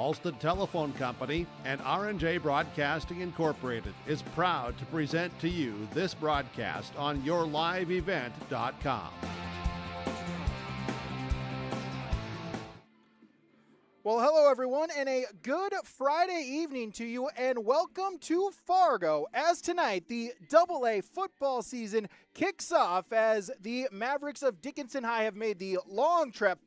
Ulstead Telephone Company and R&J Broadcasting Incorporated is proud to present to you this broadcast on yourliveevent.com. Well, hello everyone, and a good Friday evening to you, and welcome to Fargo, as tonight the AA football season kicks off as the Mavericks of Dickinson High have made the long trek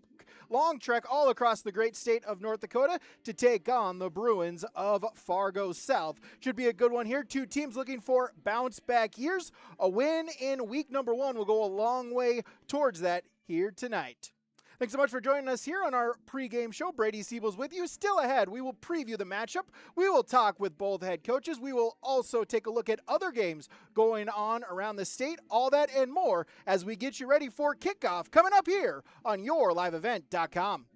all across the great state of North Dakota to take on the Bruins of Fargo South. Should be a good one here. Two teams looking for bounce-back years. A win in week number 1 will go a long way towards that here tonight. Thanks so much for joining us here on our pregame show. Brady Siebel's with you. Still ahead, we will preview the matchup. We will talk with both head coaches. We will also take a look at other games going on around the state. All that and more as we get you ready for kickoff coming up here on yourliveevent.com.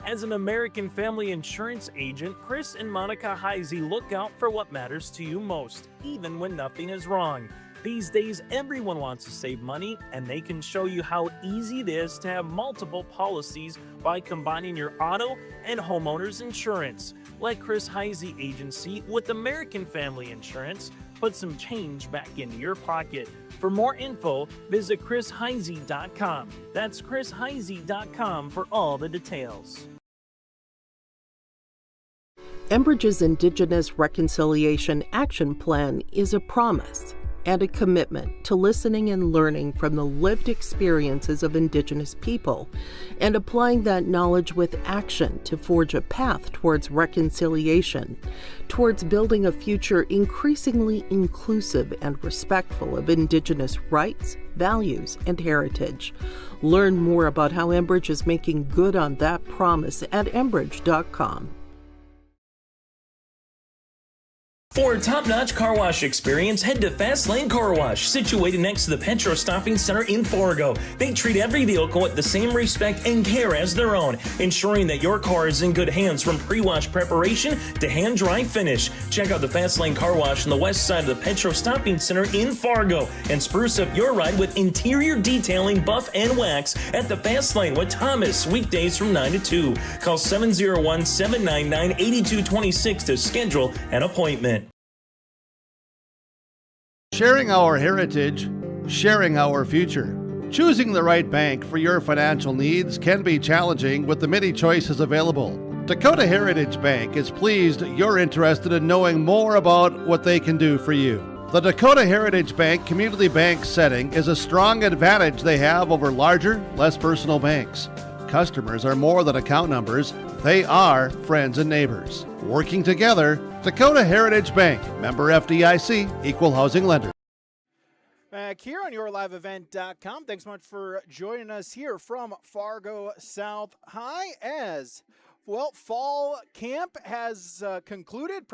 As an American family insurance agent, Chris and Monica Heisey look out for what matters to you most, even when nothing is wrong. These days, everyone wants to save money, and they can show you how easy it is to have multiple policies by combining your auto and homeowner's insurance. Let Chris Heisey Agency with American Family Insurance put some change back into your pocket. For more info, visit chrisheisey.com. That's chrisheisey.com for all the details. Enbridge's Indigenous Reconciliation Action Plan is a promise and a commitment to listening and learning from the lived experiences of Indigenous people and applying that knowledge with action to forge a path towards reconciliation, towards building a future increasingly inclusive and respectful of Indigenous rights, values, and heritage. Learn more about how Enbridge is making good on that promise at enbridge.com. For a top-notch car wash experience, head to Fast Lane Car Wash, situated next to the Petro Stopping Center in Fargo. They treat every vehicle with the same respect and care as their own, ensuring that your car is in good hands from pre-wash preparation to hand-dry finish. Check out the Fast Lane Car Wash on the west side of the Petro Stopping Center in Fargo and spruce up your ride with interior detailing, buff, and wax at the Fast Lane with Thomas, weekdays from 9 to 2. Call 701-799-8226 to schedule an appointment. Sharing our heritage, sharing our future. Choosing the right bank for your financial needs can be challenging with the many choices available. Dakota Heritage Bank is pleased you're interested in knowing more about what they can do for you. The Dakota Heritage Bank community bank setting is a strong advantage they have over larger, less personal banks. Customers are more than account numbers, they are friends and neighbors. Working together, Dakota Heritage Bank, member FDIC, equal housing lender. Back here on yourliveevent.com. Thanks so much for joining us here from Fargo South High as well, fall camp has concluded.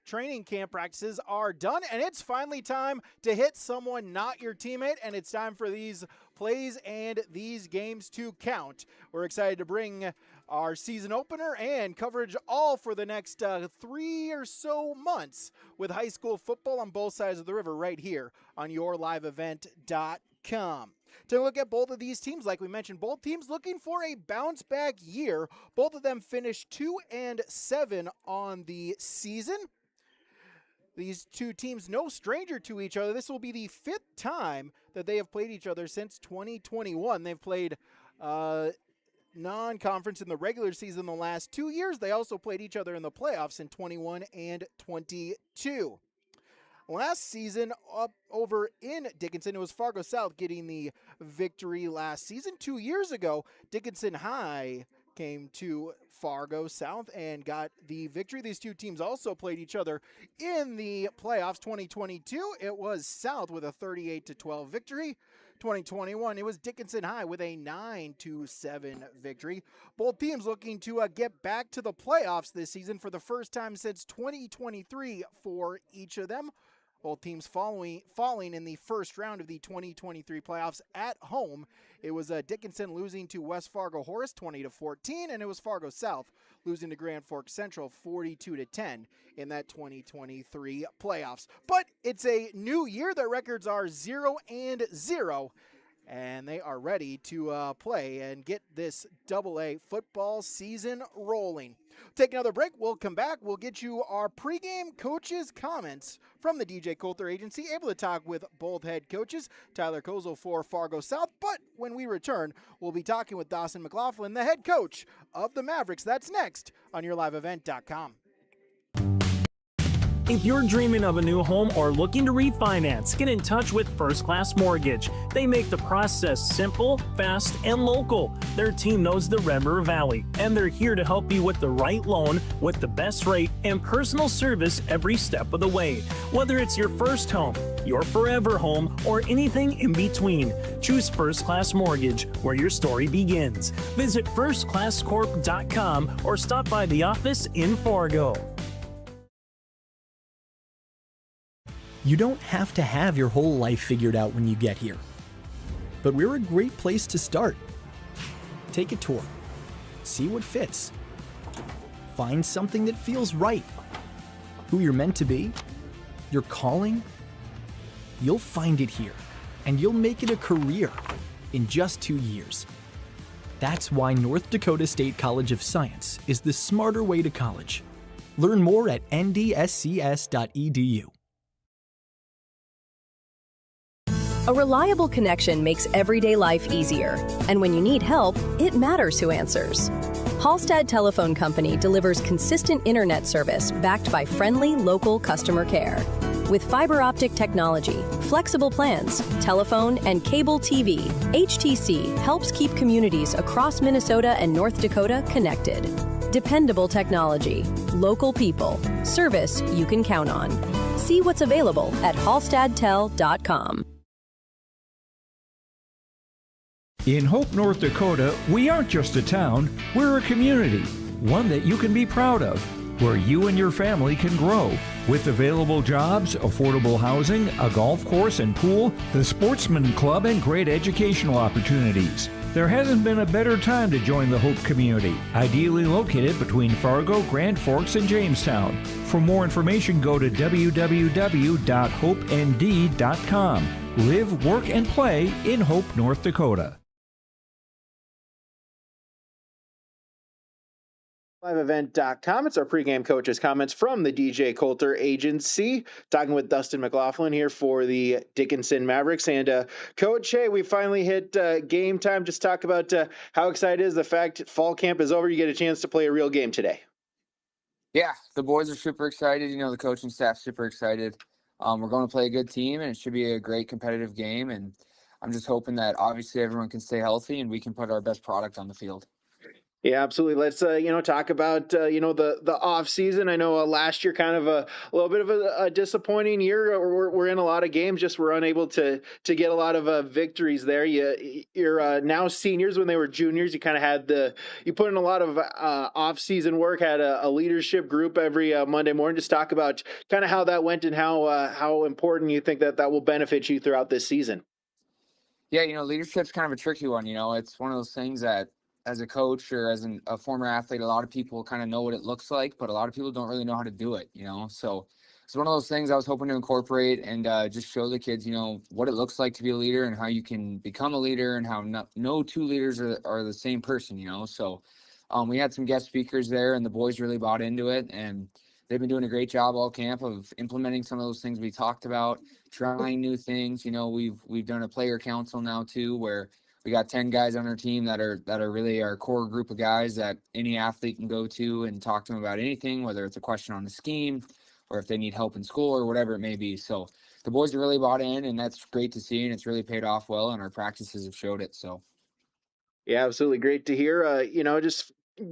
Training camp practices are done, and it's finally time to hit someone not your teammate, and it's time for these plays and these games to count. We're excited to bring our season opener and coverage all for the next 3 or so months with high school football on both sides of the river right here on yourliveevent.com. To look at both of these teams, like we mentioned, both teams looking for a bounce-back year. Both of them finished 2-7 on the season. These two teams no stranger to each other. This will be the 5th time that they have played each other since 2021. They've played non-conference in the regular season the last 2 years. They also played each other in the playoffs in 21 and 22. Last season, up over in Dickinson, it was Fargo South getting the victory last season. 2 years ago, Dickinson High came to Fargo South and got the victory. These two teams also played each other in the playoffs. 2022, it was South with a 38-12 victory. 2021, it was Dickinson High with a 9-7 victory. Both teams looking to get back to the playoffs this season for the first time since 2023 for each of them. Both teams falling in the first round of the 2023 playoffs at home. It was Dickinson losing to West Fargo Horace 20-14, and it was Fargo South losing to Grand Forks Central 42-10 in that 2023 playoffs. But it's a new year. Their records are 0-0. and they are ready to play and get this AA football season rolling. Take another break. We'll come back. We'll get you our pregame coaches' comments from the DJ Coulter Agency. Able to talk with both head coaches, Tyler Kozel for Fargo South. But when we return, we'll be talking with Dustin McLaughlin, the head coach of the Mavericks. That's next on YourLiveEvent.com. If you're dreaming of a new home or looking to refinance, get in touch with First Class Mortgage. They make the process simple, fast, and local. Their team knows the Red River Valley, and they're here to help you with the right loan, with the best rate, and personal service every step of the way. Whether it's your first home, your forever home, or anything in between, choose First Class Mortgage, where your story begins. Visit firstclasscorp.com or stop by the office in Fargo. You don't have to have your whole life figured out when you get here. But we're a great place to start. Take a tour. See what fits. Find something that feels right. Who you're meant to be, your calling. You'll find it here, and you'll make it a career in just 2 years. That's why North Dakota State College of Science is the smarter way to college. Learn more at ndscs.edu. A reliable connection makes everyday life easier. And when you need help, it matters who answers. Hallstad Telephone Company delivers consistent internet service backed by friendly local customer care. With fiber optic technology, flexible plans, telephone, and cable TV, HTC helps keep communities across Minnesota and North Dakota connected. Dependable technology, local people, service you can count on. See what's available at hallstadtel.com. In Hope, North Dakota, we aren't just a town, we're a community, one that you can be proud of, where you and your family can grow. With available jobs, affordable housing, a golf course and pool, the Sportsman Club, and great educational opportunities. There hasn't been a better time to join the Hope community, ideally located between Fargo, Grand Forks, and Jamestown. For more information, go to www.hopend.com. Live, work, and play in Hope, North Dakota. LiveEvent.com. It's our pregame coaches' comments from the DJ Coulter Agency. Talking with Dustin McLaughlin here for the Dickinson Mavericks. And Coach, hey, we finally hit game time. Just talk about how excited is the fact fall camp is over. You get a chance to play a real game today. Yeah, the boys are super excited. You know, the coaching staff's super excited. We're going to play a good team, and it should be a great competitive game. And I'm just hoping that obviously everyone can stay healthy and we can put our best product on the field. Yeah, absolutely. Let's talk about the off season. I know last year kind of a little bit of a disappointing year. We're in a lot of games, just we're unable to get a lot of victories there. You're now seniors. When they were juniors, you kind of had you put in a lot of off season work. Had a leadership group every Monday morning. Just talk about kind of how that went and how important you think that will benefit you throughout this season. Yeah, leadership's kind of a tricky one. It's one of those things that, as a coach or as a former athlete, a lot of people kind of know what it looks like, but a lot of people don't really know how to do it, So it's one of those things I was hoping to incorporate and just show the kids, what it looks like to be a leader and how you can become a leader and how no two leaders are the same person, So we had some guest speakers there and the boys really bought into it. And they've been doing a great job all camp of implementing some of those things we talked about, trying new things. We've done a player council now too, where we got 10 guys on our team that are really our core group of guys that any athlete can go to and talk to them about anything, whether it's a question on the scheme or if they need help in school or whatever it may be. So the boys are really bought in, and that's great to see, and it's really paid off well, and our practices have showed it. So yeah, absolutely great to hear. Just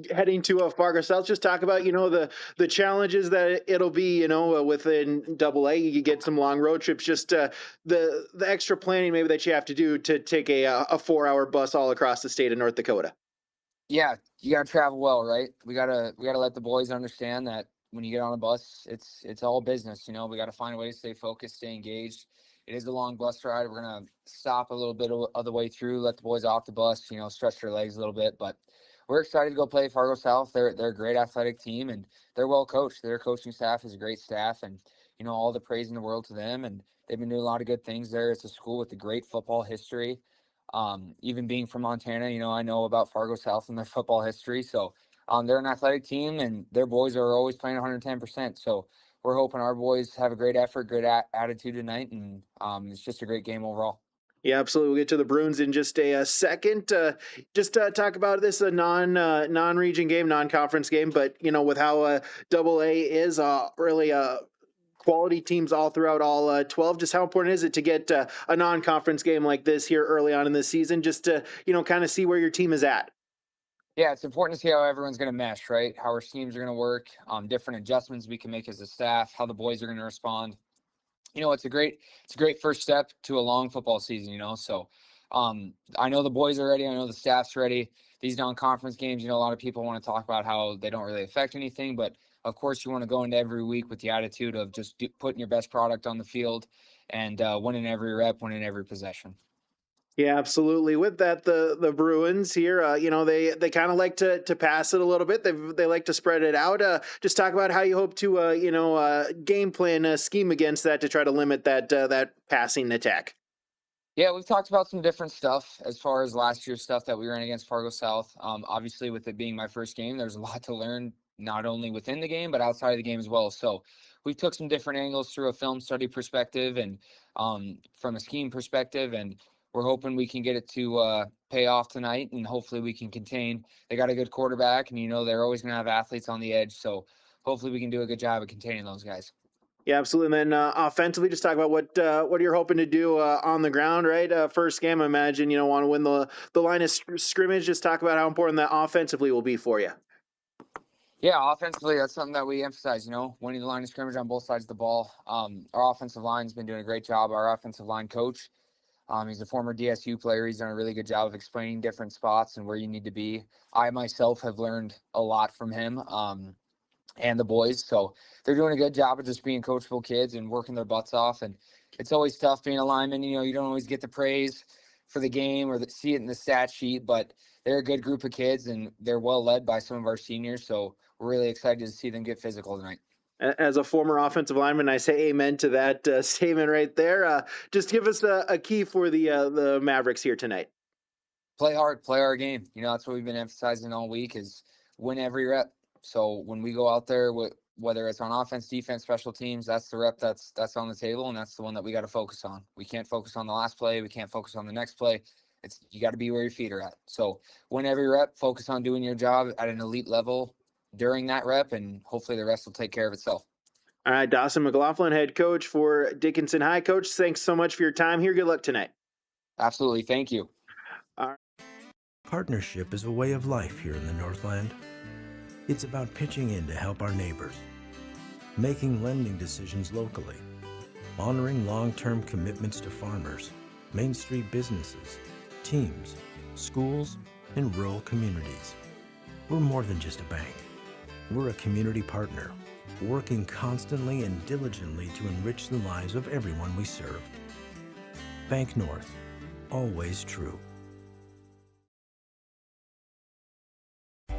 heading to Fargo South, just talk about the challenges that it'll be within AA. You get some long road trips, just the extra planning maybe that you have to do to take a 4-hour bus all across the state of North Dakota. Yeah, you got to travel well, right? We gotta let the boys understand that when you get on a bus, it's all business. We got to find a way to stay focused, stay engaged. It is a long bus ride. We're gonna stop a little bit of the way through, let the boys off the bus, stretch their legs a little bit, but we're excited to go play Fargo South. They're a great athletic team, and they're well coached. Their coaching staff is a great staff, and all the praise in the world to them. And they've been doing a lot of good things there. It's a school with a great football history. Even being from Montana, I know about Fargo South and their football history. So they're an athletic team, and their boys are always playing 110%. So we're hoping our boys have a great effort, great attitude tonight, and it's just a great game overall. Yeah, absolutely. We'll get to the Bruins in just a second. Just talk about this a non-region game, non-conference game, but with how Double A is really quality teams all throughout all 12. Just how important is it to get a non-conference game like this here early on in the season, just to kind of see where your team is at? Yeah, it's important to see how everyone's going to mesh, right? How our schemes are going to work, different adjustments we can make as a staff, how the boys are going to respond. It's a great first step to a long football season, So I know the boys are ready. I know the staff's ready. These non-conference games, a lot of people want to talk about how they don't really affect anything, but of course you want to go into every week with the attitude of just putting your best product on the field and winning every rep, winning every possession. Yeah, absolutely. With that, the Bruins here, they kind of like to pass it a little bit. They like to spread it out. Just talk about how you hope to game plan scheme against that to try to limit that passing attack. Yeah, we've talked about some different stuff as far as last year's stuff that we ran against Fargo South. Obviously, with it being my first game, there's a lot to learn, not only within the game, but outside of the game as well. So we took some different angles through a film study perspective and from a scheme perspective, and we're hoping we can get it to pay off tonight, and hopefully we can contain. They got a good quarterback, and they're always going to have athletes on the edge. So hopefully we can do a good job of containing those guys. Yeah, absolutely. And then offensively, just talk about what you're hoping to do on the ground, right? First game, I imagine want to win the line of scrimmage. Just talk about how important that offensively will be for you. Yeah, offensively, that's something that we emphasize, winning the line of scrimmage on both sides of the ball. Our offensive line's been doing a great job. Our offensive line coach, he's a former DSU player. He's done a really good job of explaining different spots and where you need to be. I myself have learned a lot from him. And the boys. So they're doing a good job of just being coachable kids and working their butts off. And it's always tough being a lineman. You don't always get the praise for the game or see it in the stat sheet, but they're a good group of kids and they're well led by some of our seniors. So we're really excited to see them get physical tonight. As a former offensive lineman, I say amen to that statement right there. Just give us a key for the Mavericks here tonight. Play hard, play our game. That's what we've been emphasizing all week is win every rep. So when we go out there, whether it's on offense, defense, special teams, that's the rep that's on the table, and that's the one that we got to focus on. We can't focus on the last play. We can't focus on the next play. You got to be where your feet are at. So win every rep, focus on doing your job at an elite level during that rep, and hopefully the rest will take care of itself. All right, Dawson McLaughlin, head coach for Dickinson High. Coach, thanks so much for your time here. Good luck tonight. Absolutely. Thank you. Partnership is a way of life here in the Northland. It's about pitching in to help our neighbors, making lending decisions locally, honoring long-term commitments to farmers, Main Street businesses, teams, schools, and rural communities. We're more than just a bank. We're a community partner, working constantly and diligently to enrich the lives of everyone we serve. Bank North, always true.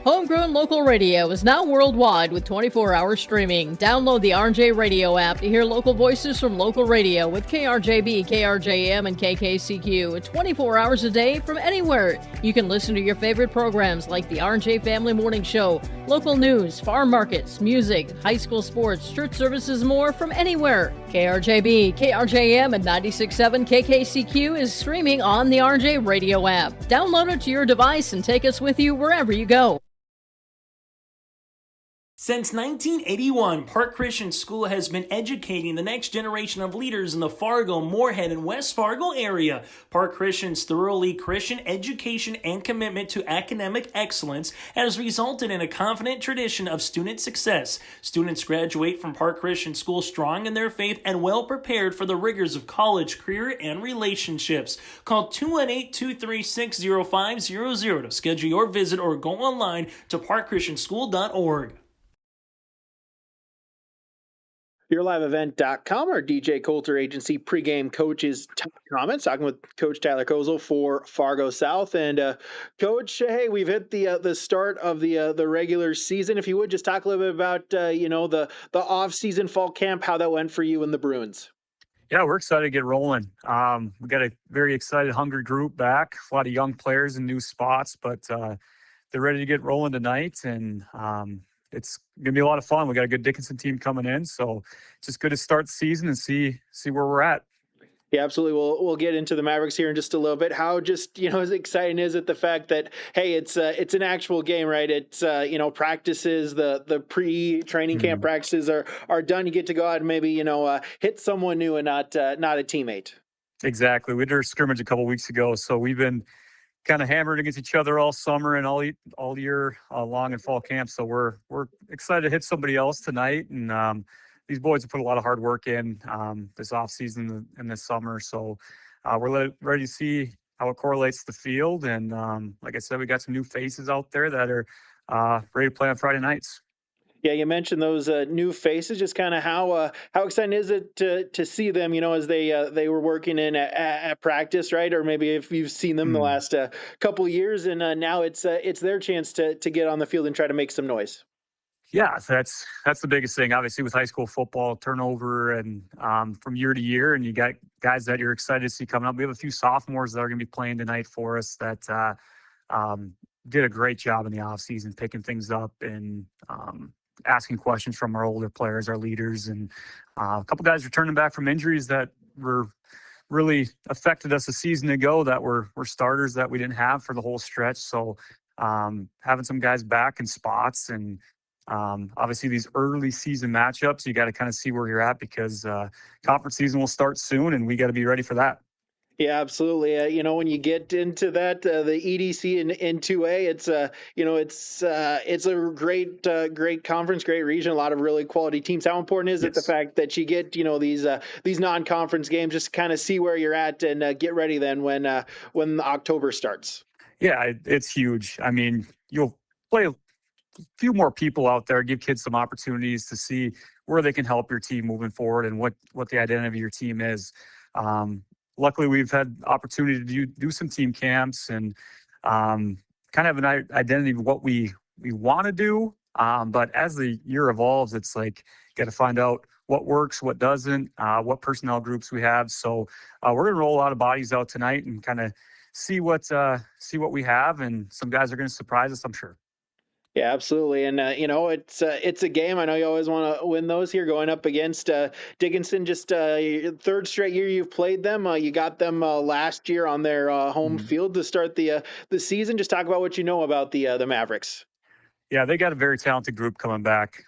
Homegrown local radio is now worldwide with 24-hour streaming. Download the RJ Radio app to hear local voices from local radio with KRJB, KRJM, and KKCQ 24 hours a day from anywhere. You can listen to your favorite programs like the RJ Family Morning Show, local news, farm markets, music, high school sports, church services, more from anywhere. KRJB, KRJM, and 96.7 KKCQ is streaming on the RJ Radio app. Download it to your device and take us with you wherever you go. Since 1981, Park Christian School has been educating the next generation of leaders in the Fargo, Moorhead, and West Fargo area. Park Christian's thoroughly Christian education and commitment to academic excellence has resulted in a confident tradition of student success. Students graduate from Park Christian School strong in their faith and well prepared for the rigors of college, career, and relationships. Call 218-236-0500 to schedule your visit or go online to parkchristianschool.org. YourLiveEvent.com, our DJ Coulter Agency pregame coaches comments, talking with Coach Tyler Kozel for Fargo South. And Coach, hey, we've hit the start of the regular season. If you would just talk a little bit about the off-season fall camp, how that went for you and the Bruins. Yeah, we're excited to get rolling. We got a very excited, hungry group back. A lot of young players in new spots, but they're ready to get rolling tonight, and it's gonna be a lot of fun. We got a good Dickinson team coming in, so it's just good to start the season and see where we're at. Yeah, absolutely. We'll get into the Mavericks here in just a little bit. How just as exciting is it the fact that hey, it's an actual game, right? It's practices, the pre-training camp Mhm. practices are done. You get to go out and maybe hit someone new and not a teammate. Exactly. We did our scrimmage a couple weeks ago, so we've been kind of hammered against each other all summer and all year long in fall camp. So we're excited to hit somebody else tonight, and these boys have put a lot of hard work in this off season and this summer. So we're ready to see how it correlates to the field. And like I said, we got some new faces out there that are ready to play on Friday nights. Yeah, you mentioned those new faces. Just kind of how exciting is it to see them? As they were working in at practice, right? Or maybe if you've seen them the Hmm. last couple of years, and now it's their chance to get on the field and try to make some noise. Yeah, so that's the biggest thing. Obviously, with high school football, turnover and from year to year, and you got guys that you're excited to see coming up. We have a few sophomores that are going to be playing tonight for us that um, did a great job in the offseason, picking things up and asking questions from our older players, our leaders, and a couple guys returning back from injuries that were really affected us a season ago that were starters that we didn't have for the whole stretch. So having some guys back in spots and obviously these early season matchups, you got to kind of see where you're at because conference season will start soon and we got to be ready for that. Yeah, absolutely. When you get into that, the EDC in 2A, it's a great conference, great region, a lot of really quality teams. How important is it the Yes. fact that you get these non-conference games, just kind of see where you're at and get ready then when October starts. Yeah, it's huge. I mean, you'll play a few more people out there, give kids some opportunities to see where they can help your team moving forward and what the identity of your team is. Um, Luckily, we've had opportunity to do some team camps and kind of an identity of what we want to do. But as the year evolves, it's like got to find out what works, what doesn't, what personnel groups we have. So we're gonna roll a lot of bodies out tonight and kind of see what we have, and some guys are going to surprise us, I'm sure. Yeah, absolutely, and it's a game. I know you always want to win those here, going up against Dickinson. Just your third straight year you've played them. You got them last year on their home Mhm. field to start the season. Just talk about what you know about the Mavericks. Yeah, they got a very talented group coming back.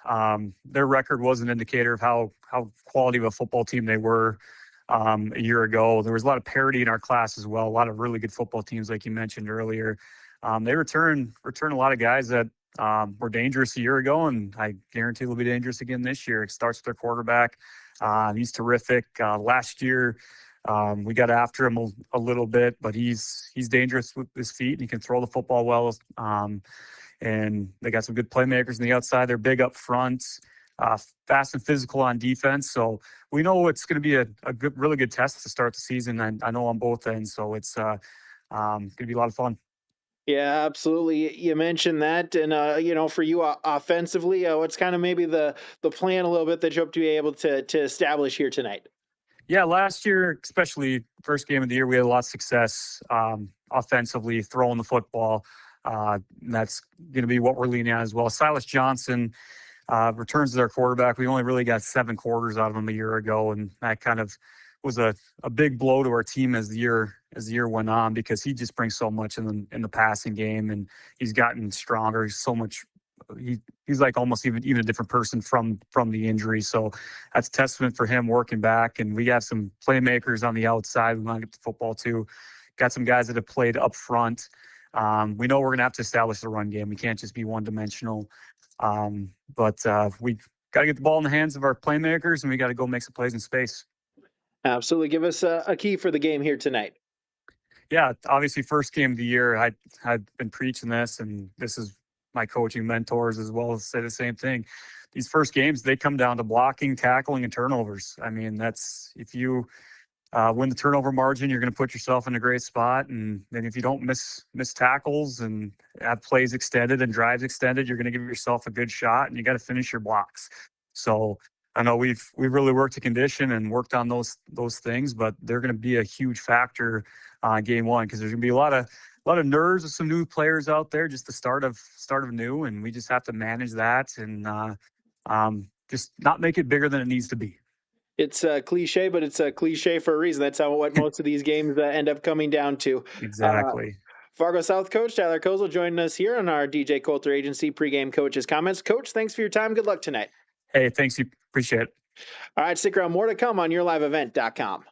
Their record was an indicator of how quality of a football team they were a year ago. There was a lot of parity in our class as well. A lot of really good football teams, like you mentioned earlier. They return a lot of guys that were dangerous a year ago, and I guarantee they'll be dangerous again this year. It starts with their quarterback. He's terrific. Last year, we got after him a little bit, but he's dangerous with his feet and he can throw the football well. And they got some good playmakers on the outside. They're big up front, fast and physical on defense. So we know it's going to be a really good test to start the season. I know on both ends. So it's going to be a lot of fun. Yeah, absolutely. You mentioned that, and for you offensively, what's kind of maybe the plan a little bit that you hope to be able to establish here tonight. Yeah, last year, especially first game of the year, we had a lot of success offensively, throwing the football. And that's going to be what we're leaning at as well. Silas Johnson returns as our quarterback. We only really got 7 quarters out of him a year ago, and that kind of was a big blow to our team as the year went on because he just brings so much in the passing game, and he's gotten stronger. He's so much. He's like almost even a different person from the injury. So that's a testament for him working back. And we have some playmakers on the outside. We want to get the football too. Got some guys that have played up front. We know we're going to have to establish the run game. We can't just be one dimensional. But we got to get the ball in the hands of our playmakers, and we got to go make some plays in space. Absolutely, give us a key for the game here tonight. Yeah, obviously, first game of the year, I've been preaching this, and this is my coaching mentors as well as say the same thing. These first games, they come down to blocking, tackling, and turnovers. I mean, that's if you win the turnover margin, you're going to put yourself in a great spot. And then if you don't miss tackles and have plays extended and drives extended, you're going to give yourself a good shot, and you got to finish your blocks. So I know we've really worked to condition and worked on those things, but they're going to be a huge factor game one, because there's going to be a lot of nerves with some new players out there, just the start of new, and we just have to manage that and just not make it bigger than it needs to be. It's a cliche, but it's a cliche for a reason. That's what most of these games end up coming down to. Exactly. Fargo South coach Tyler Kozel joining us here on our DJ Coulter Agency pregame coaches comments. Coach, thanks for your time. Good luck tonight. Hey, thanks. You appreciate it. All right, stick around. More to come on yourliveevent.com.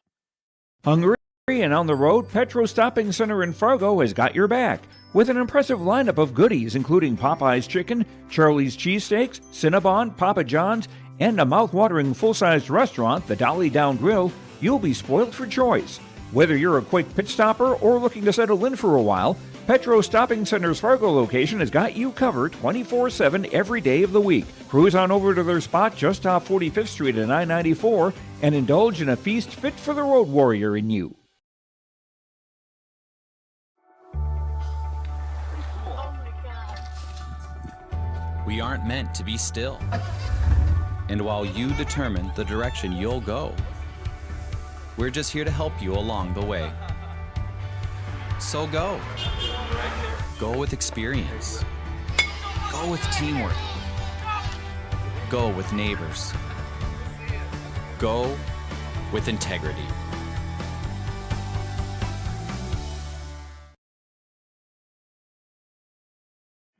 Hungry and on the road, Petro Stopping Center in Fargo has got your back with an impressive lineup of goodies, including Popeye's Chicken, Charlie's Cheesesteaks, Cinnabon, Papa John's, and a mouth-watering full-sized restaurant, the Dolly Down Grill. You'll be spoiled for choice. Whether you're a quick pit stopper or looking to settle in for a while, Petro Stopping Center's Fargo location has got you covered 24/7 every day of the week. Cruise on over to their spot just off 45th Street and I-94 and indulge in a feast fit for the road warrior in you. We aren't meant to be still. And while you determine the direction you'll go, we're just here to help you along the way. So go. Go with experience. Go with teamwork. Go with neighbors. Go with integrity.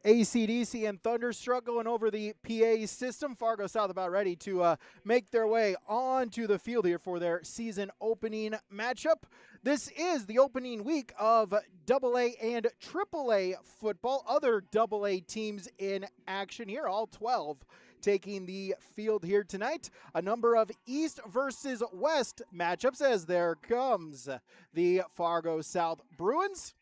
AC/DC and Thunderstruck going over the PA system. Fargo South about ready to make their way onto the field here for their season opening matchup. This is the opening week of AA and AAA football. Other AA teams in action here, all 12 taking the field here tonight. A number of East versus West matchups as there comes the Fargo South Bruins.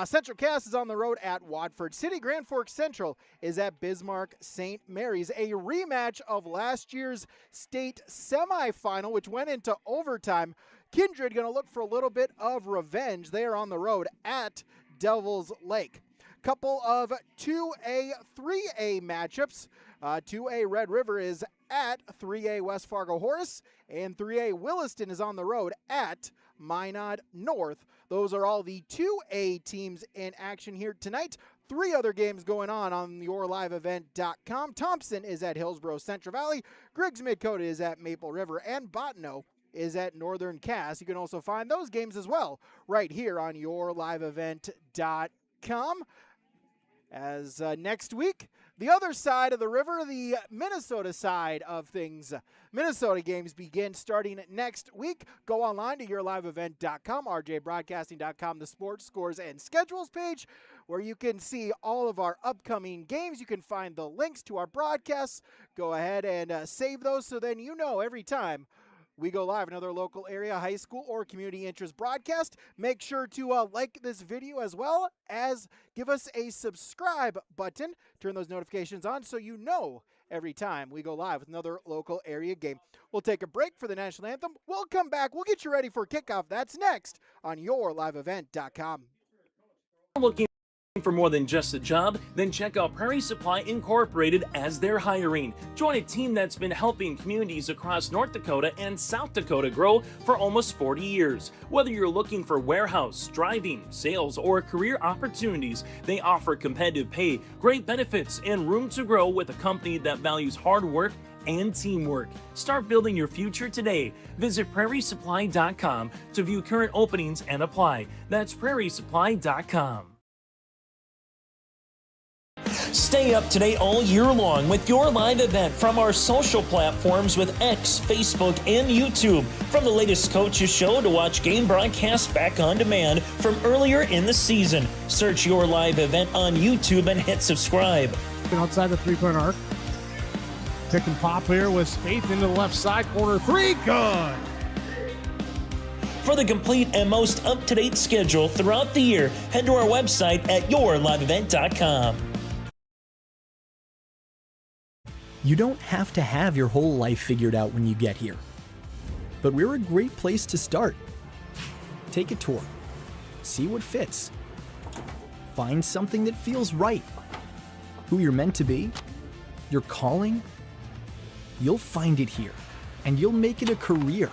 Central Cass is on the road at Watford City. Grand Forks Central is at Bismarck St. Mary's. A rematch of last year's state semifinal, which went into overtime. Kindred going to look for a little bit of revenge. They are on the road at Devil's Lake. Couple of 2A, 3A matchups. 2A Red River is at 3A West Fargo Horace, and 3A Williston is on the road at Minot North. Those are all the 2A teams in action here tonight. 3 other games going on yourliveevent.com. Thompson is at Hillsborough Central Valley. Griggs Midcote is at Maple River, and Bottineau is at Northern Cass. You can also find those games as well right here on yourliveevent.com. As next week, the other side of the river, the Minnesota side of things. Minnesota games begin starting next week. Go online to yourliveevent.com, rjbroadcasting.com, the sports scores and schedules page, where you can see all of our upcoming games. You can find the links to our broadcasts. Go ahead and save those so then you know every time we go live, another local area, high school, or community interest broadcast. Make sure to like this video as well as give us a subscribe button. Turn those notifications on so you know every time we go live with another local area game. We'll take a break for the national anthem. We'll come back. We'll get you ready for kickoff. That's next on yourliveevent.com. Looking for more than just a job? Then check out Prairie Supply Incorporated as they're hiring. Join a team that's been helping communities across North Dakota and South Dakota grow for almost 40 years. Whether you're looking for warehouse, driving, sales, or career opportunities, they offer competitive pay, great benefits, and room to grow with a company that values hard work and teamwork. Start building your future today. Visit prairiesupply.com to view current openings and apply. That's prairiesupply.com. Stay up to date all year long with your live event from our social platforms with X, Facebook, and YouTube. From the latest coaches show to watch game broadcasts back on demand from earlier in the season. Search Your Live Event on YouTube and hit subscribe. Outside the three-point arc. Pick and pop here with Spaeth into the left side corner. 3, good! For the complete and most up-to-date schedule throughout the year, head to our website at yourliveevent.com. You don't have to have your whole life figured out when you get here. But we're a great place to start. Take a tour. See what fits. Find something that feels right. Who you're meant to be. Your calling. You'll find it here, and you'll make it a career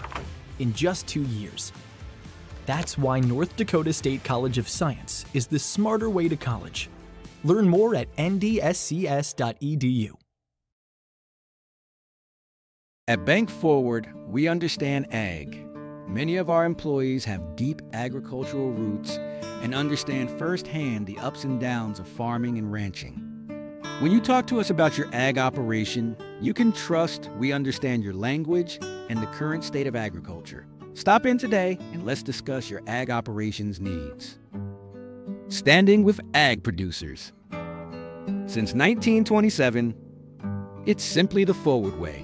in just 2 years. That's why North Dakota State College of Science is the smarter way to college. Learn more at ndscs.edu. At Bank Forward, we understand ag. Many of our employees have deep agricultural roots and understand firsthand the ups and downs of farming and ranching. When you talk to us about your ag operation, you can trust we understand your language and the current state of agriculture. Stop in today and let's discuss your ag operations needs. Standing with ag producers. Since 1927, it's simply the Forward way.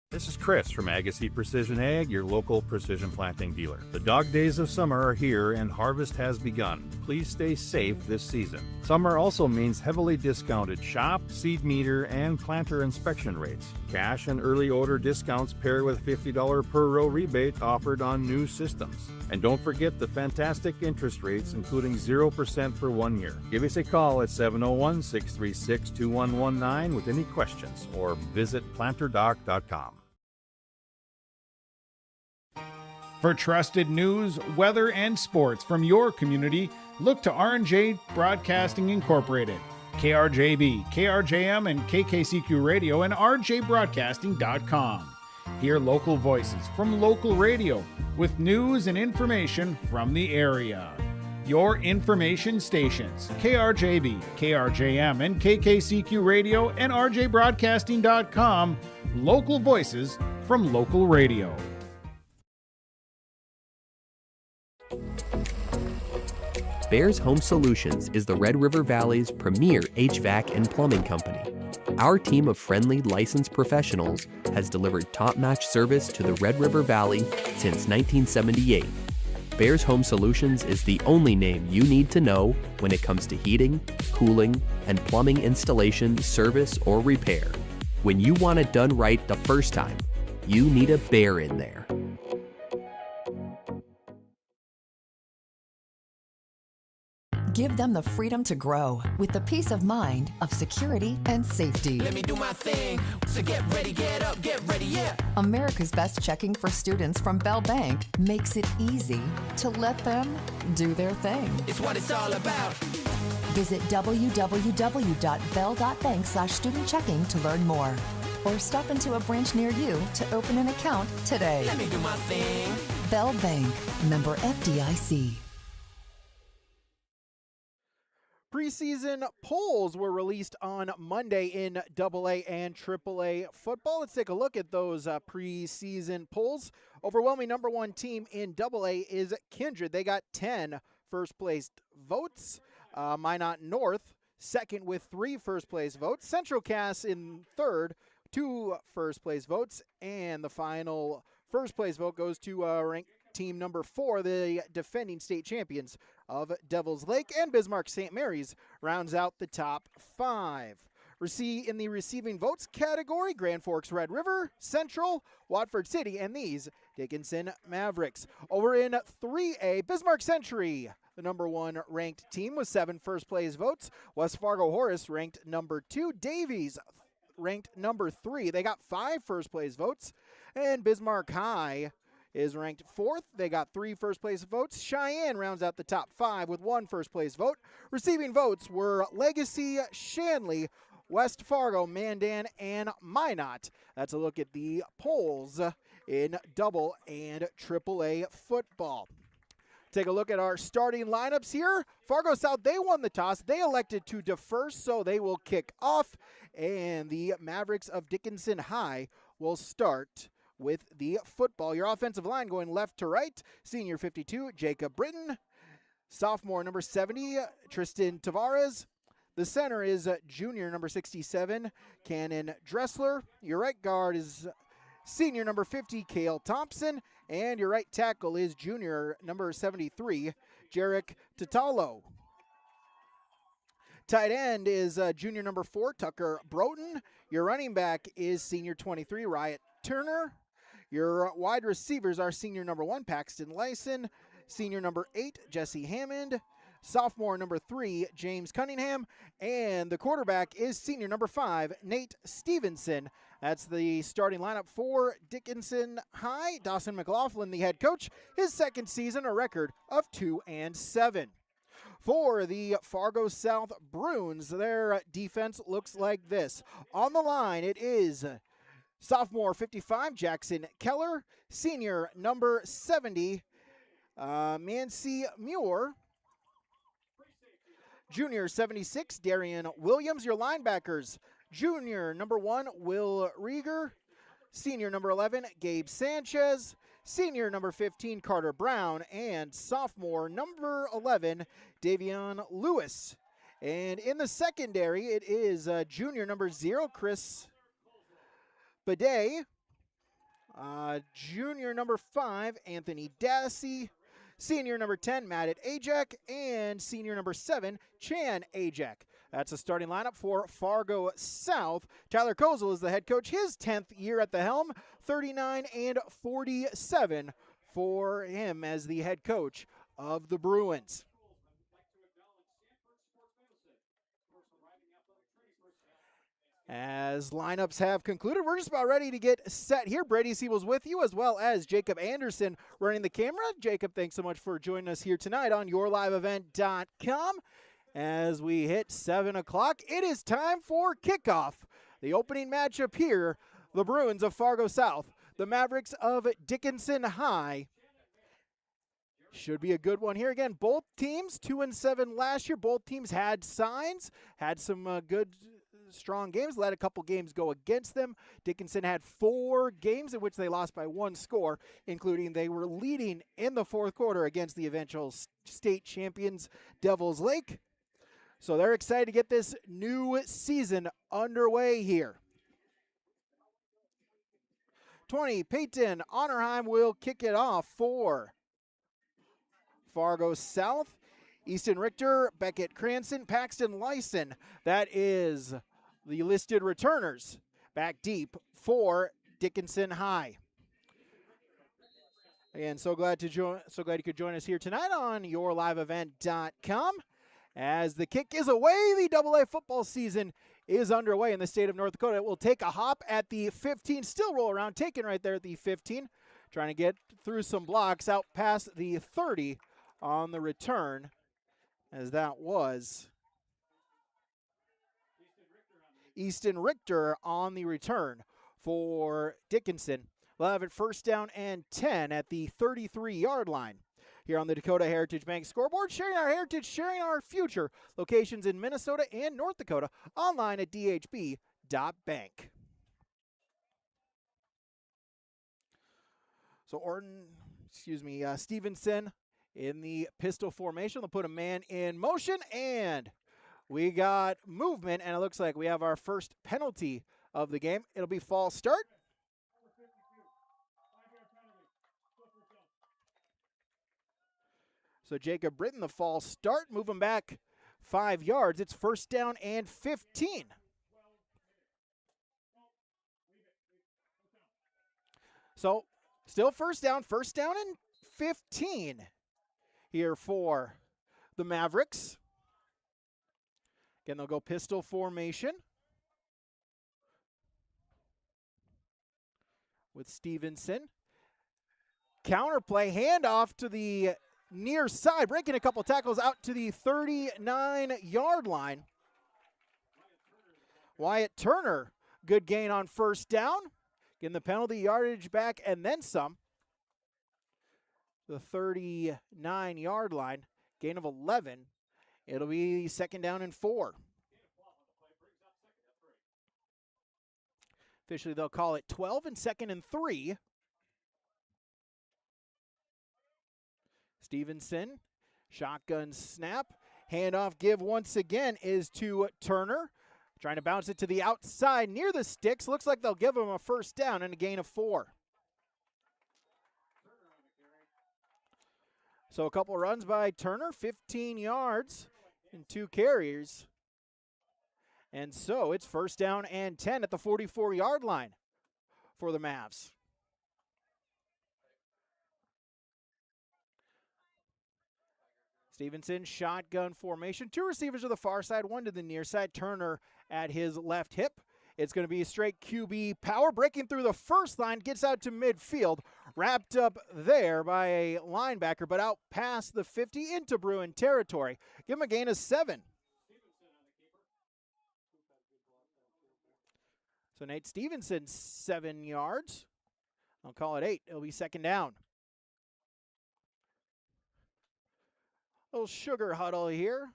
This is Chris from Agassiz Precision Ag, your local precision planting dealer. The dog days of summer are here and harvest has begun. Please stay safe this season. Summer also means heavily discounted shop, seed meter, and planter inspection rates. Cash and early order discounts pair with $50 per row rebate offered on new systems. And don't forget the fantastic interest rates, including 0% for 1 year. Give us a call at 701-636-2119 with any questions or visit planterdoc.com. For trusted news, weather, and sports from your community, look to R&J Broadcasting Incorporated, KRJB, KRJM, and KKCQ Radio, and rjbroadcasting.com. Hear local voices from local radio with news and information from the area. Your information stations, KRJB, KRJM, and KKCQ Radio, and rjbroadcasting.com. Local voices from local radio. Bears Home Solutions is the Red River Valley's premier HVAC and plumbing company. Our team of friendly, licensed professionals has delivered top-notch service to the Red River Valley since 1978. Bears Home Solutions is the only name you need to know when it comes to heating, cooling, and plumbing installation, service, or repair. When you want it done right the first time, you need a Bear in there. Give them the freedom to grow with the peace of mind of security and safety. Let me do my thing. So get ready, get up, get ready, yeah. America's Best Checking for Students from Bell Bank makes it easy to let them do their thing. It's what it's all about. Visit www.bell.bank/student-checking to learn more. Or stop into a branch near you to open an account today. Let me do my thing. Bell Bank, member FDIC. Preseason polls were released on Monday in AA and AAA football. Let's take a look at those preseason polls. Overwhelming number one team in AA is Kindred. They got 10 first-place votes. Minot North, second with 3 first-place votes. Central Cass in third, 2 first-place votes. And the final first-place vote goes to ranked team number 4, the defending state champions of Devils Lake, and Bismarck St. Mary's rounds out the top 5. In the receiving votes category, Grand Forks Red River, Central, Watford City, and these Dickinson Mavericks. Over in 3A, Bismarck Century, the number 1 ranked team with 7 first-place votes. West Fargo Horace ranked number 2. Davies ranked number 3. They got 5 first-place votes. And Bismarck High is ranked 4th. They got 3 first-place votes. Cheyenne rounds out the top 5 with 1 first-place vote. Receiving votes were Legacy, Shanley, West Fargo, Mandan, and Minot. That's a look at the polls in double and AAA football. Take a look at our starting lineups here. Fargo South, they won the toss. They elected to defer, so they will kick off. And the Mavericks of Dickinson High will start with the football. Your offensive line going left to right. Senior 52, Jacob Britton. Sophomore number 70, Tristan Tavares. The center is junior number 67, Cannon Dressler. Your right guard is senior number 50, Cale Thompson. And your right tackle is junior number 73, Jarek Tatalo. Tight end is junior number 4, Tucker Broughton. Your running back is senior 23, Riot Turner. Your wide receivers are senior number 1, Paxton Lyson, senior number 8, Jesse Hammond, sophomore number 3, James Cunningham, and the quarterback is senior number 5, Nate Stevenson. That's the starting lineup for Dickinson High. Dawson McLaughlin, the head coach, his second season, a record of 2-7. For the Fargo South Bruins, their defense looks like this. On the line, it is sophomore 55, Jackson Keller, senior number 70, Mancy Muir, junior 76, Darian Williams. Your linebackers, junior number 1, Will Rieger, senior number 11, Gabe Sanchez, senior number 15, Carter Brown, and sophomore number 11, Davion Lewis. And in the secondary, it is junior number 0, Chris Bidet, junior number 5, Anthony Dassey, senior number 10, Matt Ajak, and senior number 7, Chan Ajak. That's a starting lineup for Fargo South. Tyler Kozel is the head coach, his 10th year at the helm, 39-47 for him as the head coach of the Bruins. As lineups have concluded, we're just about ready to get set here. Brady Siebel's with you, as well as Jacob Anderson running the camera. Jacob, thanks so much for joining us here tonight on yourliveevent.com. As we hit 7 o'clock, it is time for kickoff. The opening matchup here, the Bruins of Fargo South, the Mavericks of Dickinson High. Should be a good one here. Again, both teams 2-7 last year. Both teams had signs, had some good strong games, let a couple games go against them. Dickinson had 4 games in which they lost by 1 score, including they were leading in the fourth quarter against the eventual state champions Devils Lake. So they're excited to get this new season underway here. 20, Peyton Honorheim will kick it off for Fargo South. Easton Richter, Beckett Cranston, Paxton Lyson. That is the listed returners back deep for Dickinson High. Again, so glad you could join us here tonight on yourliveevent.com. As the kick is away, the AA football season is underway in the state of North Dakota. It will take a hop at the 15, still roll around, taken right there at the 15, trying to get through some blocks out past the 30 on the return, as that was Easton Richter on the return for Dickinson. We'll have it first down and 10 at the 33-yard line. Here on the Dakota Heritage Bank scoreboard, sharing our heritage, sharing our future. Locations in Minnesota and North Dakota, online at dhb.bank. So Stevenson in the pistol formation. They'll put a man in motion, and we got movement, and it looks like we have our first penalty of the game. It'll be false start. So Jacob Britton, the false start, move him back 5 yards. It's first down and 15. So still first down and 15 here for the Mavericks. Again, they'll go pistol formation with Stevenson. Counterplay, handoff to the near side, breaking a couple tackles out to the 39-yard line. Wyatt Turner, good gain on first down. Getting the penalty yardage back and then some. The 39-yard line, gain of 11. It'll be second down and 4. Officially, they'll call it 12 and second and 3. Stevenson, shotgun snap. Handoff give once again is to Turner. Trying to bounce it to the outside near the sticks. Looks like they'll give him a first down and a gain of 4. So a couple runs by Turner, 15 yards and 2 carriers. And so it's first down and 10 at the 44-yard line for the Mavs. Stevenson, shotgun formation. 2 receivers to the far side, 1 to the near side. Turner at his left hip. It's going to be a straight QB power, breaking through the first line, gets out to midfield, wrapped up there by a linebacker, but out past the 50 into Bruin territory. Give him a gain of 7. So Nate Stevenson, 7 yards. I'll call it 8. It'll be second down. Little sugar huddle here.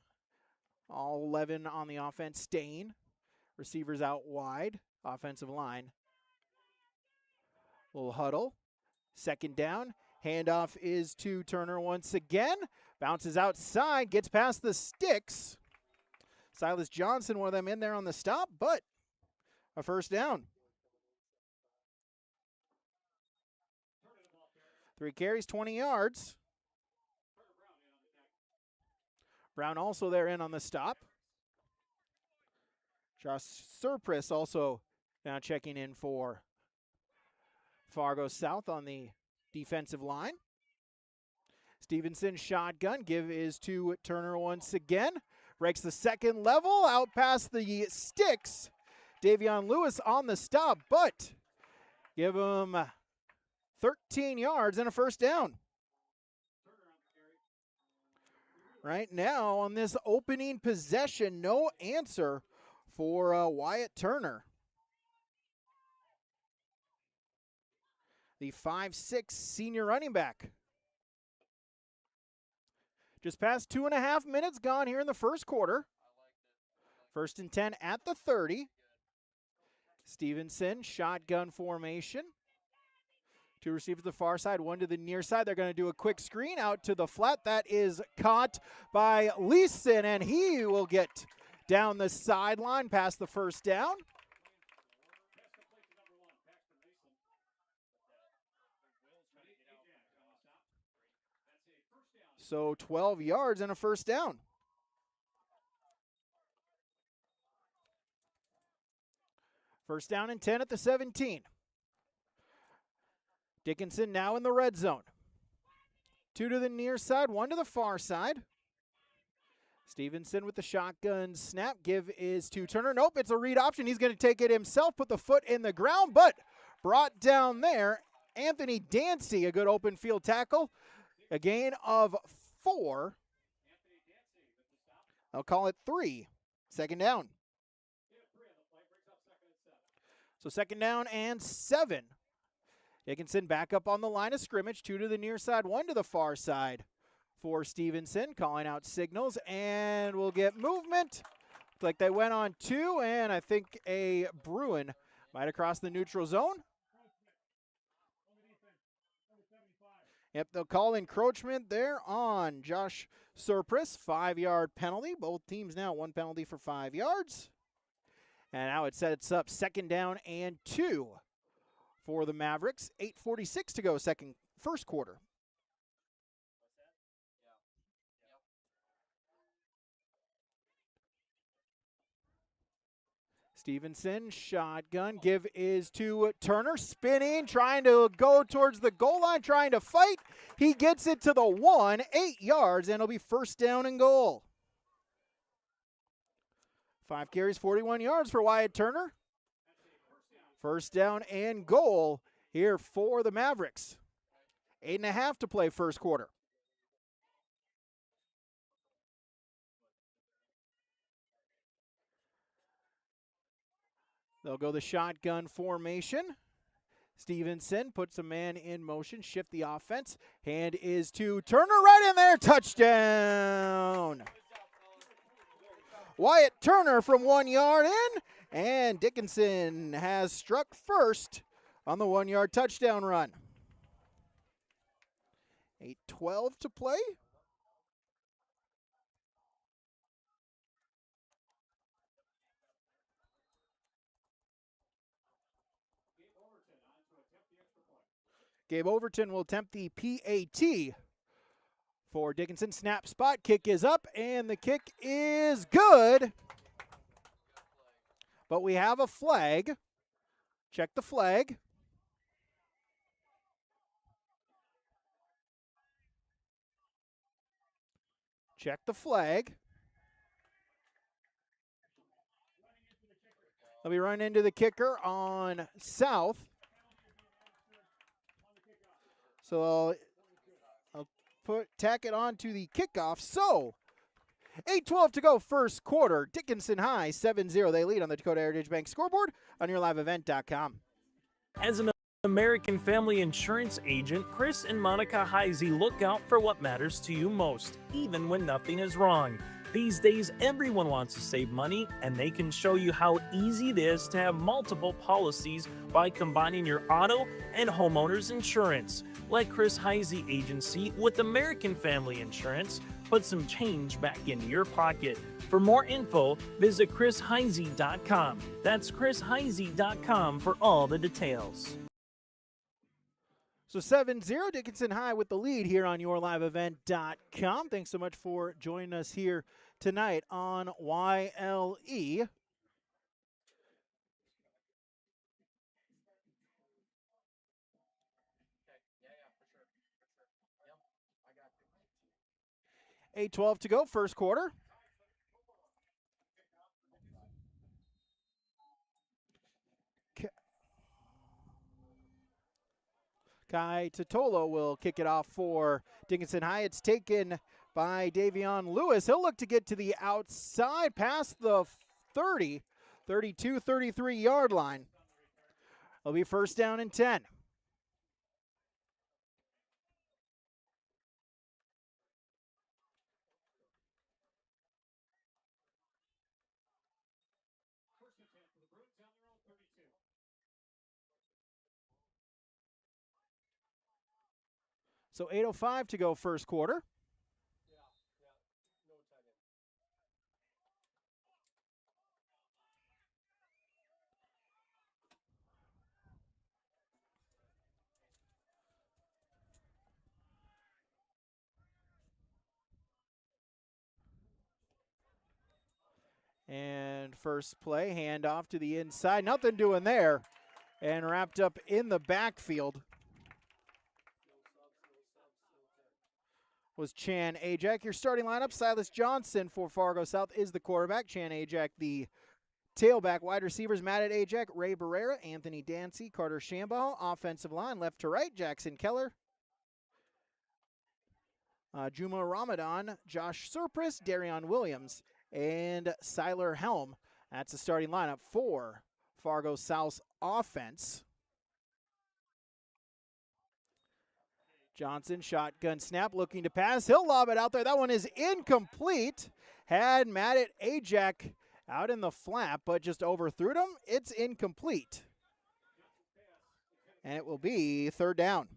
All 11 on the offense staying. Receivers out wide. Offensive line. Little huddle. Second down. Handoff is to Turner once again. Bounces outside. Gets past the sticks. Silas Johnson, one of them in there on the stop, but a first down. 3 carries, 20 yards. Brown also there in on the stop. Josh Surpris also now checking in for Fargo South on the defensive line. Stevenson shotgun. Give is to Turner once again. Breaks the second level out past the sticks. Davion Lewis on the stop, but give him 13 yards and a first down. Right now on this opening possession, no answer for Wyatt Turner. The 5'6" senior running back. Just past 2.5 minutes gone here in the first quarter. 1st and 10 at the 30. Stevenson, shotgun formation. 2 receivers to the far side, 1 to the near side. They're going to do a quick screen out to the flat. That is caught by Leeson, and he will get down the sideline past the first down. So 12 yards and a first down. First down and 10 at the 17. Dickinson now in the red zone. 2 to the near side, 1 to the far side. Stevenson with the shotgun snap. Give is to Turner. Nope, it's a read option. He's going to take it himself, put the foot in the ground, but brought down there. Anthony Dancy, a good open field tackle. A gain of 4. I'll call it 3. Second down. So second down and 7. Dickinson back up on the line of scrimmage. 2 to the near side, 1 to the far side for Stevenson. Calling out signals, and we'll get movement. Looks like they went on 2, and I think a Bruin might have crossed the neutral zone. Yep, they'll call encroachment there on Josh Surpris. 5-yard penalty. Both teams now 1 penalty for 5 yards. And now it sets up second down and 2 for the Mavericks. 8:46 to go, first quarter. Stevenson, shotgun. Give is to Turner. Spinning, trying to go towards the goal line, trying to fight. He gets it to the 1, 8 yards, and it'll be first down and goal. 5 carries, 41 yards for Wyatt Turner. First down and goal here for the Mavericks. 8.5 to play first quarter. They'll go the shotgun formation. Stevenson puts a man in motion, shift the offense. Hand is to Turner, right in there, touchdown. Wyatt Turner from 1 yard in, and Dickinson has struck first on the 1-yard touchdown run. 8:12 to play. Gabe Overton will attempt the PAT for Dickinson. Snap, spot, kick is up, and the kick is good. But we have a flag. Check the flag. Check the flag. They'll be running into the kicker on South. So I'll tack it on to the kickoff. So 8:12 to go, first quarter. Dickinson High 7-0. They lead on the Dakota Heritage Bank scoreboard on yourliveevent.com. As an American family insurance agent, Chris and Monica Heisey look out for what matters to you most, even when nothing is wrong. These days, everyone wants to save money, and they can show you how easy it is to have multiple policies by combining your auto and homeowner's insurance. Let Chris Heisey Agency with American Family Insurance put some change back in your pocket. For more info, visit chrisheisey.com. That's chrisheisey.com for all the details. So 7-0, Dickinson High with the lead here on yourliveevent.com. Thanks so much for joining us here tonight on YLE. Eight 12 to go, first quarter. Kai Totolo will kick it off for Dickinson High. It's taken by Davion Lewis. He'll look to get to the outside past the 30, 32, 33-yard line. It'll be first down and 10. So 8:05 to go, first quarter. And first play, handoff to the inside. Nothing doing there. And wrapped up in the backfield was Chan Ajak. Your starting lineup, Silas Johnson for Fargo South is the quarterback. Chan Ajak, the tailback. Wide receivers, Matt Ajak, Ray Barrera, Anthony Dancy, Carter Shambaugh. Offensive line, left to right, Jackson Keller, Juma Ramadan, Josh Surpris, Darion Williams, and Siler Helm. That's the starting lineup for Fargo South's offense. Johnson, shotgun snap, looking to pass. He'll lob it out there. That one is incomplete. Had Matt Ajak out in the flap, but just overthrew him. It's incomplete. And it will be third down.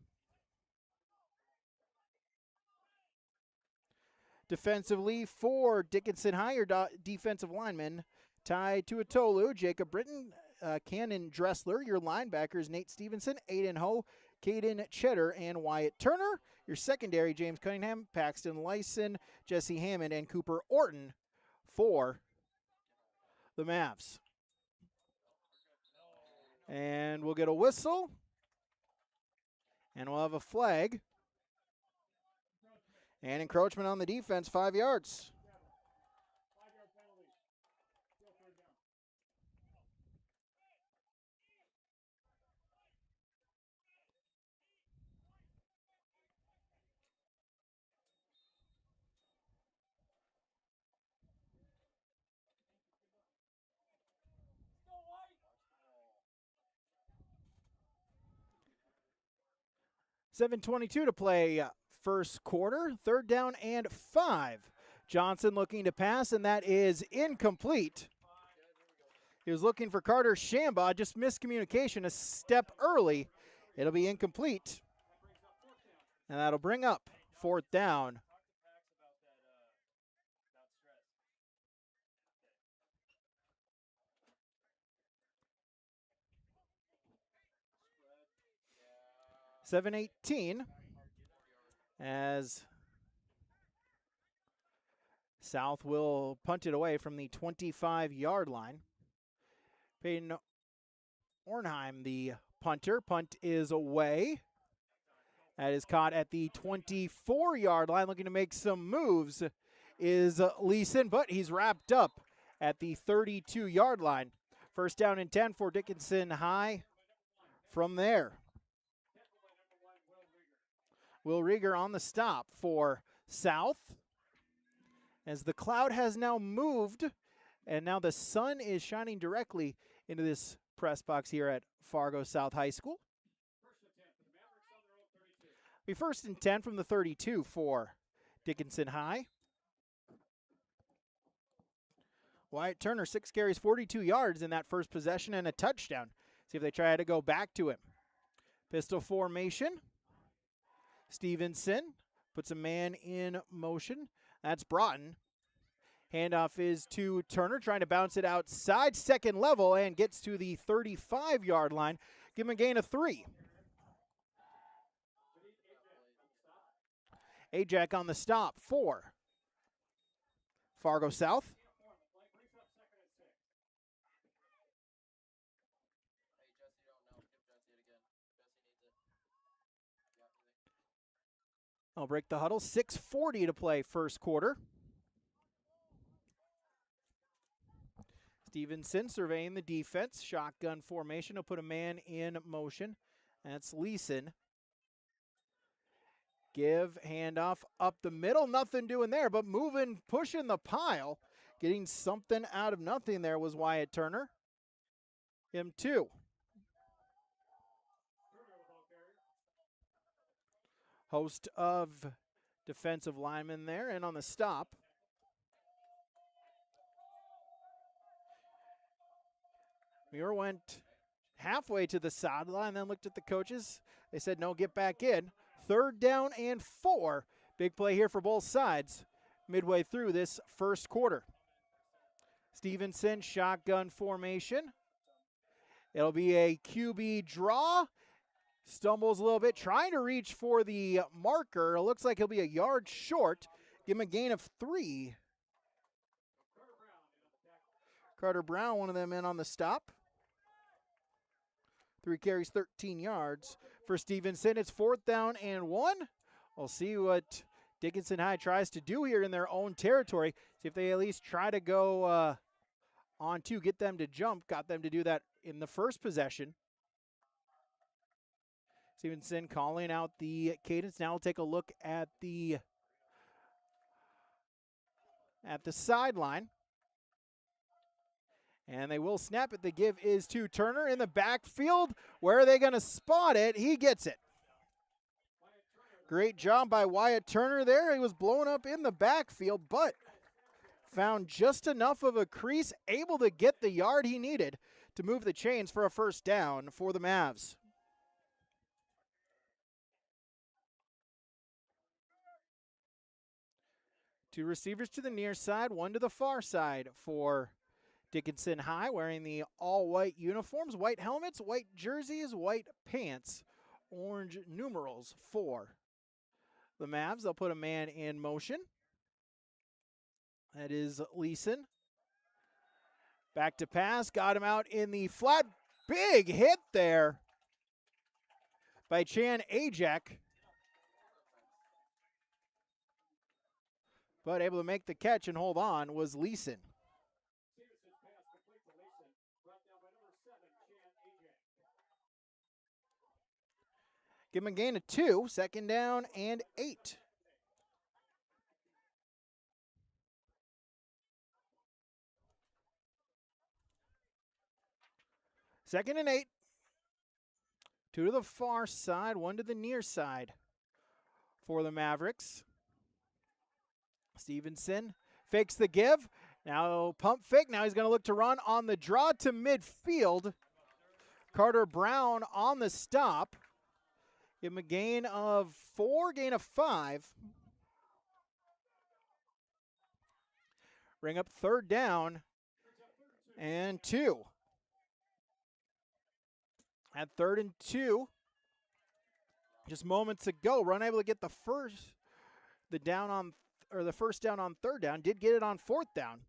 Defensively for Dickinson High, your defensive lineman, Ty Tuatolu, Jacob Britton, Cannon Dressler. Your linebackers, Nate Stevenson, Aiden Ho, Caden Cheddar, and Wyatt Turner. Your secondary, James Cunningham, Paxton Lyson, Jesse Hammond, and Cooper Orton for the Mavs. And we'll get a whistle, and we'll have a flag. And encroachment on the defense, 5 yards. $7:22 to play first quarter. Third down and 5. Johnson looking to pass, and that is incomplete. He was looking for Carter Shambaugh, just miscommunication a step early. It'll be incomplete. And that'll bring up fourth down. $7:18 as South will punt it away from the 25-yard line. Peyton Ornheim, the punter. Punt is away. That is caught at the 24-yard line, looking to make some moves is Leeson, but he's wrapped up at the 32-yard line. First down and 10 for Dickinson High from there. Will Rieger on the stop for South, as the cloud has now moved, and now the sun is shining directly into this press box here at Fargo South High School. Be first and 10 from the 32 for Dickinson High. Wyatt Turner, 6 carries, 42 yards in that first possession and a touchdown. See if they try to go back to him. Pistol formation. Stevenson puts a man in motion. That's Broughton. Handoff is to Turner, trying to bounce it outside, second level, and gets to the 35-yard line. Give him a gain of 3. Ajak on the stop for Fargo South. I'll break the huddle. 6:40 to play first quarter. Stevenson surveying the defense. Shotgun formation. He'll put a man in motion. That's Leeson. Give, handoff up the middle. Nothing doing there, but moving, pushing the pile. Getting something out of nothing there was Wyatt Turner. Him too. Host of defensive linemen there, and on the stop. Muir went halfway to the sideline, then looked at the coaches. They said, no, get back in. 3rd down and 4. Big play here for both sides midway through this first quarter. Stevenson, shotgun formation. It'll be a QB draw. Stumbles a little bit, trying to reach for the marker. It looks like he'll be a yard short. Give him a gain of 3. Carter Brown, one of them in on the stop. 3 carries, 13 yards for Stevenson. It's 4th down and 1. We'll see what Dickinson High tries to do here in their own territory. See if they at least try to go on to get them to jump. Got them to do that in the first possession. Stevenson calling out the cadence. Now we'll take a look at the sideline. And they will snap it. The give is to Turner in the backfield. Where are they going to spot it? He gets it. Great job by Wyatt Turner there. He was blown up in the backfield, but found just enough of a crease, able to get the yard he needed to move the chains for a first down for the Mavs. Two receivers to the near side, one to the far side for Dickinson High, wearing the all-white uniforms, white helmets, white jerseys, white pants, orange numerals for the Mavs. They'll put a man in motion. That is Leeson. Back to pass, got him out in the flat. Big hit there by Chan Ajak. But able to make the catch and hold on was Leeson. Give him a gain of 2, 2nd down and 8. Second and 8. 2 to the far side, 1 to the near side for the Mavericks. Stevenson fakes the give. Now pump fake. Now he's going to look to run on the draw to midfield. Carter Brown on the stop. Give him a gain of 4, gain of 5. Bring up 3rd down and 2. At 3rd and 2, just moments ago, we're unable to get the first down on 3rd down. Did get it on 4th down.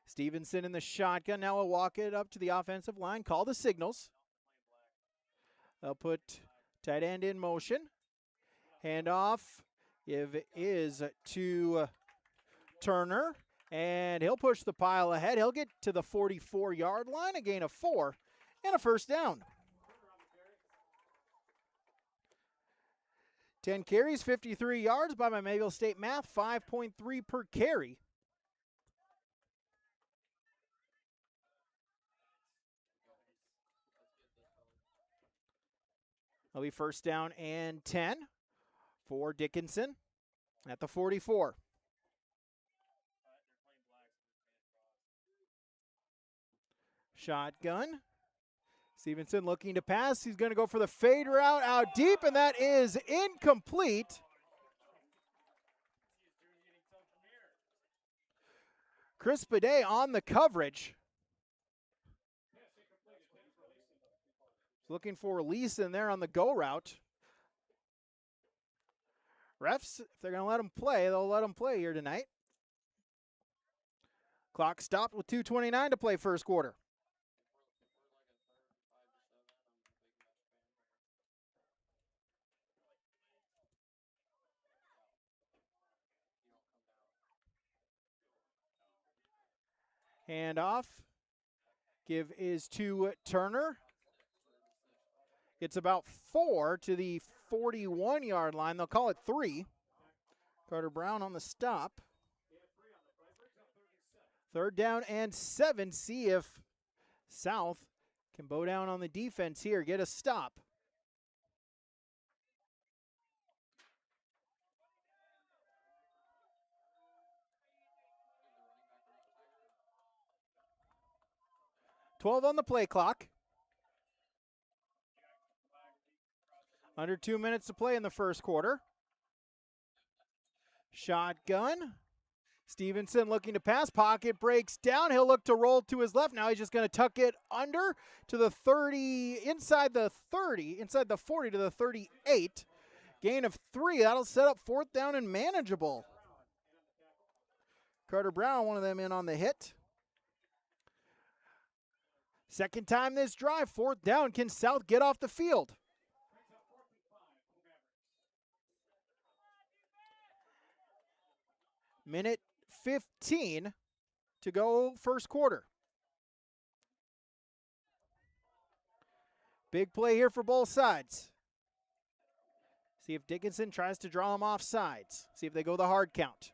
Stevenson in the shotgun. Now we'll walk it up to the offensive line. Call the signals. They'll put tight end in motion. Handoff. Give is to Turner, and he'll push the pile ahead. He'll get to the 44-yard line, a gain of 4, and a first down. 10 carries, 53 yards by my Mayville State math, 5.3 per carry. It'll be first down and 10 for Dickinson at the 44. Shotgun. Stevenson looking to pass. He's going to go for the fade route out deep, and that is incomplete. Chris Bidet on the coverage. Looking for Leeson there on the go route. Refs, if they're going to let him play, they'll let him play here tonight. Clock stopped with 2:29 to play first quarter. Handoff. Give is to Turner. It's about 4 to the 41-yard line. They'll call it 3. Carter Brown on the stop. Third down and 7. See if South can bow down on the defense here, get a stop. $12 on the play clock. Under 2 minutes to play in the first quarter. Shotgun. Stevenson looking to pass. Pocket breaks down. He'll look to roll to his left. Now he's just going to tuck it under to the 30, inside the 40 to the 38. Gain of 3. That'll set up fourth down and manageable. Carter Brown, one of them in on the hit. Second time this drive, fourth down. Can South get off the field? Minute 15 to go first quarter. Big play here for both sides. See if Dickinson tries to draw them off sides. See if they go the hard count.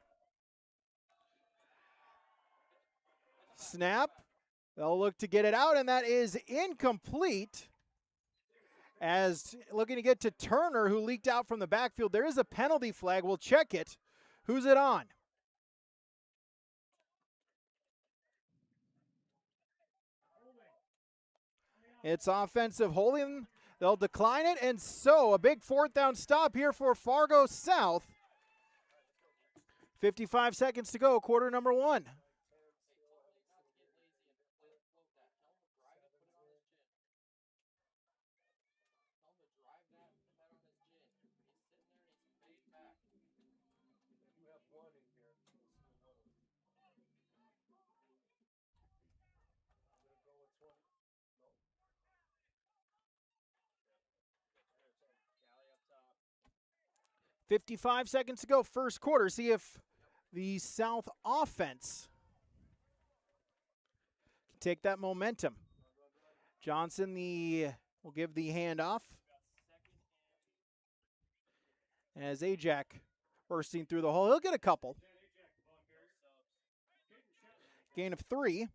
Snap. They'll look to get it out, and that is incomplete. As looking to get to Turner, who leaked out from the backfield. There is a penalty flag. We'll check it. Who's it on? It's offensive holding. They'll decline it, and so a big fourth down stop here for Fargo South. 55 seconds to go, quarter number 1. .55 seconds to go, first quarter. See if the South offense can take that momentum. Johnson will give the handoff. As Ajak bursting through the hole. He'll get a couple. Gain of 3.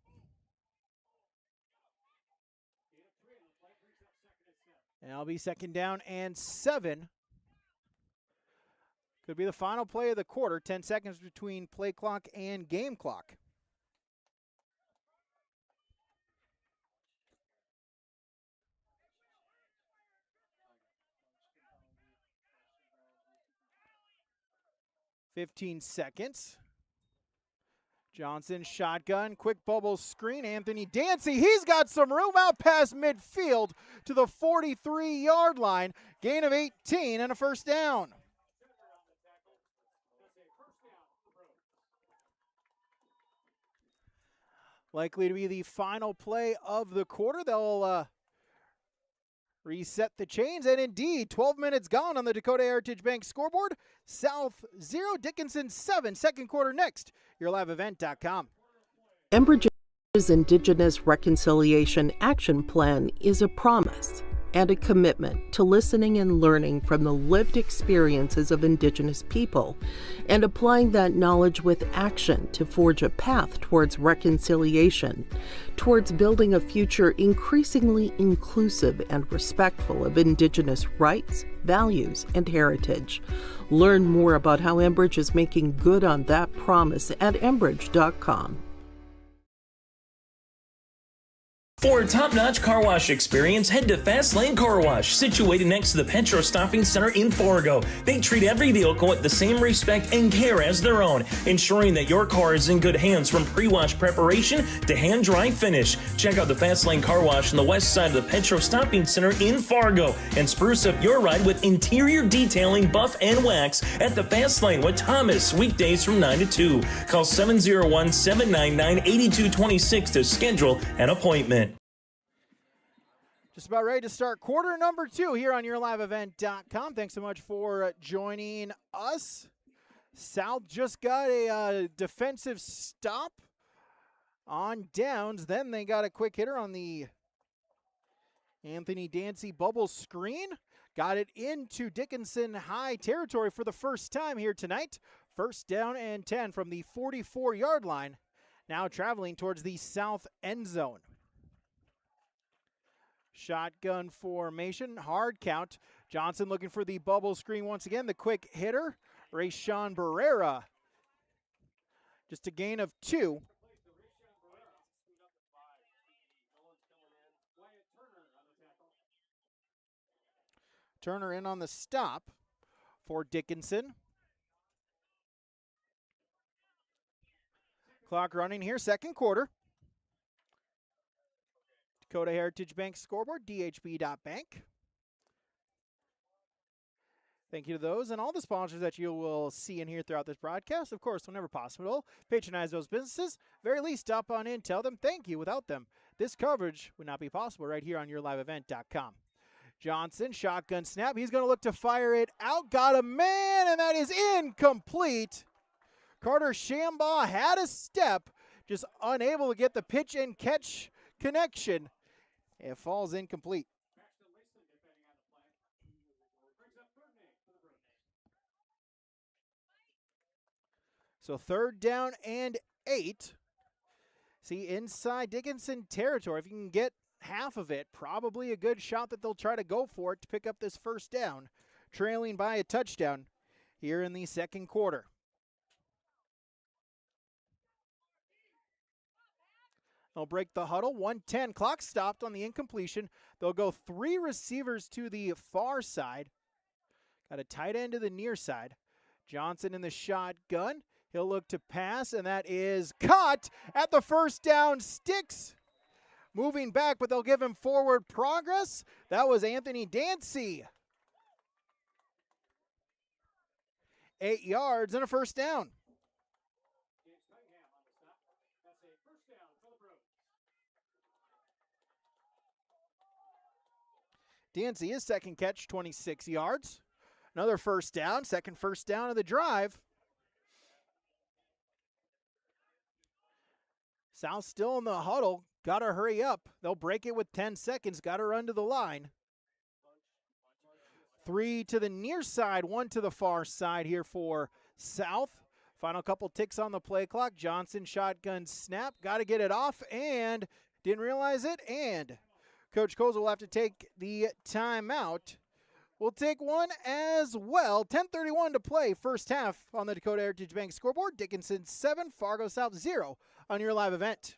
And it'll be second down and 7. Could be the final play of the quarter. 10 seconds between play clock and game clock. .15 seconds. Johnson shotgun, quick bubble screen. Anthony Dancy, he's got some room out past midfield to the 43-yard line. Gain of 18 and a first down. Likely to be the final play of the quarter. They'll reset the chains, and indeed, 12 minutes gone on the Dakota Heritage Bank scoreboard. South 0, Dickinson 7. Second quarter next. YourLiveEvent.com. Enbridge's Indigenous Reconciliation Action Plan is a promise and a commitment to listening and learning from the lived experiences of Indigenous people and applying that knowledge with action to forge a path towards reconciliation, towards building a future increasingly inclusive and respectful of Indigenous rights, values, and heritage. Learn more about how Enbridge is making good on that promise at Enbridge.com. For a top-notch car wash experience, head to Fast Lane Car Wash, situated next to the Petro Stopping Center in Fargo. They treat every vehicle with the same respect and care as their own, ensuring that your car is in good hands from pre-wash preparation to hand-dry finish. Check out the Fast Lane Car Wash on the west side of the Petro Stopping Center in Fargo and spruce up your ride with interior detailing, buff, and wax at the Fast Lane with Thomas, weekdays from 9 to 2. Call 701-799-8226 to schedule an appointment. Just about ready to start quarter number 2 here on YourLiveEvent.com. Thanks so much for joining us. South just got a defensive stop on downs. Then they got a quick hitter on the Anthony Dancy bubble screen. Got it into Dickinson high territory for the first time here tonight. First down and 10 from the 44-yard line. Now traveling towards the south end zone. Shotgun formation, hard count. Johnson looking for the bubble screen once again. The quick hitter, Rayshawn Barrera. Just a gain of 2. Turner in on the stop for Dickinson. Clock running here, second quarter. Dakota Heritage Bank scoreboard, dhb.bank. Thank you to those and all the sponsors that you will see and hear throughout this broadcast. Of course, whenever possible, patronize those businesses. Very least, stop on in, tell them thank you. Without them, this coverage would not be possible right here on YourLiveEvent.com. Johnson, shotgun snap. He's going to look to fire it out. Got a man, and that is incomplete. Carter Shambaugh had a step, just unable to get the pitch and catch connection. It falls incomplete. So third down and 8. See, inside Dickinson territory, if you can get half of it, probably a good shot that they'll try to go for it to pick up this first down, trailing by a touchdown here in the second quarter. They'll break the huddle. 1:10. Clock stopped on the incompletion. They'll go 3 receivers to the far side. Got a tight end to the near side. Johnson in the shotgun. He'll look to pass, and that is caught at the first down. Sticks moving back, but they'll give him forward progress. That was Anthony Dancy. 8 yards and a first down. Dancy, his second catch, 26 yards. Another first down, second first down of the drive. South still in the huddle. Got to hurry up. They'll break it with 10 seconds. Got to run to the line. 3 to the near side, 1 to the far side here for South. Final couple ticks on the play clock. Johnson shotgun snap. Got to get it off and didn't realize it. And Coach Kozel will have to take the timeout. We'll take one as well. 10:31 to play, first half on the Dakota Heritage Bank scoreboard. Dickinson 7, Fargo South 0 on your live event.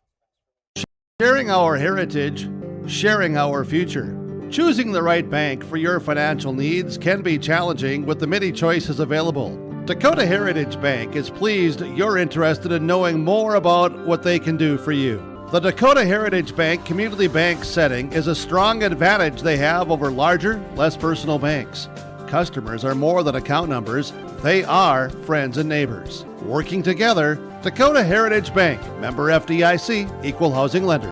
Sharing our heritage, sharing our future. Choosing the right bank for your financial needs can be challenging with the many choices available. Dakota Heritage Bank is pleased you're interested in knowing more about what they can do for you. The Dakota Heritage Bank community bank setting is a strong advantage they have over larger, less personal banks. Customers are more than account numbers, they are friends and neighbors. Working together, Dakota Heritage Bank, member FDIC, equal housing lender.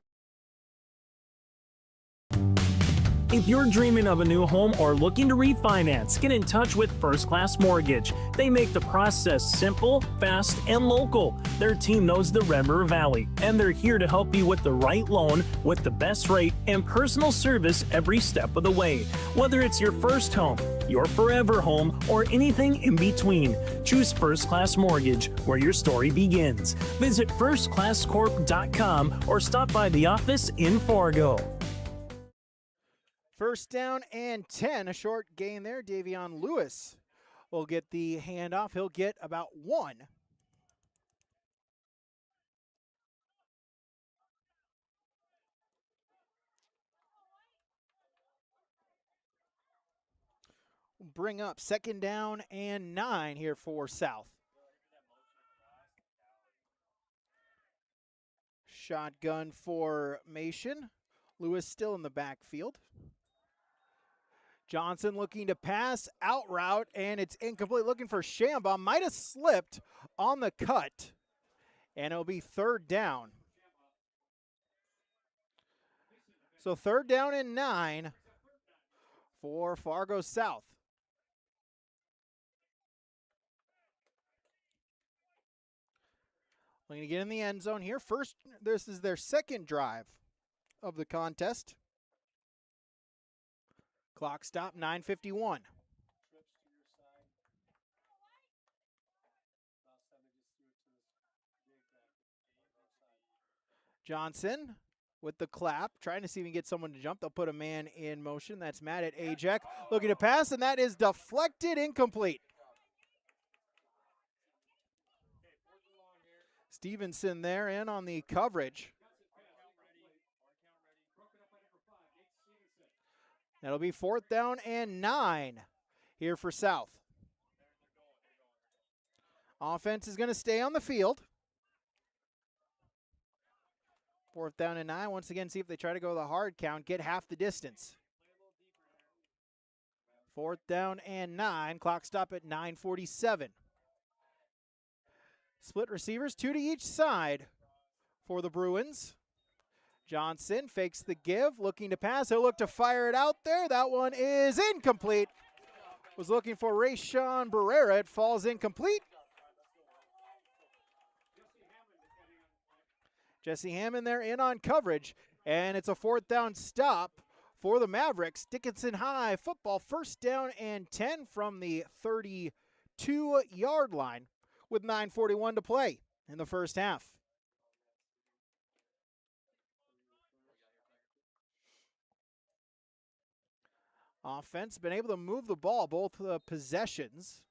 If you're dreaming of a new home or looking to refinance, get in touch with First Class Mortgage. They make the process simple, fast, and local. Their team knows the Red River Valley, and they're here to help you with the right loan, with the best rate, and personal service every step of the way. Whether it's your first home, your forever home, or anything in between, choose First Class Mortgage, where your story begins. Visit firstclasscorp.com or stop by the office in Fargo. First down and 10, a short gain there. Davion Lewis will get the handoff. He'll get about 1. Bring up second down and 9 here for South. Shotgun formation. Lewis still in the backfield. Johnson looking to pass, out route, and it's incomplete. Looking for Shamba. Might have slipped on the cut, and it'll be third down. So third down and 9 for Fargo South. Looking to get in the end zone here. First, this is their second drive of the contest. Clock stop, 9:51. Johnson with the clap, trying to see if he can get someone to jump. They'll put a man in motion. That's Matt at Ajak. Looking to pass, and that is deflected, incomplete. Stevenson there in on the coverage. That'll be fourth down and 9 here for South. Offense is going to stay on the field. Fourth down and 9. Once again, see if they try to go the hard count, get half the distance. Fourth down and 9. Clock stop at 9:47. Split receivers, 2 to each side for the Bruins. Johnson fakes the give, looking to pass. He'll look to fire it out there. That one is incomplete. Was looking for Rayshawn Barrera. It falls incomplete. Jesse Hammond there in on coverage, and it's a fourth down stop for the Mavericks. Dickinson High football, first down and 10 from the 32-yard line with 9:41 to play in the first half. Offense been able to move the ball both possessions.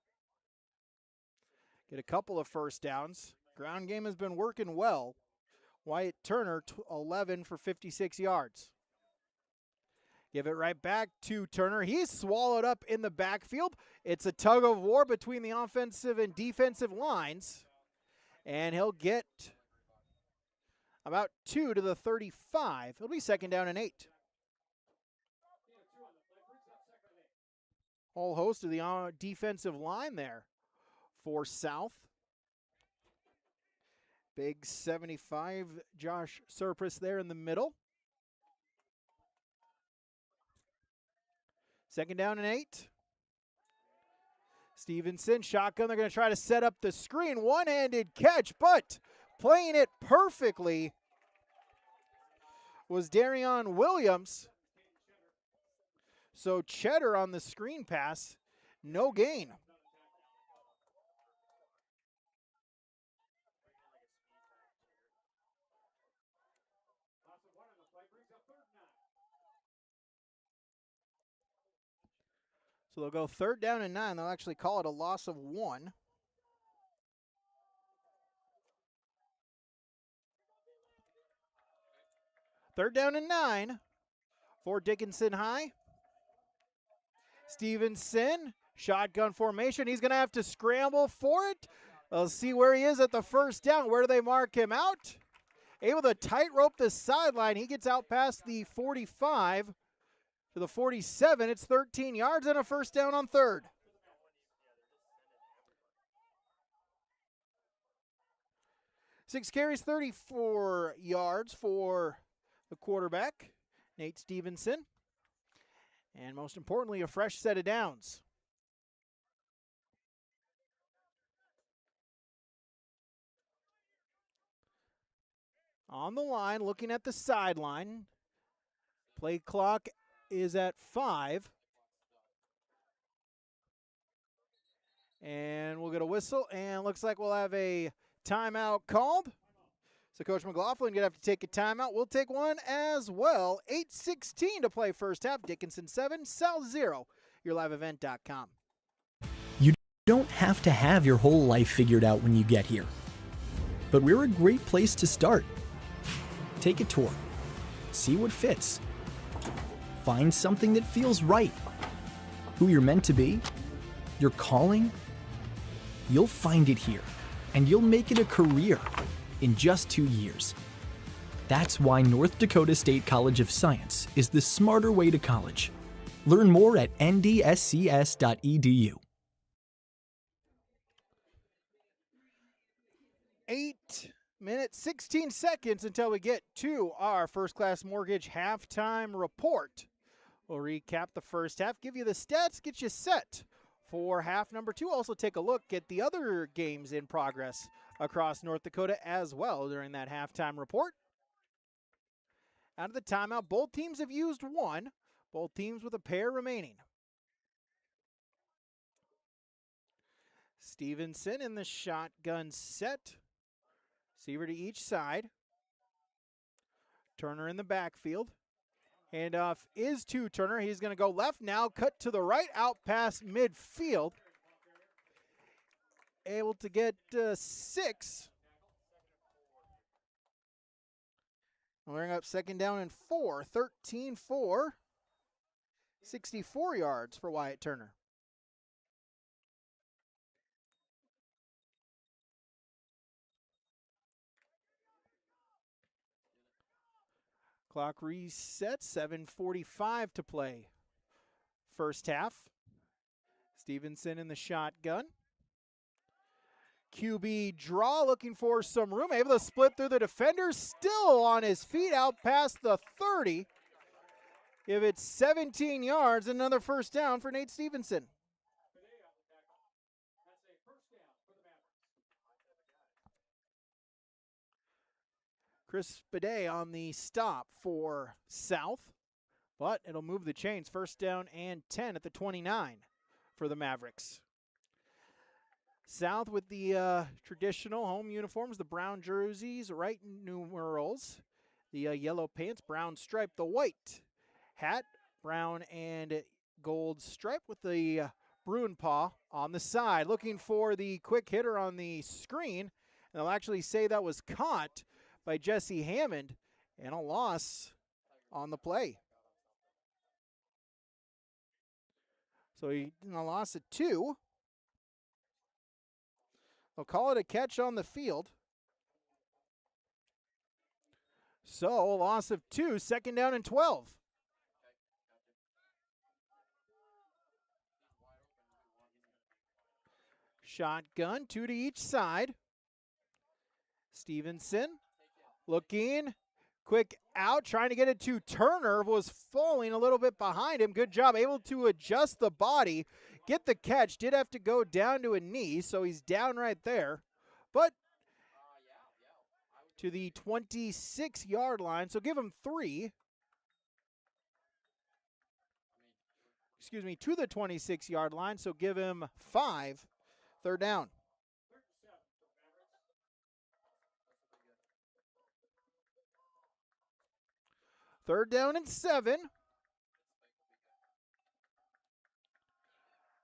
Get a couple of first downs. Ground game has been working well. Wyatt Turner, 11 for 56 yards. Give it right back to Turner. He's swallowed up in the backfield. It's a tug of war between the offensive and defensive lines. And he'll get about 2 to the 35. It'll be second down and 8. Whole host of the defensive line there for South. Big 75 Josh Surpris there in the middle. Second down and 8. Stevenson, shotgun. They're going to try to set up the screen. One-handed catch, but playing it perfectly was Darion Williams. So Cheddar on the screen pass, no gain. So they'll go third down and 9. They'll actually call it a loss of 1. Third down and 9 for Dickinson High. Stevenson, shotgun formation. He's going to have to scramble for it. Let's see where he is at the first down. Where do they mark him out? Able to tightrope the sideline. He gets out past the 45 to the 47. It's 13 yards and a first down on third. Six carries, 34 yards for the quarterback, Nate Stevenson. And most importantly, a fresh set of downs. On the line, looking at the sideline. Play clock is at 5. And we'll get a whistle, and looks like we'll have a timeout called. So Coach McLaughlin going to have to take a timeout. We'll take one as well. 8:16 to play first half. Dickinson 7, South 0. YourLiveEvent.com. You don't have to have your whole life figured out when you get here. But we're a great place to start. Take a tour. See what fits. Find something that feels right. Who you're meant to be. Your calling. You'll find it here. And you'll make it a career in just 2 years. That's why North Dakota State College of Science is the smarter way to college. Learn more at ndscs.edu. 8 minutes, 16 seconds until we get to our First Class Mortgage halftime report. We'll recap the first half, give you the stats, get you set for half number 2. Also take a look at the other games in progress across North Dakota as well during that halftime report. Out of the timeout, both teams have used one. Both teams with a pair remaining. Stevenson in the shotgun set. Receiver to each side. Turner in the backfield. Handoff is to Turner. He's going to go left now. Cut to the right, out past midfield. Able to get 6. We'll bring up second down and 4. 13-4. 64 yards for Wyatt Turner. Clock resets, 7:45 to play. First half. Stevenson in the shotgun. QB draw, looking for some room. Able to split through the defenders. Still on his feet, out past the 30. Give it 17 yards, another first down for Nate Stevenson. Chris Bidet on the stop for South, but it'll move the chains. First down and 10 at the 29 for the Mavericks. South with the traditional home uniforms, the brown jerseys, right numerals, the yellow pants, brown stripe, the white hat, brown and gold stripe with the Bruin paw on the side. Looking for the quick hitter on the screen, and they'll actually say that was caught by Jesse Hammond, and a loss on the play. So a loss of 2. They'll call it a catch on the field. So a loss of 2, second down and 12. Shotgun, 2 to each side. Stevenson looking, quick out, trying to get it to Turner, was falling a little bit behind him. Good job, able to adjust the body, get the catch, did have to go down to a knee, so he's down right there. But to the 26-yard line, so give him 3. Excuse me, to the 26-yard line, so give him 5. Third down. Third down and 7.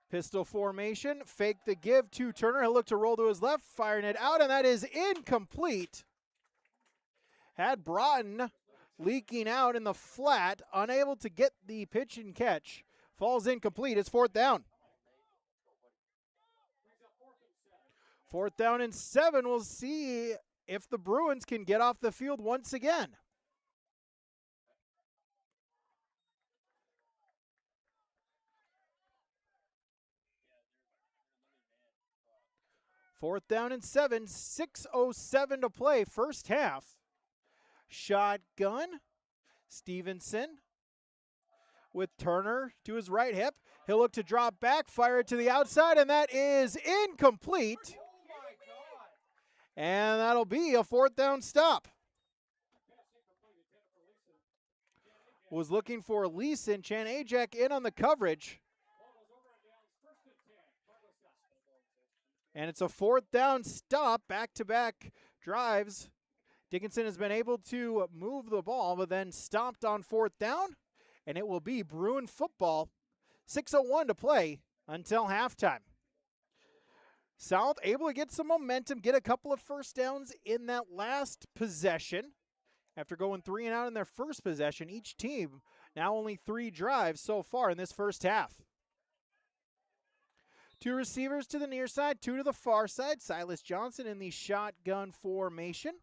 Pistol formation, fake the give to Turner. He'll look to roll to his left, firing it out, and that is incomplete. Had Broughton leaking out in the flat, unable to get the pitch and catch. Falls incomplete. It's fourth down. Fourth down and 7. We'll see if the Bruins can get off the field once again. Fourth down and 7, 6:07 to play, first half. Shotgun, Stevenson with Turner to his right hip. He'll look to drop back, fire it to the outside, and that is incomplete. And that'll be a 4th down stop. Was looking for Leeson. Chan Ajak in on the coverage. And it's a 4th down stop, back-to-back drives. Dickinson has been able to move the ball, but then stopped on 4th down, and it will be Bruin football. 6:01 to play until halftime. South able to get some momentum, get a couple of first downs in that last possession. After going 3 and out in their first possession, each team now only 3 drives so far in this first half. 2 receivers to the near side, 2 to the far side. Silas Johnson in the shotgun formation.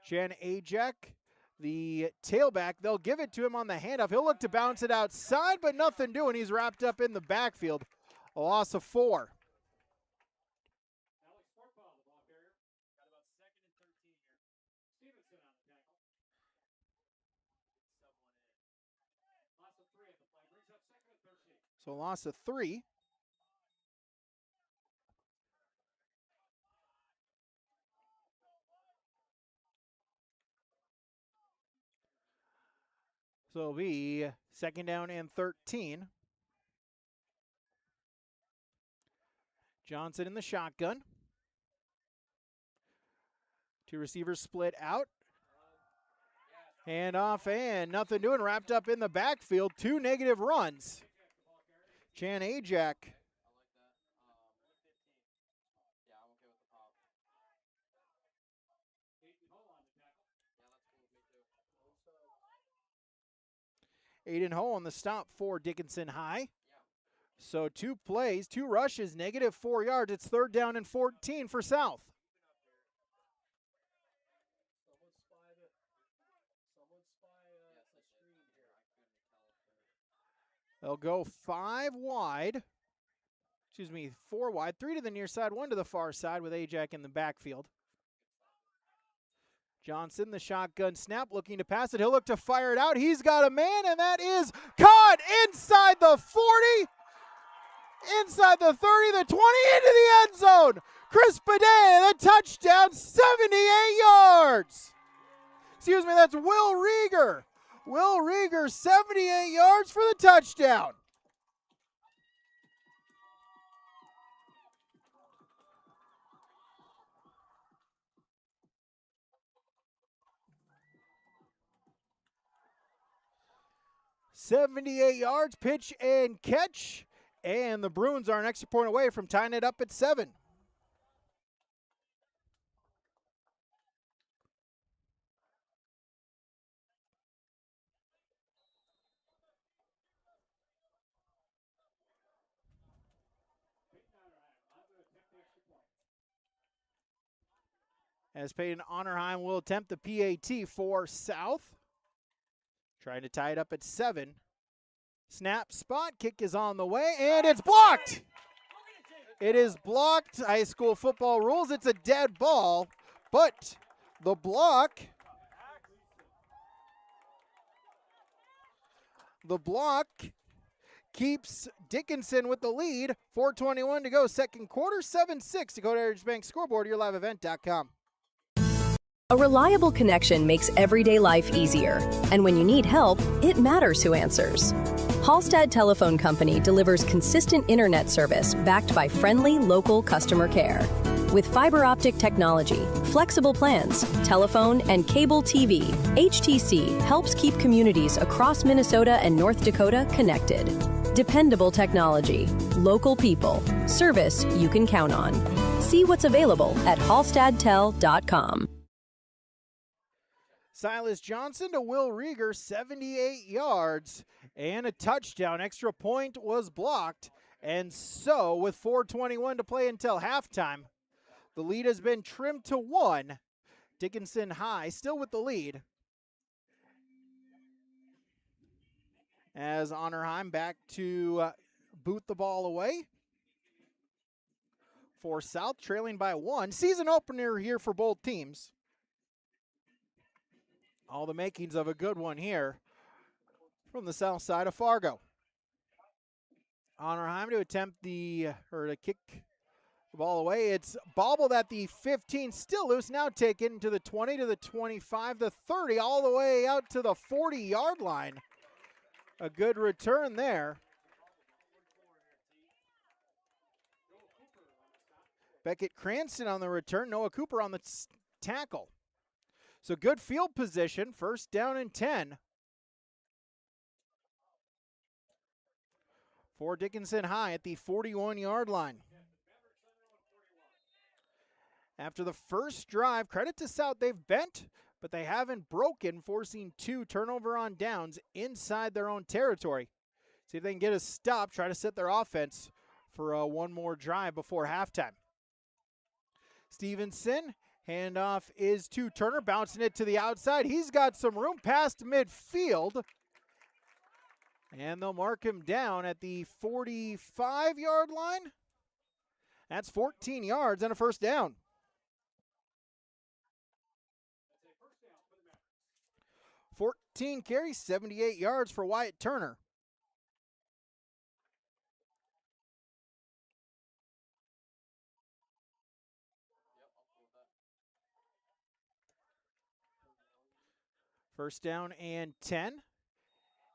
Chan Ajak, the tailback, they'll give it to him on the handoff. He'll look to bounce it outside, but nothing doing. He's wrapped up in the backfield. A loss of 4. So loss of 3. So it'll be 2nd down and 13. Johnson in the shotgun. 2 receivers split out. Hand off and nothing doing. Wrapped up in the backfield. 2 negative runs. Chan Ajak. Aiden Ho on the stop for Dickinson High. So 2 plays, 2 rushes, negative 4 yards. It's 3rd down and 14 for South. They'll go 5 wide. 4 wide. 3 to the near side, 1 to the far side with Ajak in the backfield. Johnson, the shotgun snap, looking to pass it. He'll look to fire it out. He's got a man, and that is caught inside the 40, inside the 30, the 20, into the end zone. Chris Bidet, the touchdown, 78 yards. That's Will Rieger. Will Rieger, 78 yards for the touchdown. .78 yards, pitch and catch, and the Bruins are an extra point away from tying it up at 7. As Peyton Honorheim will attempt the PAT for South. Trying to tie it up at 7. Snap, spot, kick is on the way, and it's blocked. It is blocked. High school football rules. It's a dead ball, but the block keeps Dickinson with the lead. 4:21 to go, second quarter, 7-6. Dakota Heritage Bank scoreboard, yourliveevent.com. A reliable connection makes everyday life easier. And when you need help, it matters who answers. Halstead Telephone Company delivers consistent internet service backed by friendly local customer care. With fiber optic technology, flexible plans, telephone, and cable TV, HTC helps keep communities across Minnesota and North Dakota connected. Dependable technology, local people, service you can count on. See what's available at halstadtel.com. Silas Johnson to Will Rieger, 78 yards and a touchdown. Extra point was blocked. And so, with 4:21 to play until halftime, the lead has been trimmed to 1. Dickinson High still with the lead. As Honorheim back to boot the ball away. For South, trailing by 1. Season opener here for both teams. All the makings of a good one here from the south side of Fargo. Honorheim to attempt to kick the ball away. It's bobbled at the 15, still loose, now taken to the 20, to the 25, the 30, all the way out to the 40-yard line. A good return there. Beckett Cranston on the return, Noah Cooper on the tackle. So good field position, first down and 10. For Dickinson High at the 41-yard line. After the first drive, credit to South, they've bent, but they haven't broken, forcing 2 turnover on downs inside their own territory. See if they can get a stop, try to set their offense for one more drive before halftime. Stevenson, handoff is to Turner, bouncing it to the outside. He's got some room past midfield. And they'll mark him down at the 45-yard line. That's 14 yards and a first down. Carries, 78 yards for Wyatt Turner. First down and 10.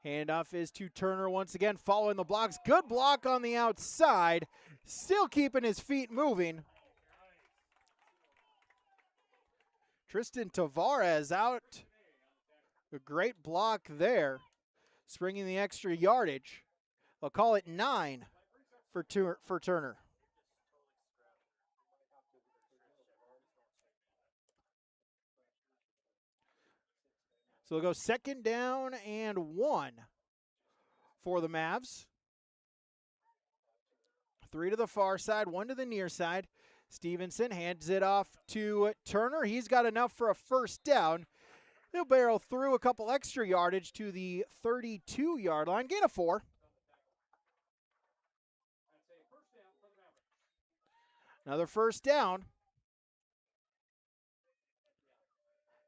Handoff is to Turner once again, following the blocks. Good block on the outside. Still keeping his feet moving. Tristan Tavares out. A great block there. Springing the extra yardage. They'll call it 9 for Turner. So they'll go second down and 1 for the Mavs. 3 to the far side, 1 to the near side. Stevenson hands it off to Turner. He's got enough for a first down. He'll barrel through a couple extra yardage to the 32-yard line. Gain of 4. Another first down.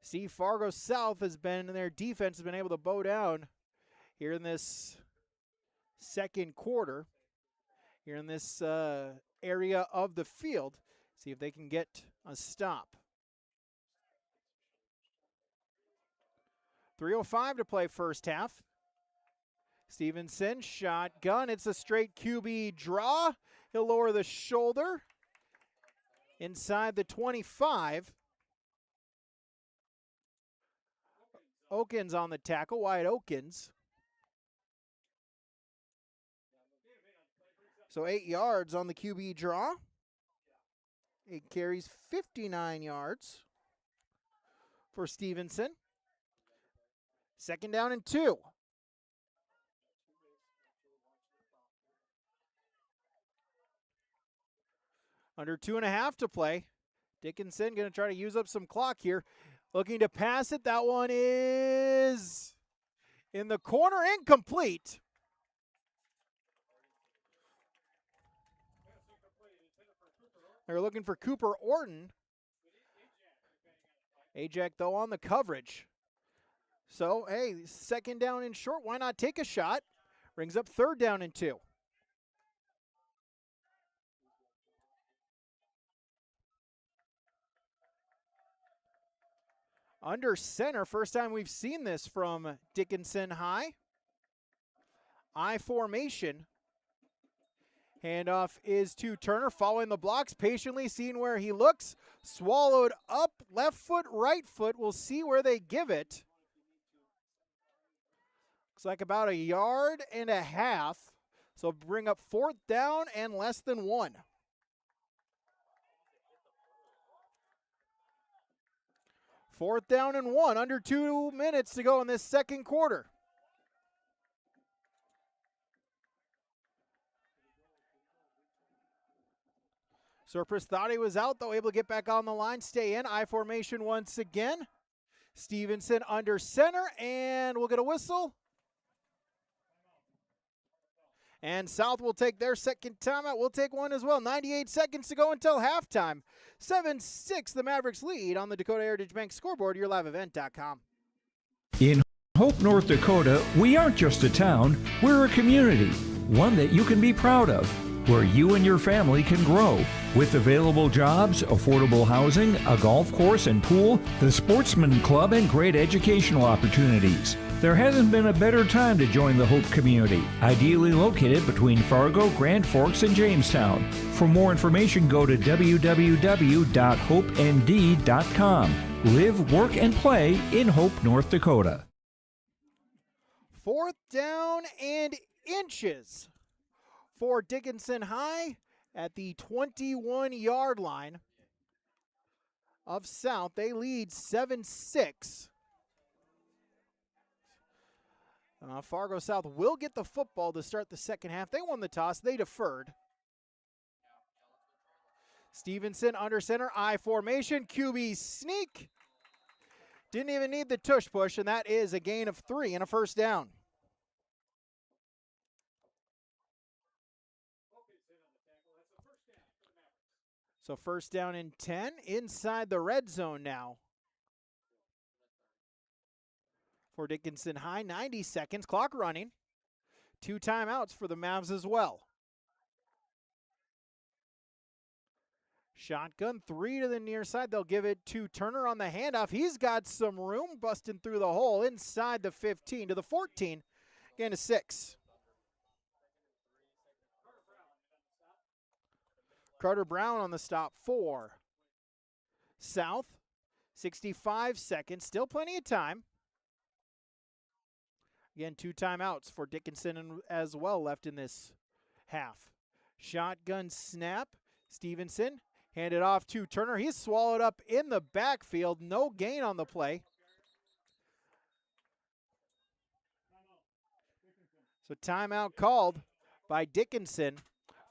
See, Fargo South their defense has been able to bow down here in this second quarter, here in this area of the field. See if they can get a stop. 3:05 to play first half. Stevenson, shotgun. It's a straight QB draw. He'll lower the shoulder inside the 25. Okins on the tackle, Wyatt Okins. So 8 yards on the QB draw. It carries 59 yards for Stevenson. Second down and 2. Under 2.5 to play. Dickinson going to try to use up some clock here. Looking to pass it. That one is in the corner, incomplete. They're looking for Cooper Orton. Ajak, though, on the coverage. So, hey, second down and short. Why not take a shot? Brings up third down and 2. Under center, first time we've seen this from Dickinson High. I formation. Handoff is to Turner, following the blocks, patiently seeing where he looks. Swallowed up, left foot, right foot. We'll see where they give it. Looks like about 1.5 yards. So bring up fourth down and less than 1. Fourth down and 1, under 2 minutes to go in this second quarter. Surprise thought he was out, though, able to get back on the line, stay in. I formation once again. Stevenson under center, and we'll get a whistle. And South will take their second timeout. We'll take one as well. 98 seconds to go until halftime. 7-6, the Mavericks lead on the Dakota Heritage Bank scoreboard, yourliveevent.com. In Hope, North Dakota, we aren't just a town, we're a community, one that you can be proud of, where you and your family can grow. With available jobs, affordable housing, a golf course and pool, the Sportsman Club, and great educational opportunities. There hasn't been a better time to join the Hope community, ideally located between Fargo, Grand Forks, and Jamestown. For more information, go to www.hopend.com. Live, work, and play in Hope, North Dakota. 4th down and inches for Dickinson High at the 21-yard line of South. They lead 7-6. Fargo South will get the football to start the second half. They won the toss. They deferred. Stevenson under center, I formation, QB sneak. Didn't even need the tush push, and that is a gain of 3 and a first down. So first down and 10 inside the red zone now. For Dickinson High, 90 seconds, clock running. 2 timeouts for the Mavs as well. Shotgun, 3 to the near side. They'll give it to Turner on the handoff. He's got some room, busting through the hole inside the 15 to the 14. Gain of 6. Carter Brown on the stop for South. 65 seconds, still plenty of time. Again, 2 timeouts for Dickinson as well left in this half. Shotgun snap. Stevenson handed off to Turner. He's swallowed up in the backfield. No gain on the play. So timeout called by Dickinson.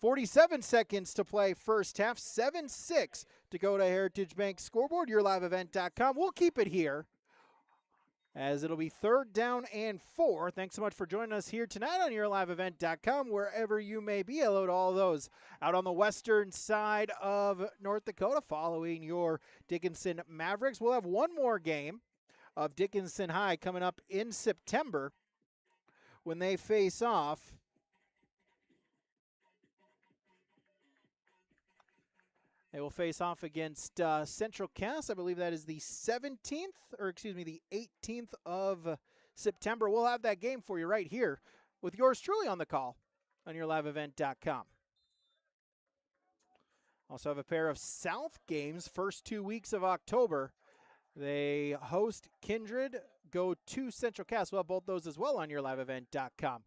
47 seconds to play first half. 7-6 Dakota Heritage Bank scoreboard. YourLiveEvent.com. We'll keep it here as it'll be 3rd down and 4. Thanks so much for joining us here tonight on YourLiveEvent.com, wherever you may be. Hello to all those out on the western side of North Dakota following your Dickinson Mavericks. We'll have one more game of Dickinson High coming up in September when they face off They will face off against Central Cass. I believe that is the 18th of September. We'll have that game for you right here with yours truly on the call on YourLiveEvent.com. Also have a pair of South games, first 2 weeks of October. They host Kindred, go to Central Cass. We'll have both those as well on YourLiveEvent.com.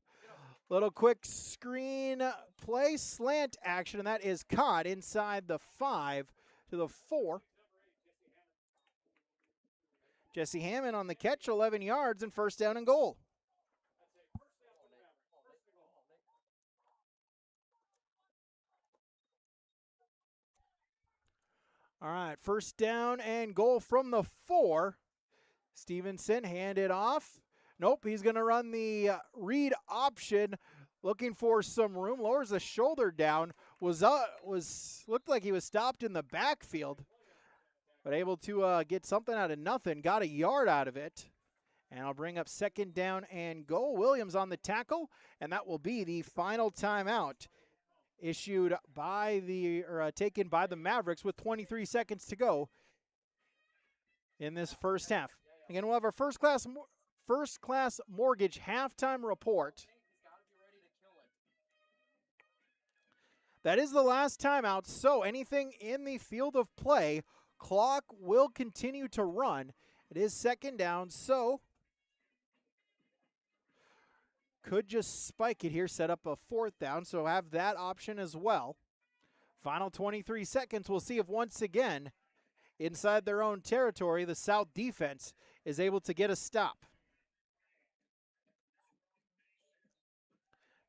Little quick screen play, slant action, and that is caught inside the 5 to the 4. Jesse Hammond on the catch, 11 yards, and first down and goal. All right, first down and goal from the 4. Stevenson handed off. Nope, he's going to run the read option, looking for some room. Lowers the shoulder down. Looked like he was stopped in the backfield, but able to get something out of nothing. Got a yard out of it, and I'll bring up second down and goal. Williams on the tackle, and that will be the final timeout issued by taken by the Mavericks with 23 seconds to go in this first half. Again, we'll have our First Class Mortgage halftime report. That is the last timeout, so anything in the field of play, clock will continue to run. It is second down, so could just spike it here, set up a 4th down, so have that option as well. Final 23 seconds, we'll see if once again, inside their own territory, the South defense is able to get a stop.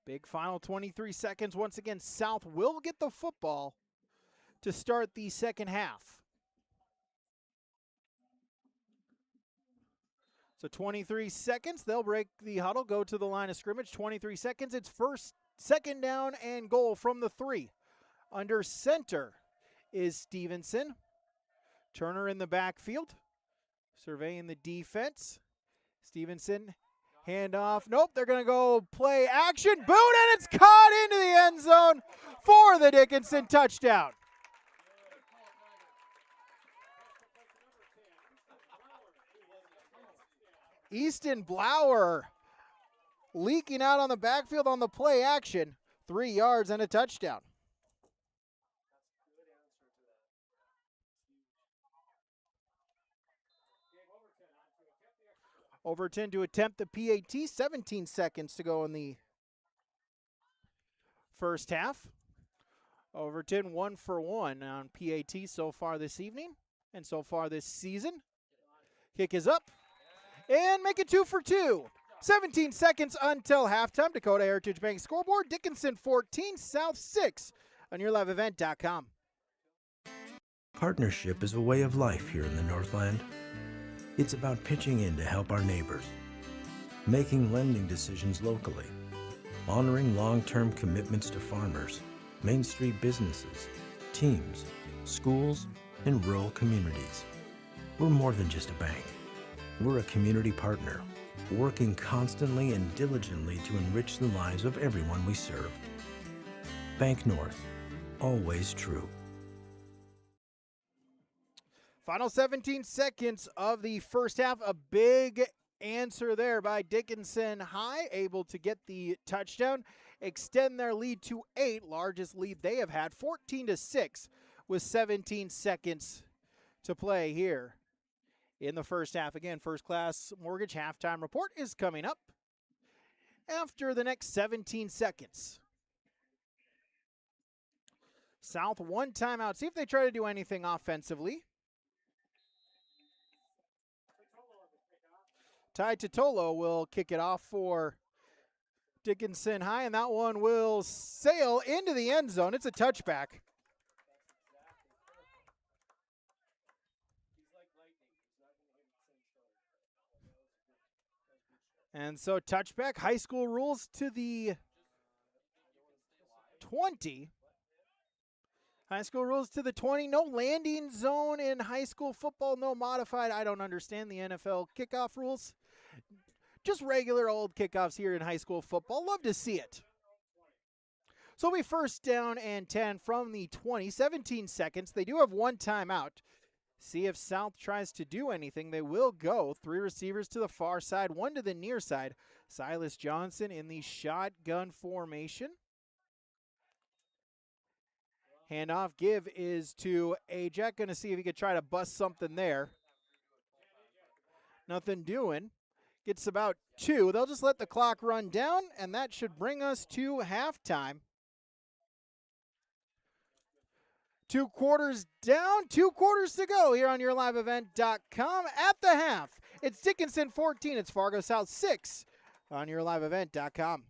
Big final 23 seconds. Once again, South will get the football to start the second half. So 23 seconds. They'll break the huddle, go to the line of scrimmage. 23 seconds. It's second down and goal from the 3. Under center is Stevenson. Turner in the backfield, surveying the defense. Stevenson Handoff. Nope, they're going to go play action. Boot, and it's caught into the end zone for the Dickinson touchdown. Easton Blower leaking out on the backfield on the play action. 3 yards and a touchdown. Overton to attempt the PAT. 17 seconds to go in the first half. Overton 1 for 1 on PAT so far this evening and so far this season. Kick is up and make it 2 for 2. 17 seconds until halftime. Dakota Heritage Bank scoreboard. Dickinson 14, South 6 on YourLiveEvent.com. Partnership is a way of life here in the Northland. It's about pitching in to help our neighbors, making lending decisions locally, honoring long-term commitments to farmers, Main Street businesses, teams, schools, and rural communities. We're more than just a bank. We're a community partner, working constantly and diligently to enrich the lives of everyone we serve. Bank North, always true. Final 17 seconds of the first half. A big answer there by Dickinson High, able to get the touchdown, extend their lead to 8, largest lead they have had, 14-6, with 17 seconds to play here in the first half. Again, First Class Mortgage halftime report is coming up after the next 17 seconds. South, 1 timeout. See if they try to do anything offensively. Ty Totolo will kick it off for Dickinson High, and that one will sail into the end zone. It's a touchback. And so touchback, high school rules to the 20. High school rules to the 20. No landing zone in high school football. No modified. I don't understand the NFL kickoff rules. Just regular old kickoffs here in high school football. Love to see it. So it'll be first down and 10 from the 20. 17 seconds. They do have 1 timeout. See if South tries to do anything. They will go. 3 receivers to the far side, 1 to the near side. Silas Johnson in the shotgun formation. Handoff give is to Ajak. Going to see if he could try to bust something there. Nothing doing. Gets about 2. They'll just let the clock run down, and that should bring us to halftime. 2 quarters down, 2 quarters to go here on YourLiveEvent.com. At the half, it's Dickinson 14. It's Fargo South 6 on YourLiveEvent.com.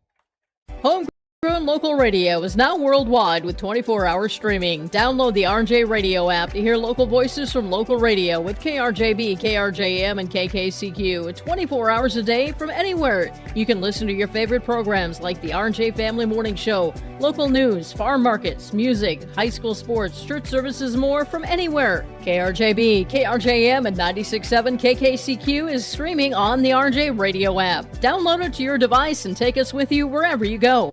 Homegrown local radio is now worldwide with 24-hour streaming. Download the RJ Radio app to hear local voices from local radio with KRJB, KRJM, and KKCQ 24 hours a day from anywhere. You can listen to your favorite programs like the RJ Family Morning Show, local news, farm markets, music, high school sports, church services, more from anywhere. KRJB, KRJM, and 96.7 KKCQ is streaming on the RJ Radio app. Download it to your device and take us with you wherever you go.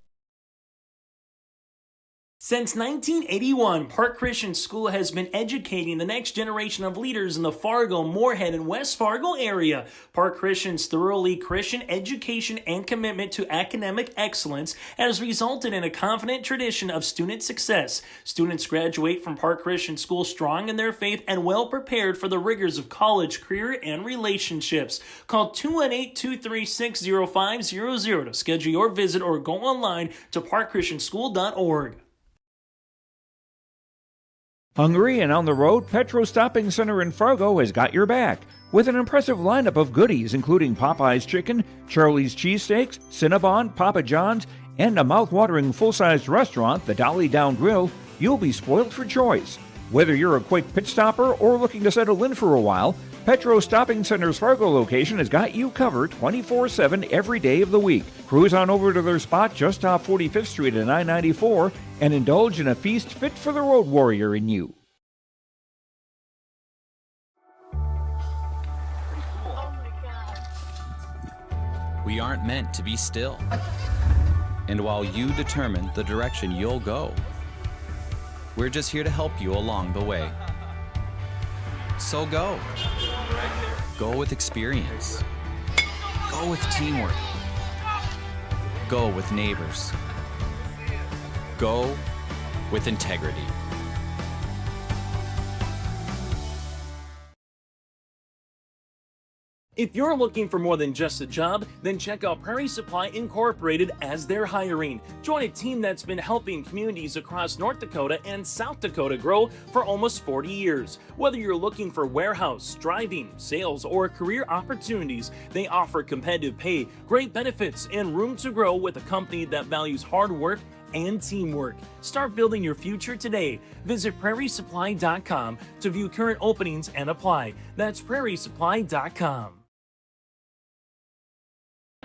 Since 1981, Park Christian School has been educating the next generation of leaders in the Fargo, Moorhead, and West Fargo area. Park Christian's thoroughly Christian education and commitment to academic excellence has resulted in a confident tradition of student success. Students graduate from Park Christian School strong in their faith and well prepared for the rigors of college, career, and relationships. Call 218-236-0500 to schedule your visit or go online to parkchristianschool.org. Hungry and on the road, Petro Stopping Center in Fargo has got your back with an impressive lineup of goodies including Popeye's Chicken, Charlie's Cheesesteaks, Cinnabon, Papa John's, and a mouth-watering full-sized restaurant, the Dolly Down Grill. You'll be spoiled for choice. Whether you're a quick pit stopper or looking to settle in for a while, Petro Stopping Center's Fargo location has got you covered 24/7 every day of the week. Cruise on over to their spot just off 45th Street and I-94 and indulge in a feast fit for the road warrior in you. We aren't meant to be still. And while you determine the direction you'll go, we're just here to help you along the way. So go. Go with experience. Go with teamwork. Go with neighbors. Go with integrity. If you're looking for more than just a job, then check out Prairie Supply Incorporated as they're hiring. Join a team that's been helping communities across North Dakota and South Dakota grow for almost 40 years. Whether you're looking for warehouse, driving, sales, or career opportunities, they offer competitive pay, great benefits, and room to grow with a company that values hard work and teamwork. Start building your future today. Visit prairiesupply.com to view current openings and apply. That's prairiesupply.com.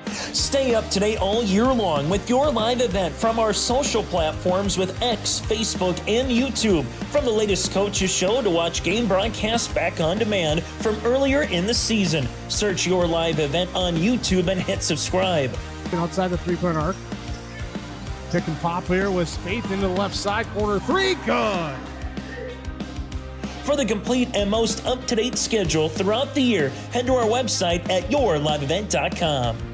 Stay up to date all year long with your live event from our social platforms with X, Facebook, and YouTube. From the latest coaches show to watch game broadcasts back on demand from earlier in the season. Search your live event on YouTube and hit subscribe. Outside the three-point arc. Pick and pop here with Spaeth into the left side corner. Three, good. For the complete and most up-to-date schedule throughout the year, head to our website at yourliveevent.com.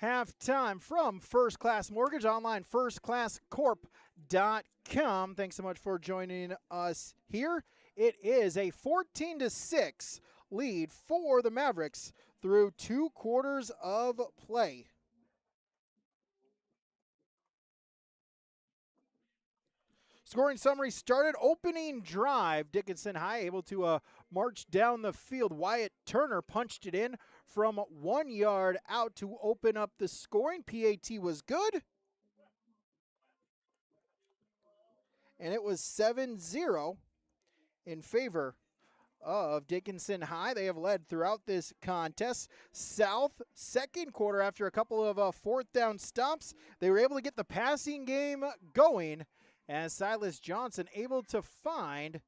Halftime from First Class Mortgage, online firstclasscorp.com. Thanks so much for joining us here. It is a 14-6 lead for the Mavericks through 2 quarters of play. Scoring summary started. Opening drive. Dickinson High able to march down the field. Wyatt Turner punched it in from 1 yard out to open up the scoring. PAT was good. And it was 7-0 in favor of Dickinson High. They have led throughout this contest. South, second quarter, after a couple of fourth down stops, they were able to get the passing game going as Silas Johnson able to find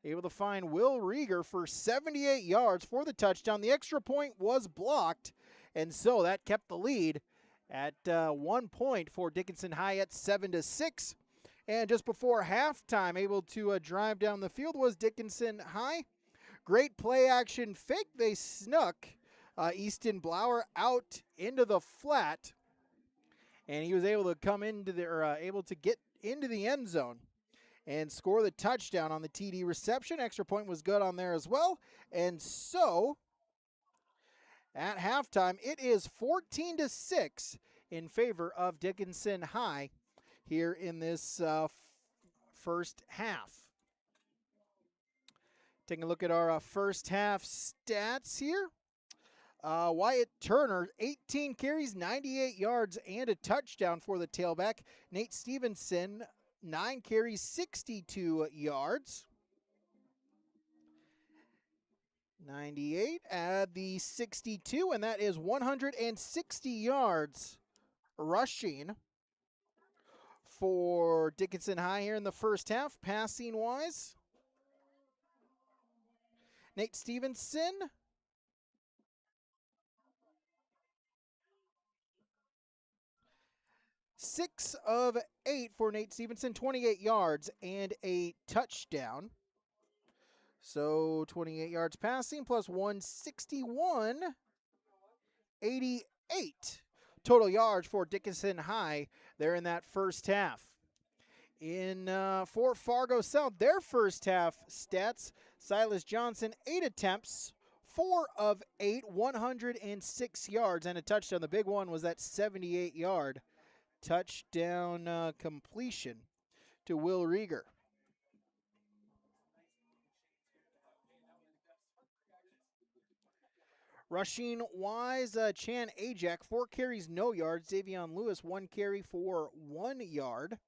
Will Rieger for 78 yards for the touchdown. The extra point was blocked, and so that kept the lead at 1 point for Dickinson High at 7-6. And just before halftime, able to drive down the field was Dickinson High. Great play action fake. They snuck Easton Blauer out into the flat, and he was able to come into able to get into the end zone and score the touchdown on the TD reception. Extra point was good on there as well. And so at halftime, it is 14-6 in favor of Dickinson High here in this first half. Taking a look at our first half stats here. Wyatt Turner, 18 carries, 98 yards, and a touchdown for the tailback. Nate Stevenson, 9 carries, 62 yards. 98 at the 62, and that is 160 yards rushing for Dickinson High here in the first half. Passing-wise, Nate Stevenson, 6 of 8 for Nate Stevenson, 28 yards and a touchdown. So 28 yards passing plus 161, 88 total yards for Dickinson High there in that first half. In for Fargo South, their first half stats, Silas Johnson, 8 attempts, 4 of 8, 106 yards and a touchdown. The big one was that 78-yard touchdown completion to Will Rieger. Rushing wise, Chan Ajak, 4 carries, no yards. Davion Lewis, 1 carry for 1 yard.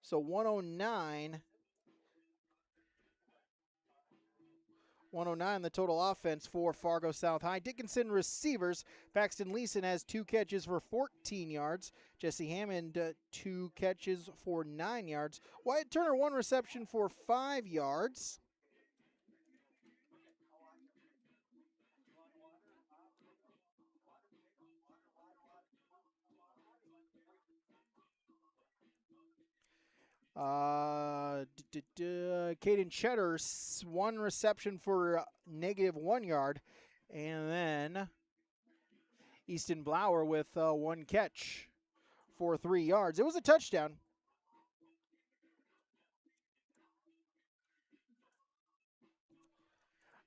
So 109 the total offense for Fargo South High. Dickinson receivers, Paxton Leeson has 2 catches for 14 yards. Jesse Hammond, 2 catches for 9 yards. Wyatt Turner, 1 reception for 5 yards. Caden Cheddar, one reception for -1 yard. And then Easton Blower with one catch for 3 yards. It was a touchdown.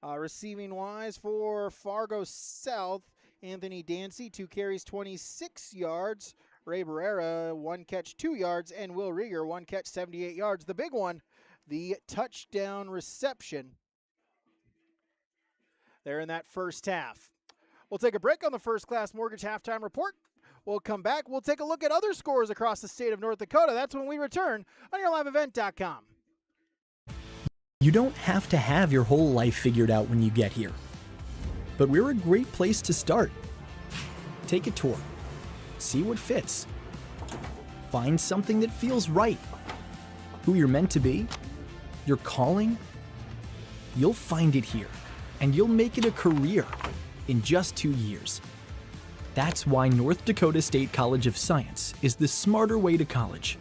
Receiving wise for Fargo South, Anthony Dancy, 2 carries, 26 yards. Ray Barrera, 1 catch, 2 yards. And Will Rieger, 1 catch, 78 yards. The big one, the touchdown reception there in that first half. We'll take a break on the First Class Mortgage Halftime Report. We'll come back. We'll take a look at other scores across the state of North Dakota. That's when we return on YourLiveEvent.com. You don't have to have your whole life figured out when you get here. But we're a great place to start. Take a tour. See what fits. Find something that feels right. Who you're meant to be. Your calling. You'll find it here. And you'll make it a career in just 2 years. That's why North Dakota State College of Science is the smarter way to college.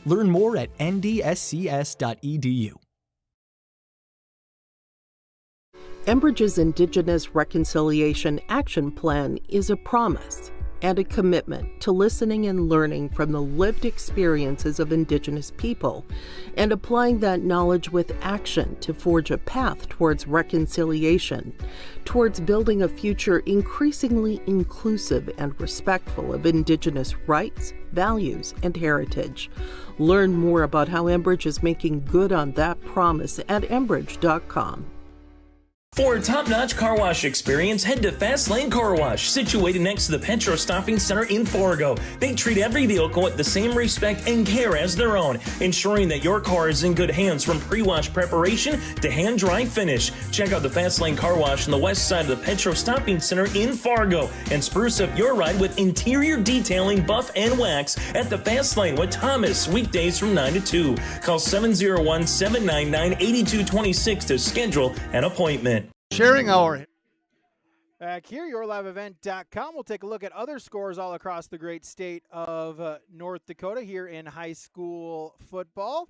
Learn more at ndscs.edu. Enbridge's Indigenous Reconciliation Action Plan is a promise and a commitment to listening and learning from the lived experiences of Indigenous people and applying that knowledge with action to forge a path towards reconciliation, towards building a future increasingly inclusive and respectful of Indigenous rights, values, and heritage. Learn more about how Enbridge is making good on that promise at enbridge.com. For a top-notch car wash experience, head to Fast Lane Car Wash, situated next to the Petro Stopping Center in Fargo. They treat every vehicle with the same respect and care as their own, ensuring that your car is in good hands from pre-wash preparation to hand-dry finish. Check out the Fast Lane Car Wash on the west side of the Petro Stopping Center in Fargo and spruce up your ride with interior detailing, buff, and wax at the Fast Lane with Thomas, weekdays from 9 to 2. Call 701-799-8226 to schedule an appointment. Sharing our back here, YourLiveEvent.com. We'll take a look at other scores all across the great state of North Dakota here in high school football.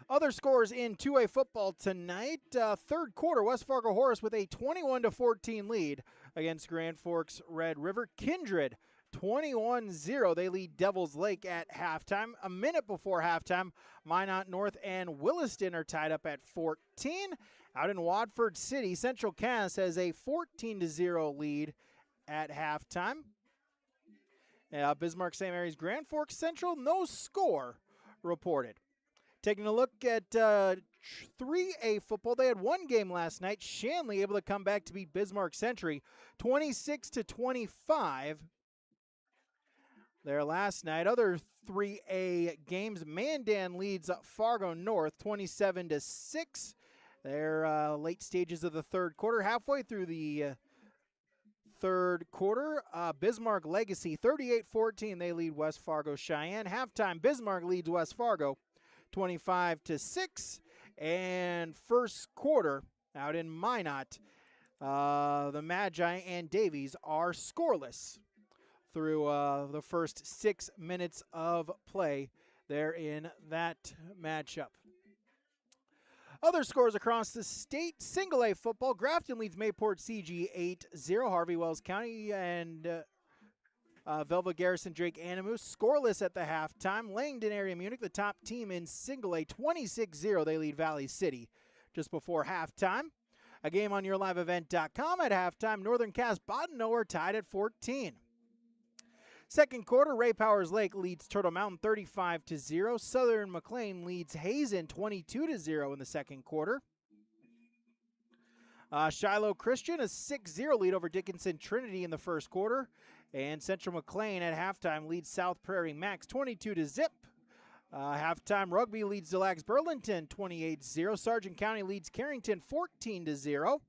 Other scores in 2A football tonight. Third quarter, West Fargo Horace with a 21-14 lead against Grand Forks Red River. Kindred 21-0. They lead Devils Lake at halftime. A minute before halftime, Minot North and Williston are tied up at 14. Out in Watford City, Central Cass has a 14-0 lead at halftime. Bismarck St. Mary's Grand Forks Central, no score reported. Taking a look at 3A football, they had one game last night. Shanley able to come back to beat Bismarck Century 26-25. There last night. Other 3A games, Mandan leads Fargo North 27-6. They're late stages of the third quarter. Halfway through the third quarter, Bismarck Legacy 38-14. They lead West Fargo Cheyenne. Halftime, Bismarck leads West Fargo 25-6. And first quarter out in Minot, the Magi and Davies are scoreless through the first 6 minutes of play there in that matchup. Other scores across the state, single A football, Grafton leads Mayport CG 8-0. Harvey Wells County and Velva Garrison Drake Animus scoreless at the halftime. Langdon Area Munich, the top team in single A, 26-0. They lead Valley City just before halftime. A game on YourLiveEvent.com at halftime. Northern Cass Bodeno are tied at 14. Second quarter, Ray Powers Lake leads Turtle Mountain 35-0. Southern McLean leads Hazen 22-0 in the second quarter. Shiloh Christian a 6-0 lead over Dickinson Trinity in the first quarter. And Central McLean at halftime leads South Prairie Max 22-0. Halftime, Rugby leads Des Lacs Burlington 28-0. Sargent County leads Carrington 14-0.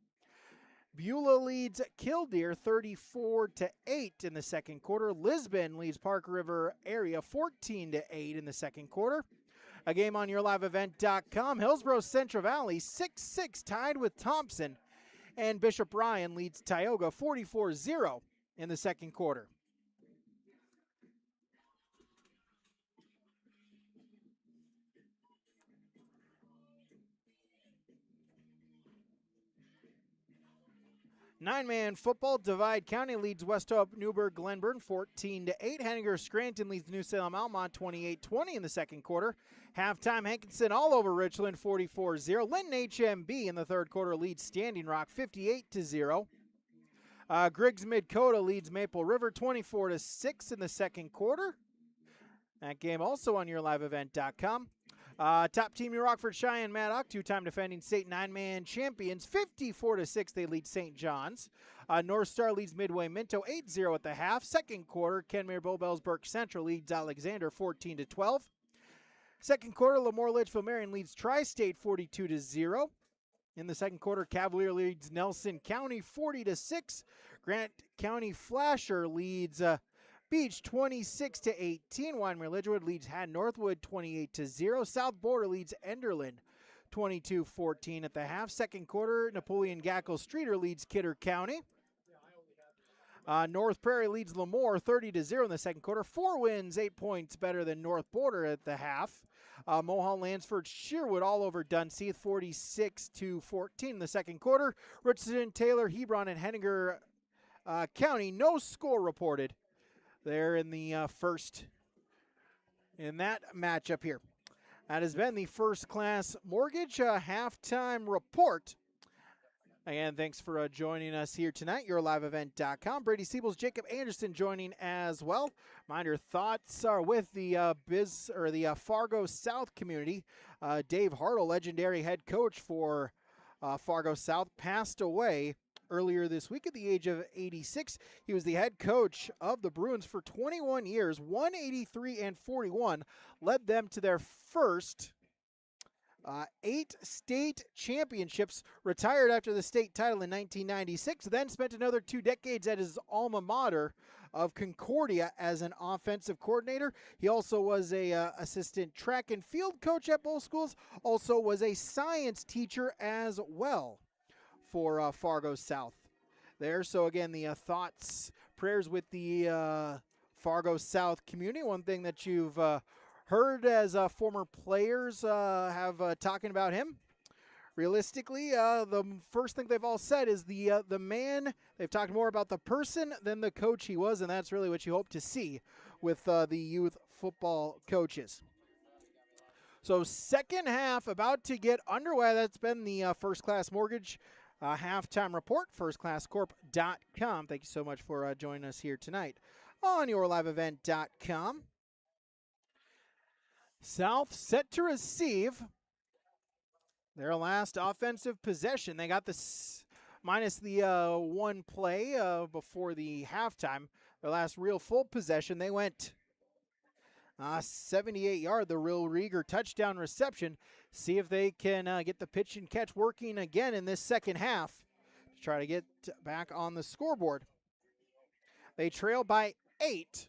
Beulah leads Killdeer 34-8 in the second quarter. Lisbon leads Park River Area 14-8 in the second quarter. A game on YourLiveEvent.com. Hillsborough Central Valley 6-6 tied with Thompson. And Bishop Ryan leads Tioga 44-0 in the second quarter. Nine-man football, Divide County leads West Hope Newburgh Glenburn 14-8. Henninger Scranton leads New Salem Almont 28-20 in the second quarter. Halftime, Hankinson all over Richland 44-0. Linton HMB in the third quarter leads Standing Rock 58-0. Griggs Mid-Coda leads Maple River 24-6 in the second quarter. That game also on yourliveevent.com. Top team New Rockford Cheyenne Maddock, two-time defending state nine-man champions, 54-6. They lead St. John's. North Star leads Midway Minto 8-0 at the half. Second quarter, Kenmare Bowbells Burke Central leads Alexander 14-12. Second quarter, Lemoore Litchfield Marion leads Tri-State 42-0. In the second quarter, Cavalier leads Nelson County 40-6. Grant County Flasher leads Beach 26-18. Wyndmere Lidgewood leads Haddon Northwood 28-0. South Border leads Enderlin 22-14 at the half. Second quarter, Napoleon Gackle Streeter leads Kidder County. North Prairie leads Lemoore 30-0 in the second quarter. 4 wins, 8 points better than North Border at the half. Mohall Lansford Sherwood all over Dunseith 46-14 in the second quarter. Richardson, Taylor, Hebron, and Henninger County, no score reported there in the first in that matchup here. That has been the First Class Mortgage halftime report. Again, thanks for joining us here tonight. YourLiveEvent.com. Brady Siebels, Jacob Anderson joining as well. Mind your thoughts are with the Fargo South community. Dave Hartle, legendary head coach for Fargo South, passed away earlier this week at the age of 86. He was the head coach of the Bruins for 21 years, 183-41, led them to their first 8 state championships, retired after the state title in 1996, then spent another 2 decades at his alma mater of Concordia as an offensive coordinator. He also was a assistant track and field coach at both schools, also was a science teacher as well for Fargo South there. So again, the thoughts, prayers with the Fargo South community. One thing that you've heard as former players have talking about him, realistically, the first thing they've all said is the man. They've talked more about the person than the coach he was, and that's really what you hope to see with the youth football coaches. So second half about to get underway. That's been the First Class Mortgage halftime report, firstclasscorp.com. Thank you so much for joining us here tonight on yourliveevent.com. South set to receive their last offensive possession. They got this minus the one play before the halftime. Their last real full possession, they went 78-yard, the Real Rieger touchdown reception. See if they can get the pitch and catch working again in this second half to try to get back on the scoreboard. They trail by 8.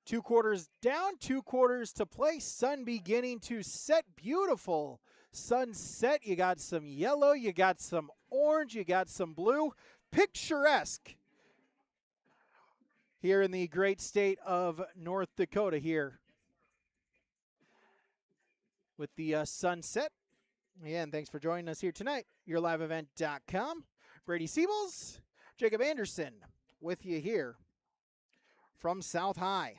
2 quarters down, 2 quarters to play. Sun beginning to set. Beautiful sunset. You got some yellow, you got some orange, you got some blue. Picturesque here in the great state of North Dakota here with the sunset. Again, thanks for joining us here tonight. YourLiveEvent.com. Brady Siebels, Jacob Anderson with you here from South High.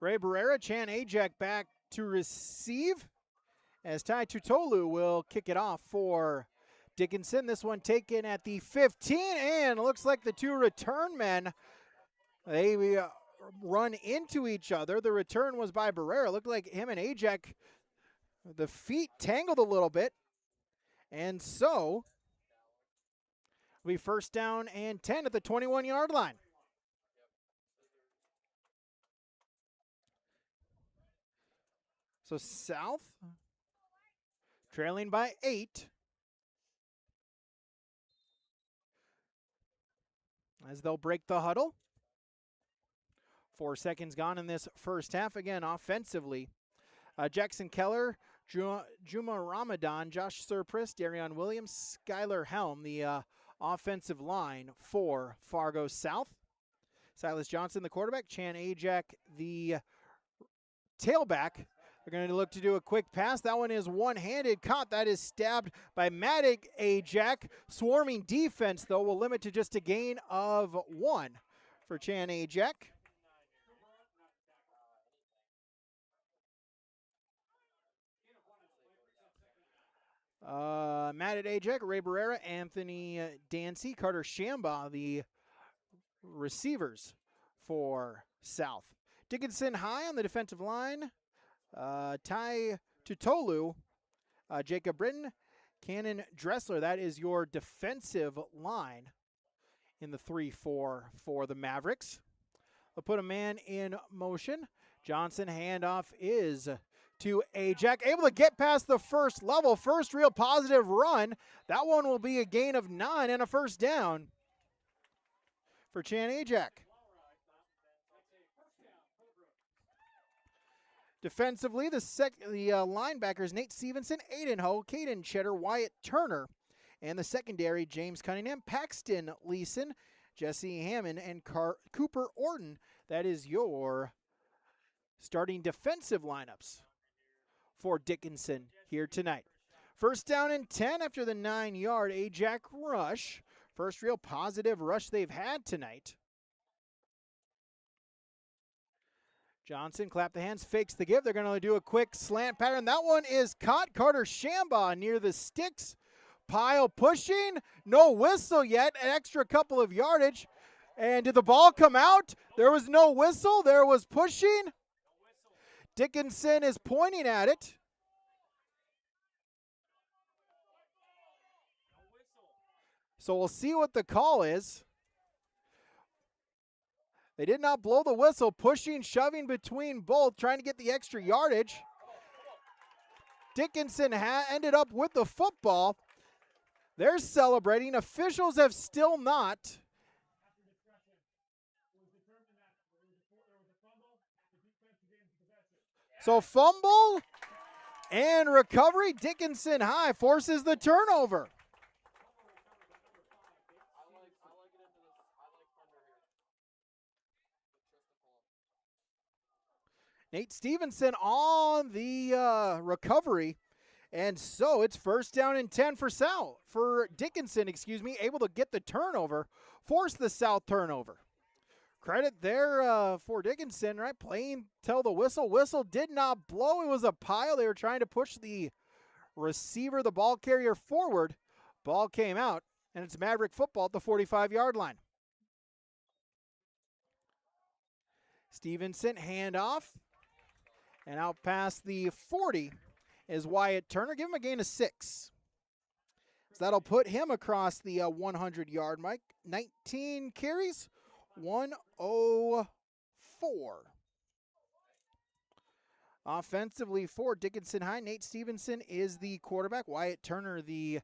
Ray Barrera, Chan Ajak back to receive as Ty Tutolu will kick it off for Dickinson. This one taken at the 15, and looks like the 2 return men, they run into each other. The return was by Barrera. Looked like him and Ajak, the feet tangled a little bit, and so it'll be first down and 10 at the 21-yard line. So South trailing by 8 as they'll break the huddle. 4 seconds gone in this first half. Again, offensively, Jackson Keller, Juma Ramadan, Josh Surpris, Darion Williams, Skylar Helm, the offensive line for Fargo South. Silas Johnson, the quarterback. Chan Ajak, the tailback. They're going to look to do a quick pass. That one is one-handed caught. That is stabbed by Matic Ajak. Swarming defense, though, will limit to just a gain of 1 for Chan Ajak. Matt Ajak, Ray Barrera, Anthony Dancy, Carter Shamba, the receivers for South. Dickinson High on the defensive line. Ty Tutolu, Jacob Britton, Cannon Dressler. That is your defensive line in the 3-4 for the Mavericks. They'll put a man in motion. Johnson handoff is to Ajak. Able to get past the first level. First real positive run. That one will be a gain of 9 and a first down for Chan Ajak. Defensively, the linebackers, Nate Stevenson, Aiden Ho, Caden Cheddar, Wyatt Turner, and the secondary, James Cunningham, Paxton Leeson, Jesse Hammond, and Cooper Orton. That is your starting defensive lineups for Dickinson here tonight. First down and 10 after the 9-yard Ajak rush. First real positive rush they've had tonight. Johnson, clap the hands, fakes the give. They're going to do a quick slant pattern. That one is caught. Carter Shamba near the sticks. Pile pushing. No whistle yet. An extra couple of yardage. And did the ball come out? There was no whistle. There was pushing. Dickinson is pointing at it. So we'll see what the call is. They did not blow the whistle. Pushing, shoving between both, trying to get the extra yardage. Dickinson ended up with the football. They're celebrating. Officials have still not. So fumble and recovery. Dickinson High forces the turnover. Nate Stevenson on the recovery. And so it's first down and 10 for Dickinson, able to get the turnover, force the South turnover. Credit there for Dickinson, right? Playing till the whistle. Whistle did not blow. It was a pile. They were trying to push the receiver, the ball carrier, forward. Ball came out, and it's Maverick football at the 45-yard line. Stevenson handoff. And out past the 40 is Wyatt Turner. Give him a gain of 6. So that'll put him across the 100-yard mark. 19 carries, 104. Offensively for Dickinson High, Nate Stevenson is the quarterback. Wyatt Turner, the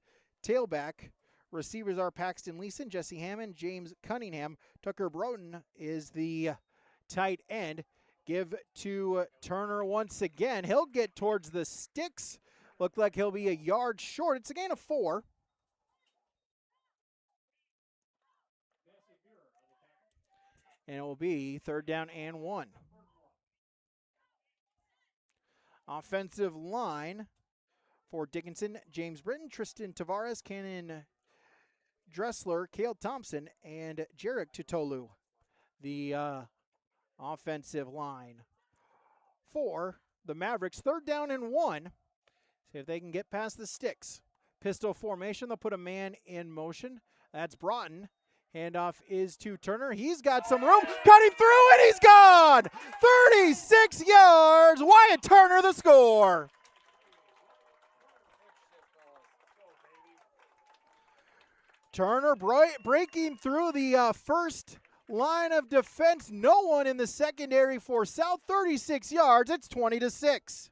tailback. Receivers are Paxton Leeson, Jesse Hammond, James Cunningham. Tucker Broughton is the tight end. Give to Turner once again. He'll get towards the sticks. Look like he'll be a yard short. It's a gain of 4. And it will be third down and 1. Offensive line for Dickinson, James Britton, Tristan Tavares, Cannon Dressler, Cale Thompson, and Jarek Tutolu. The offensive line for the Mavericks. Third down and 1. See if they can get past the sticks. Pistol formation. They'll put a man in motion. That's Broughton. Handoff is to Turner. He's got some room. Cutting through, and he's gone! 36 yards. Wyatt Turner, the score. Turner breaking through the first line of defense. No one in the secondary for South. 36 yards. It's 20-6.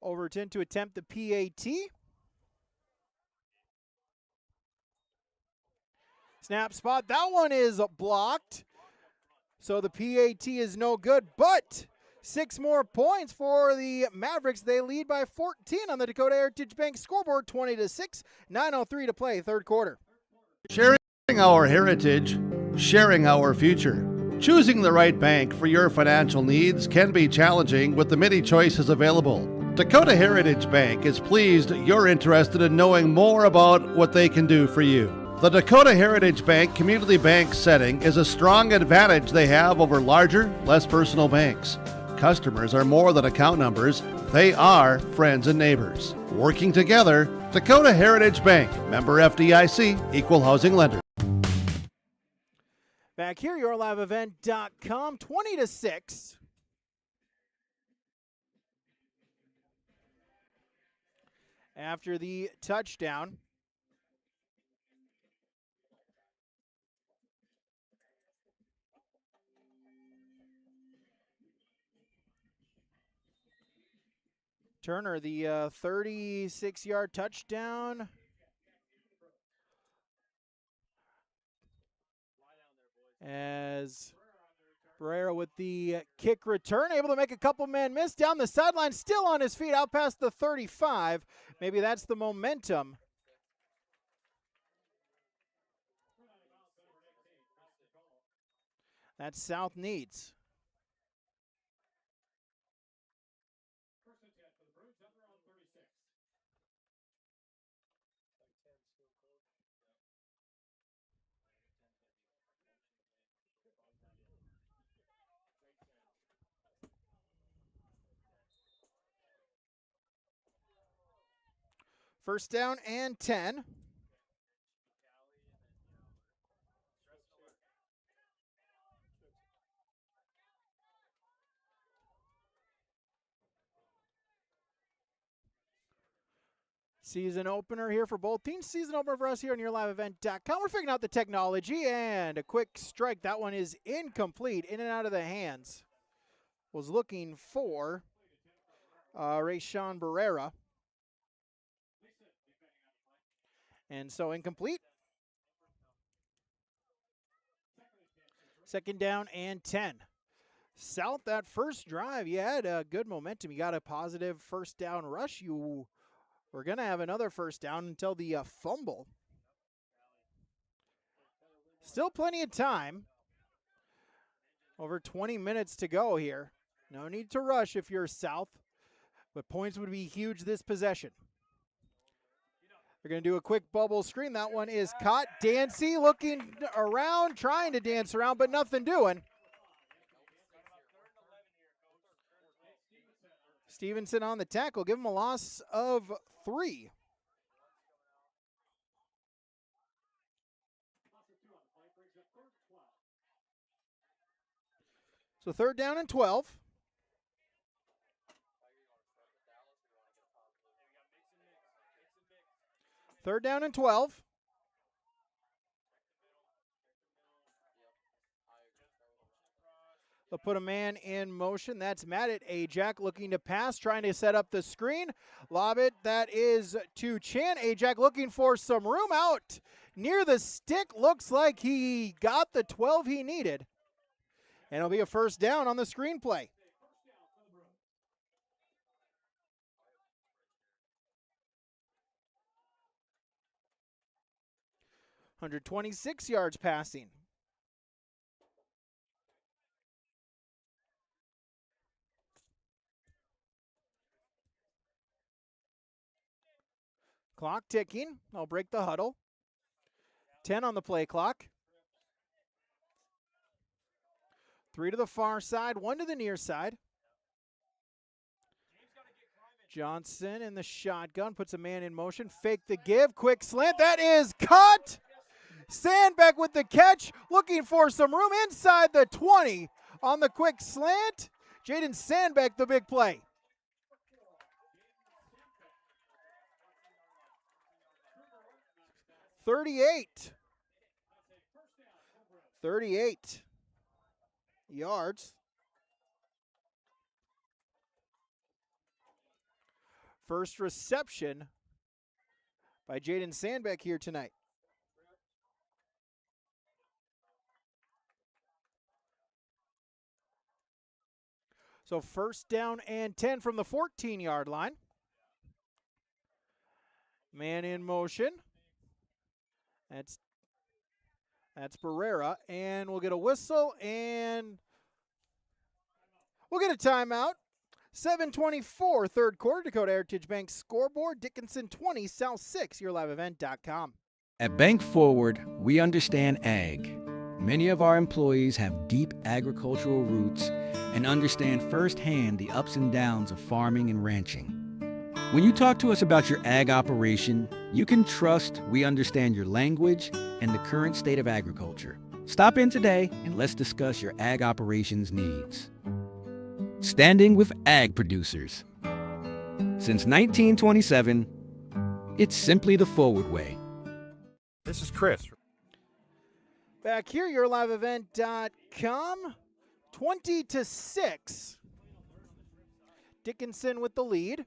Overton to attempt the PAT. Snap spot. That one is blocked. So the PAT is no good, but 6 more points for the Mavericks. They lead by 14 on the Dakota Heritage Bank scoreboard, 20-6, 9:03 to play, third quarter. Sharing our heritage, sharing our future. Choosing the right bank for your financial needs can be challenging with the many choices available. Dakota Heritage Bank is pleased you're interested in knowing more about what they can do for you. The Dakota Heritage Bank community bank setting is a strong advantage they have over larger, less personal banks. Customers are more than account numbers, they are friends and neighbors. Working together, Dakota Heritage Bank, member FDIC, equal housing lender. Back here, yourliveevent.com, 20-6. After the touchdown. Turner, the 36-yard touchdown. As Barrera with the kick return, able to make a couple men miss down the sideline, still on his feet, out past the 35. Maybe that's the momentum. That South needs. First down and 10. Season opener here for both teams. Season opener for us here on yourliveevent.com. We're figuring out the technology, and a quick strike. That one is incomplete, in and out of the hands. Was looking for Rayshawn Barrera. And so incomplete. Second down and 10. South, that first drive, you had a good momentum. You got a positive first down rush. You were going to have another first down until the fumble. Still plenty of time. Over 20 minutes to go here. No need to rush if you're South, but points would be huge this possession. They're going to do a quick bubble screen. That one is caught. Dancy looking around, trying to dance around, but nothing doing. Stevenson on the tackle. Give him a loss of 3. So third down and 12. Third down and 12. They'll put a man in motion. That's Matt at Ajak looking to pass, trying to set up the screen. Lob it. That is to Chan. Ajak looking for some room out near the stick. Looks like he got the 12 he needed. And it'll be a first down on the screenplay. .126 yards passing. Clock ticking. I'll break the huddle. 10 on the play clock. 3 to the far side, 1 to the near side. Johnson in the shotgun, puts a man in motion. Fake the give, quick slant. That is cut. Sandbeck with the catch, looking for some room inside the 20 on the quick slant. Jaden Sandbeck, the big play. .38 yards. First reception by Jaden Sandbeck here tonight. So first down and 10 from the 14-yard line. Man in motion. That's Barrera, and we'll get a whistle, and we'll get a timeout. 7:24, third quarter, Dakota Heritage Bank scoreboard, Dickinson 20, South 6, yourliveevent.com. At Bank Forward, we understand ag. Many of our employees have deep agricultural roots and understand firsthand the ups and downs of farming and ranching. When you talk to us about your ag operation, you can trust we understand your language and the current state of agriculture. Stop in today and let's discuss your ag operations needs. Standing with ag producers. Since 1927, it's simply the forward way. This is Chris. Back here, yourliveevent.com, 20-6. Dickinson with the lead.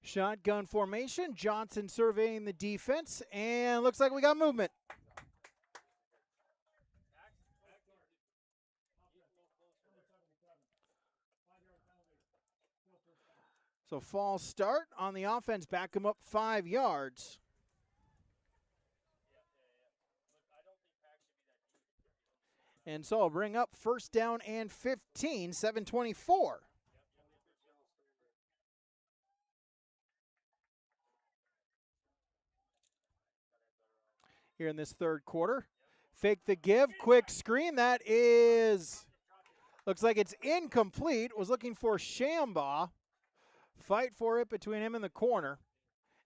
Shotgun formation. Johnson surveying the defense, and looks like we got movement. So false start on the offense, back him up 5 yards. And so I'll bring up first down and 15, 7:24. Here in this third quarter. Fake the give, quick screen. That is, looks like it's incomplete. Was looking for Shambaugh. Fight for it between him and the corner.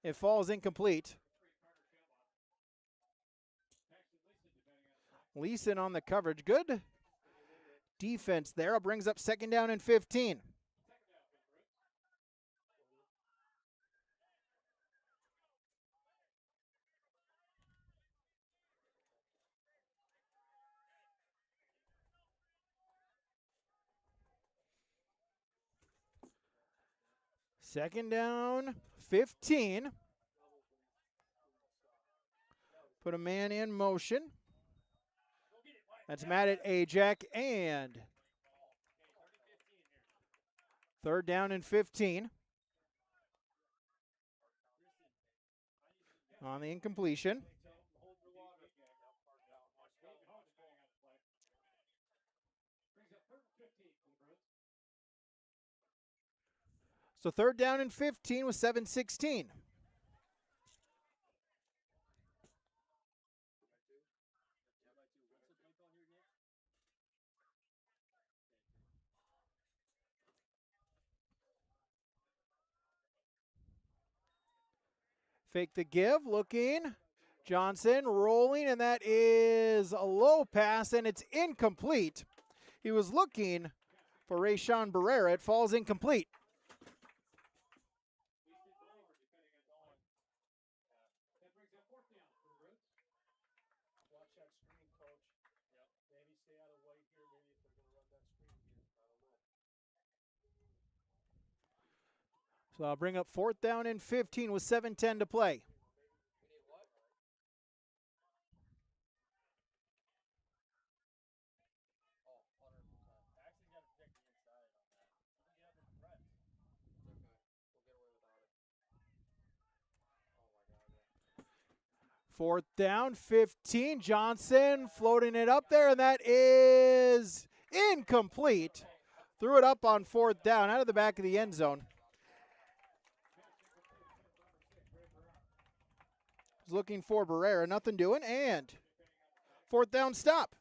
It falls incomplete. Leeson on the coverage. Good defense there. It brings up second down and 15. Second down, 15. Put a man in motion. That's Matt at Ajak, and third down and 15. On the incompletion. So third down and 15 with 7:16. Fake the give, looking. Johnson rolling, and that is a low pass, and it's incomplete. He was looking for Rayshawn Barrera. It falls incomplete. So I'll bring up fourth down and 15 with 7:10 to play. Fourth down, 15. Johnson floating it up there, and that is incomplete. Threw it up on fourth down out of the back of the end zone. Was looking for Barrera, nothing doing, and fourth down stop.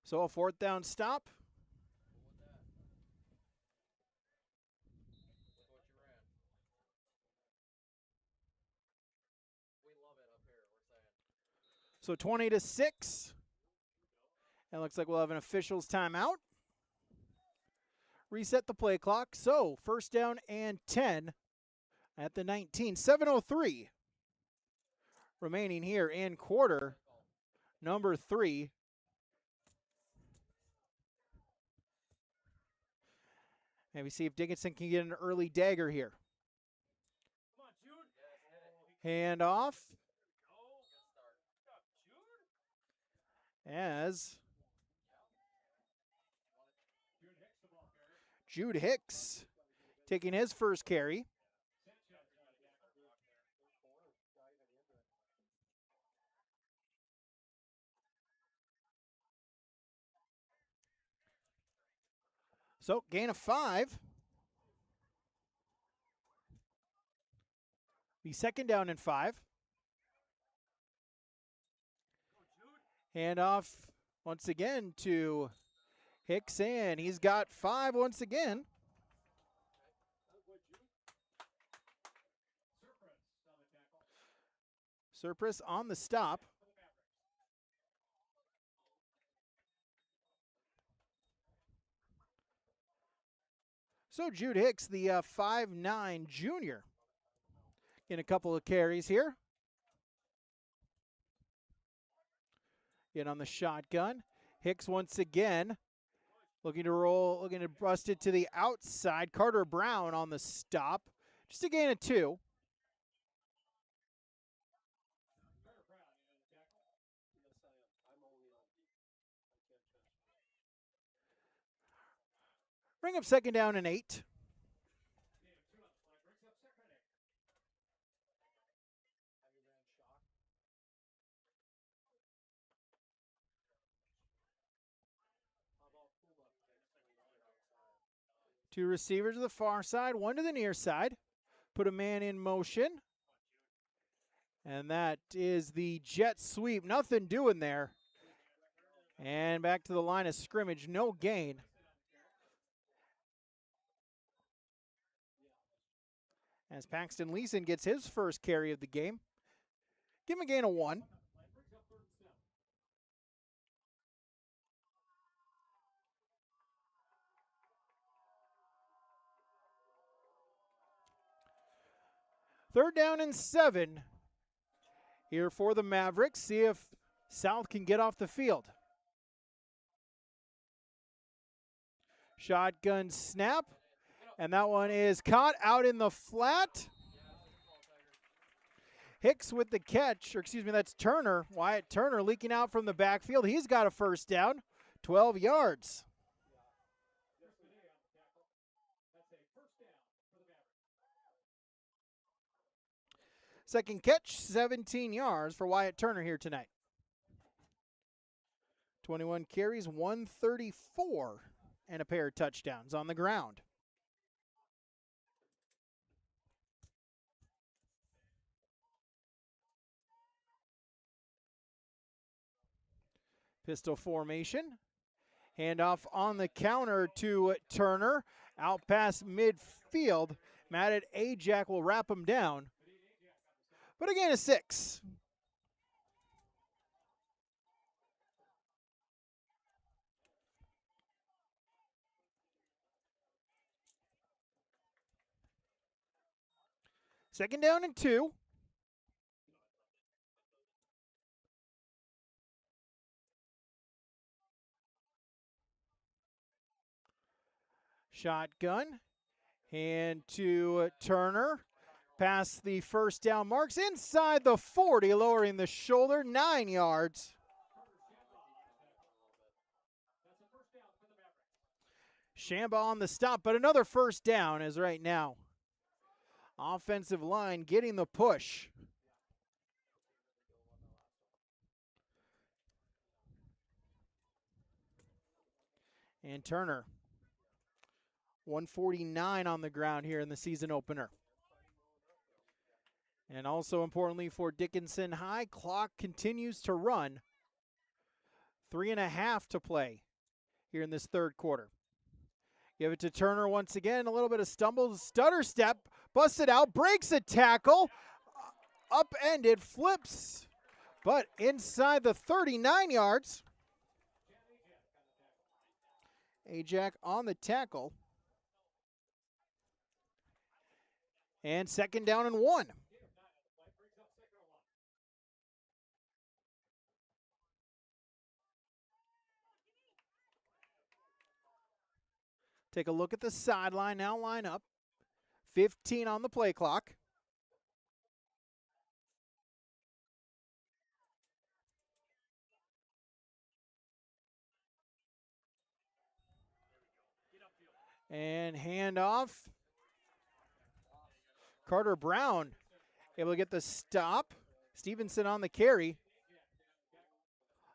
So a fourth down stop. So 20-6. And looks like we'll have an officials timeout. reset the play clock. So first down and 10 at the 19. 7:03 remaining here in quarter number 3. Maybe see if Dickinson can get an early dagger here. Hand off. As Jude Hicks taking his first carry. So gain of 5. The second down and 5. Hand off once again to Hicks, and he's got 5 once again. Surprise on the stop. So Jude Hicks, the 5'9" junior, in a couple of carries here. In on the shotgun. Hicks once again looking to roll, looking to bust it to the outside. Carter Brown on the stop. Just a gain of 2. Bring up second down and 8. Two receivers to the far side, one to the near side. Put a man in motion. And that is the jet sweep. Nothing doing there. And back to the line of scrimmage. No gain. As Paxton Leeson gets his first carry of the game. Give him a gain of 1. Third down and 7 here for the Mavericks. See if South can get off the field. Shotgun snap. And that one is caught out in the flat. Hicks with the catch, or excuse me, that's Turner. Wyatt Turner leaking out from the backfield. He's got a first down, 12 yards. Second catch, 17 yards for Wyatt Turner here tonight. 21 carries, 134, and a pair of touchdowns on the ground. Pistol formation. Handoff on the counter to Turner. Out past midfield. Matt Ajak will wrap him down. But again, a 6. Second down and 2. Shotgun. Hand to Turner. Past the first down marks inside the 40, lowering the shoulder, 9 yards. Shamba on the stop, but another first down is right now. Offensive line getting the push. And Turner, 149 on the ground here in the season opener. And also importantly for Dickinson High, clock continues to run. 3.5 to play here in this third quarter. Give it to Turner once again. A little bit of stumble, stutter step, busted out, breaks a tackle, upended, flips, but inside the 39 yards. Ajak on the tackle. And second down and 1. Take a look at the sideline now, line up. 15 on the play clock. And handoff. Carter Brown able to get the stop. Stevenson on the carry.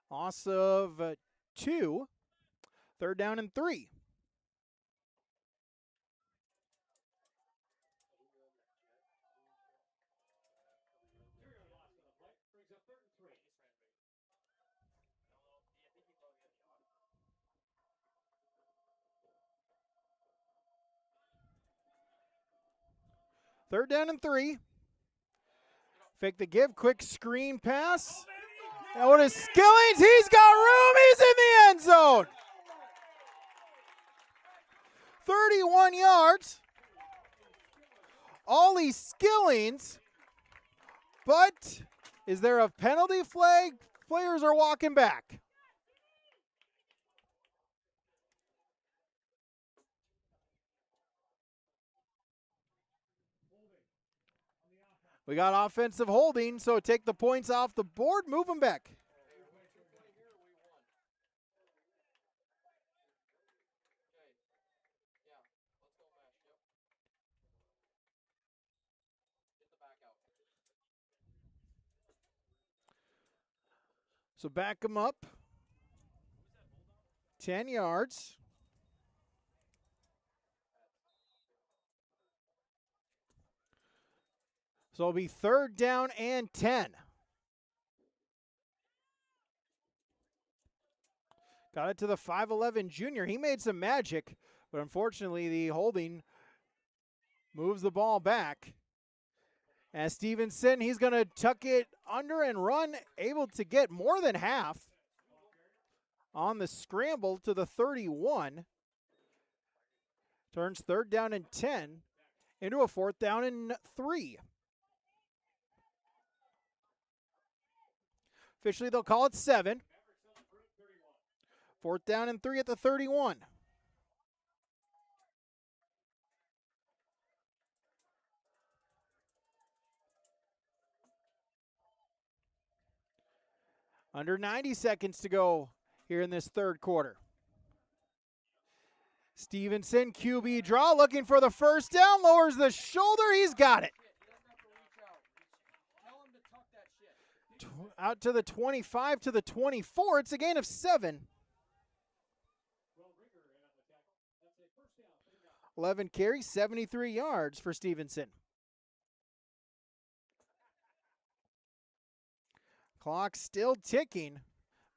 Loss of 2. Third down and 3. Third down and 3. Fake the give, quick screen pass. And what is Skillings? He's got room. He's in the end zone. 31 yards. Ollie Skillings. But is there a penalty flag? Players are walking back. We got offensive holding, so take the points off the board, move them back. So back them up. 10 yards. So it'll be third down and 10. Got it to the 5'11 junior. He made some magic, but unfortunately the holding moves the ball back. As Stevenson, he's going to tuck it under and run, able to get more than half on the scramble to the 31. Turns third down and 10 into a fourth down and 3. Officially, they'll call it 7. Fourth down and 3 at the 31. Under 90 seconds to go here in this third quarter. Stevenson, QB draw, looking for the first down, lowers the shoulder, he's got it. Out to the 25 to the 24, it's a gain of 7. 11 carries, 73 yards for Stevenson. Clock still ticking.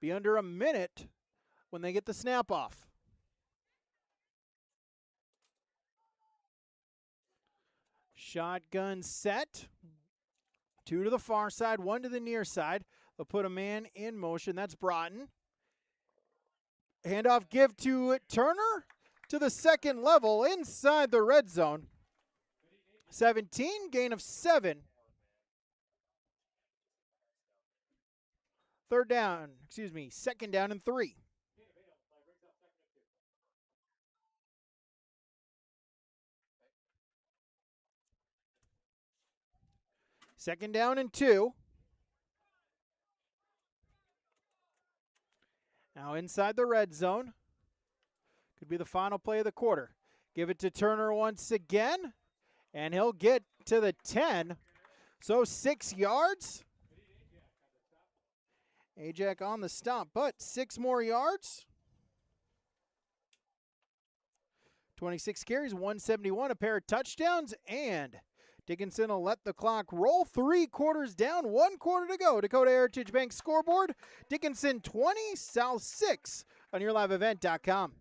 Be under a minute when they get the snap off. Shotgun set. 2 to the far side, 1 to the near side. They'll put a man in motion. That's Broughton. Handoff give to Turner to the second level inside the red zone. 17, gain of 7. Second down and 3. Second down and 2. Now inside the red zone. Could be the final play of the quarter. Give it to Turner once again, and he'll get to the 10. So 6 yards. Ajak on the stop, but 6 more yards. 26 carries, 171, a pair of touchdowns, and Dickinson will let the clock roll. 3 quarters down, 1 quarter to go. Dakota Heritage Bank scoreboard, Dickinson 20, South 6 on YourLiveEvent.com.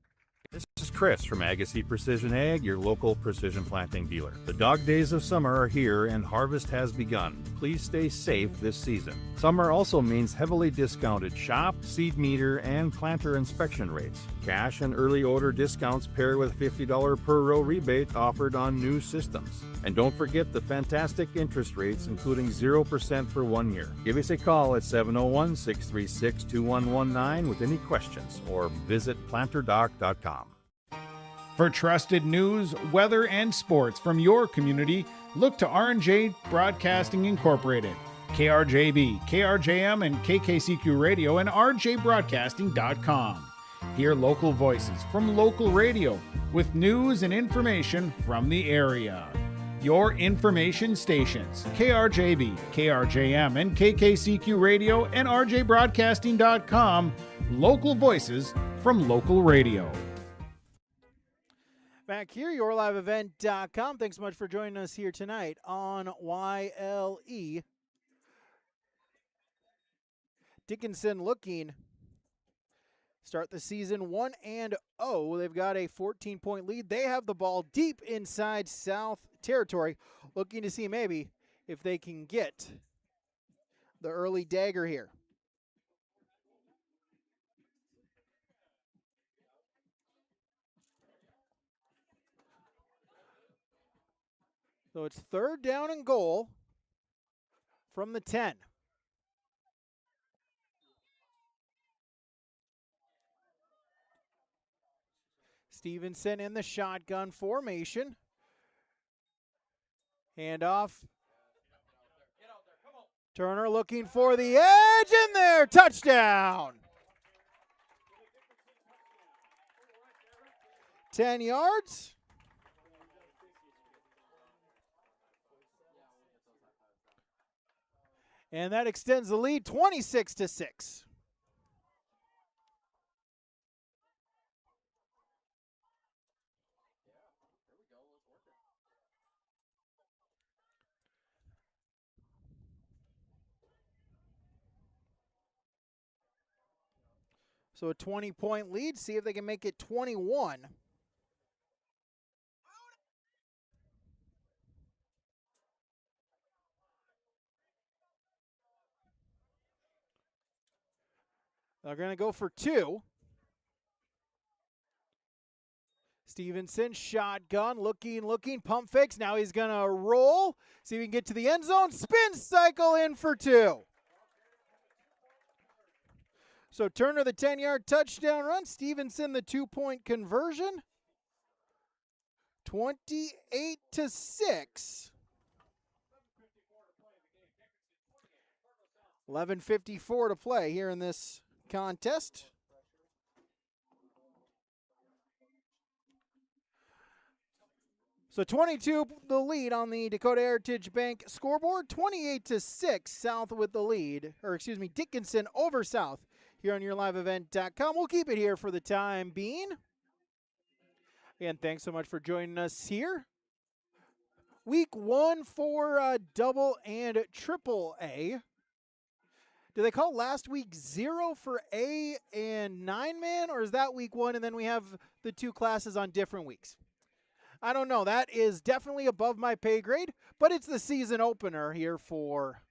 This is Chris from Agassiz Precision Ag, your local precision planting dealer. The dog days of summer are here and harvest has begun. Please stay safe this season. Summer also means heavily discounted shop, seed meter, and planter inspection rates. Cash and early order discounts pair with $50 per row rebate offered on new systems. And don't forget the fantastic interest rates, including 0% for 1 year. Give us a call at 701-636-2119 with any questions or visit planterdoc.com. For trusted news, weather, and sports from your community, look to R&J Broadcasting Incorporated, KRJB, KRJM, and KKCQ Radio, and rjbroadcasting.com. Hear local voices from local radio with news and information from the area. Your information stations, KRJB, KRJM, and KKCQ Radio, and rjbroadcasting.com, local voices from local radio. Back here, yourliveevent.com. Thanks so much for joining us here tonight on YLE. Dickinson looking start the season 1-0. They've got a 14-point lead. They have the ball deep inside South territory, looking to see maybe if they can get the early dagger here. So it's 3rd down and goal from the 10. Stevenson in the shotgun formation. Handoff. Turner looking for the edge, and there, touchdown. 10 yards. And that extends the lead 26-6. So a 20-point lead. See if they can make it 21. They're going to go for 2. Stevenson, shotgun, looking, pump fakes. Now he's going to roll. See if he can get to the end zone. Spin cycle in for 2. So Turner, the 10-yard touchdown run. Stevenson, the 2-point conversion. 28-6. 11:54 to play here in this contest. So 22 the lead on the Dakota Heritage Bank scoreboard. 28-6 South with the lead. Dickinson over South here on yourliveevent.com. We'll keep it here for the time being. And thanks so much for joining us here. Week 1 for double and triple A. Do they call last week 0 for A and 9-man, or is that week 1 and then we have the 2 classes on different weeks? I don't know. That is definitely above my pay grade, but it's the season opener here for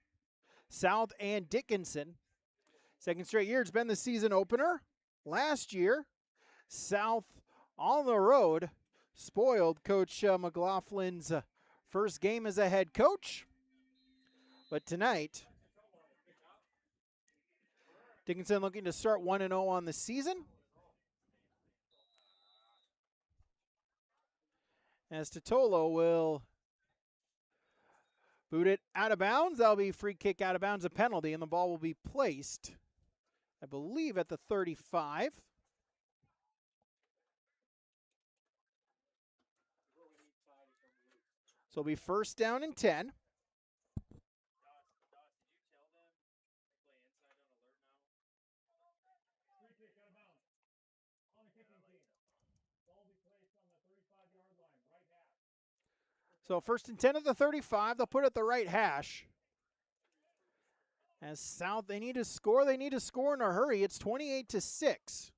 South and Dickinson. Second straight year it's been the season opener. Last year, South on the road spoiled Coach McLaughlin's first game as a head coach. But tonight, Dickinson looking to start 1-0 on the season. As Totolo will boot it out of bounds. That'll be free kick out of bounds, a penalty, and the ball will be placed, I believe, at the 35. So it'll be 1st down and 10. So 1st and 10 at the 35. They'll put it at the right hash. As South, they need to score. They need to score in a hurry. It's 28-6.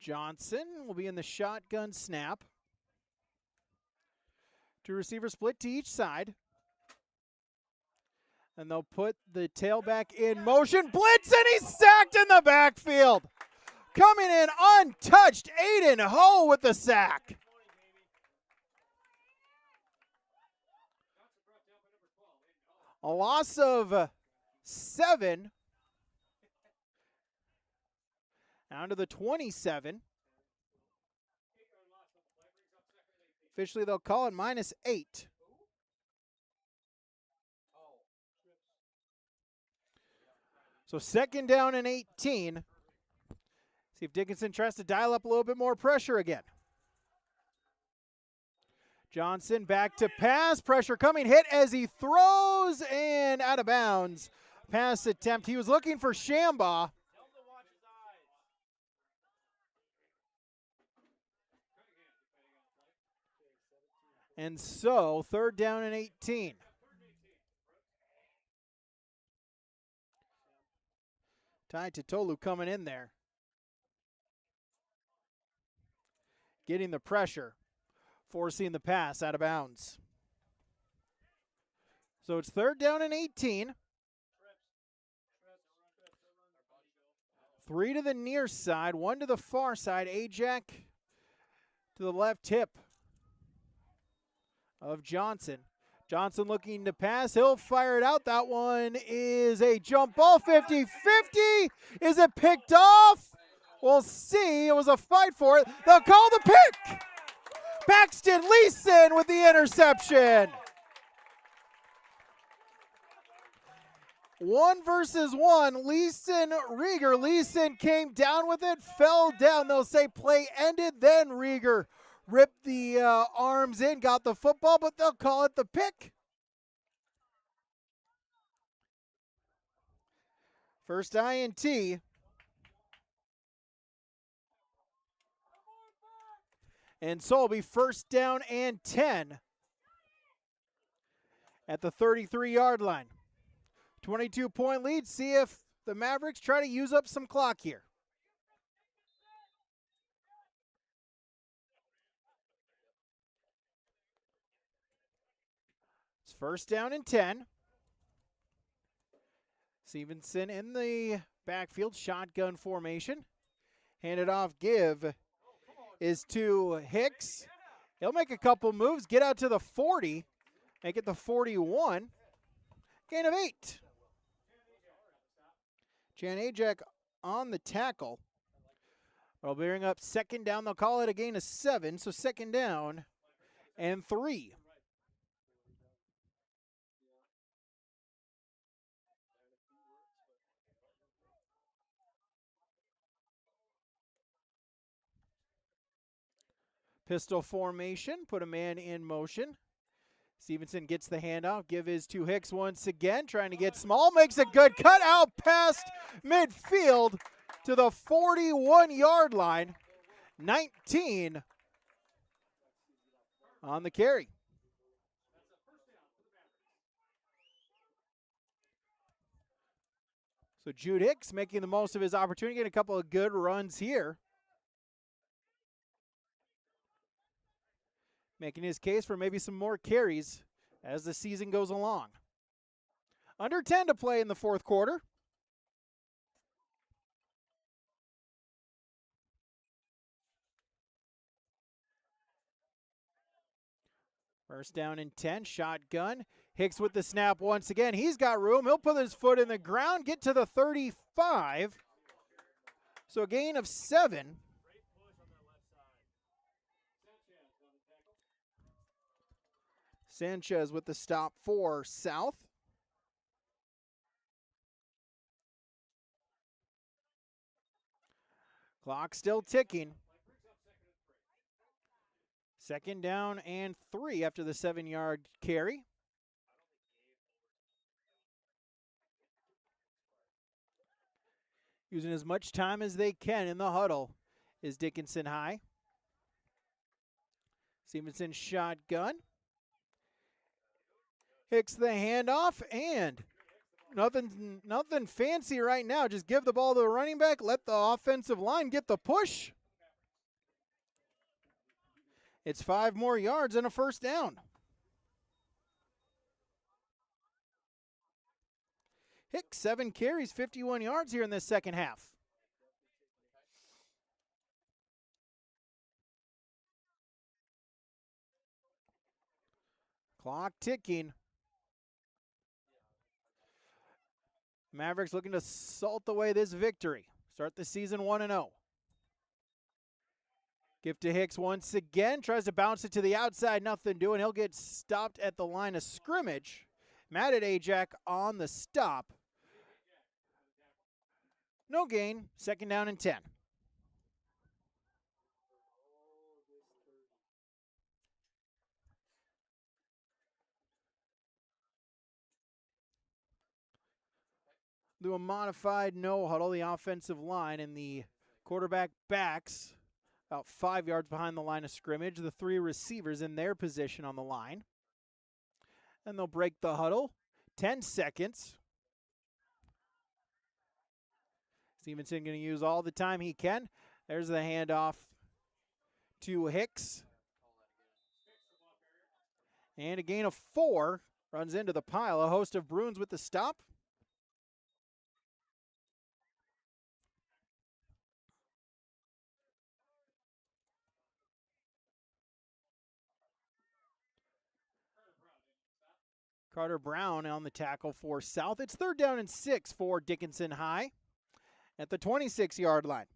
Johnson will be in the shotgun snap. 2 receivers split to each side. And they'll put the tailback in motion. Blitz, and he's sacked in the backfield. Coming in untouched, Aiden Ho with the sack. A loss of 7. Down to the 27. Officially, they'll call it -8. So 2nd down and 18. See if Dickinson tries to dial up a little bit more pressure again. Johnson back to pass. Pressure coming. Hit as he throws and out of bounds. Pass attempt. He was looking for Shambaugh. And so 3rd down and 18. Ty Titolu coming in there. Getting the pressure. Forcing the pass out of bounds. So it's 3rd down and 18. 3 to the near side, 1 to the far side. Ajak to the left hip of Johnson. Johnson looking to pass. He'll fire it out. That one is a jump ball. 50-50. Is it picked off? We'll see. It was a fight for it. They'll call the pick. Paxton Leeson with the interception. 1 versus 1. Leeson, Rieger. Leeson came down with it, fell down. They'll say play ended. Then Rieger ripped the arms in, got the football, but they'll call it the pick. First INT. And so it'll be 1st down and 10 at the 33-yard line. 22-point lead. See if the Mavericks try to use up some clock here. It's 1st down and 10. Stevenson in the backfield, shotgun formation. Hand it off, give is to Hicks. He'll make a couple moves, get out to the 40, make it the 41. Gain of 8. Jan Ajak on the tackle. They'll bring up 2nd down. They'll call it a gain of 7, so 2nd down and 3. Pistol formation, put a man in motion. Stevenson gets the handoff, give his to Hicks once again, trying to get small, makes a good cut out past midfield to the 41-yard line. 19 on the carry. So Jude Hicks making the most of his opportunity, getting a couple of good runs here. Making his case for maybe some more carries as the season goes along. Under 10 to play in the 4th quarter. First down and 10, shotgun. Hicks with the snap once again. He's got room. He'll put his foot in the ground, get to the 35. So a gain of 7. Sanchez with the stop for South. Clock still ticking. 2nd down and 3 after the 7-yard carry. Using as much time as they can in the huddle is Dickinson High. Stevenson shotgun. Hicks the handoff, and nothing fancy right now. Just give the ball to the running back, let the offensive line get the push. It's 5 more yards and a first down. Hicks, 7 carries, 51 yards here in this second half. Clock ticking. Mavericks looking to salt away this victory. Start the season 1-0. Give to Hicks once again. Tries to bounce it to the outside. Nothing doing. He'll get stopped at the line of scrimmage. Mad at Ajak on the stop. No gain. Second down and 10. Do a modified no huddle. The offensive line and the quarterback backs about 5 yards behind the line of scrimmage. The 3 receivers in their position on the line. And they'll break the huddle. 10 seconds. Stevenson going to use all the time he can. There's the handoff to Hicks. And a gain of 4. Runs into the pile. A host of Bruins with the stop. Carter Brown on the tackle for South. It's 3rd down and 6 for Dickinson High at the 26-yard line.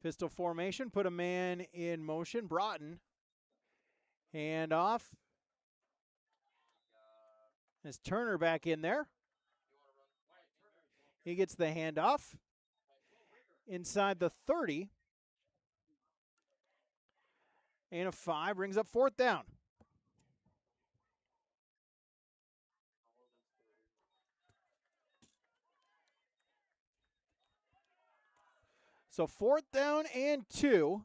Pistol formation, put a man in motion. Broughton, hand off. There's Turner back in there. He gets the handoff inside the 30. And a 5 brings up 4th down. So 4th down and 2.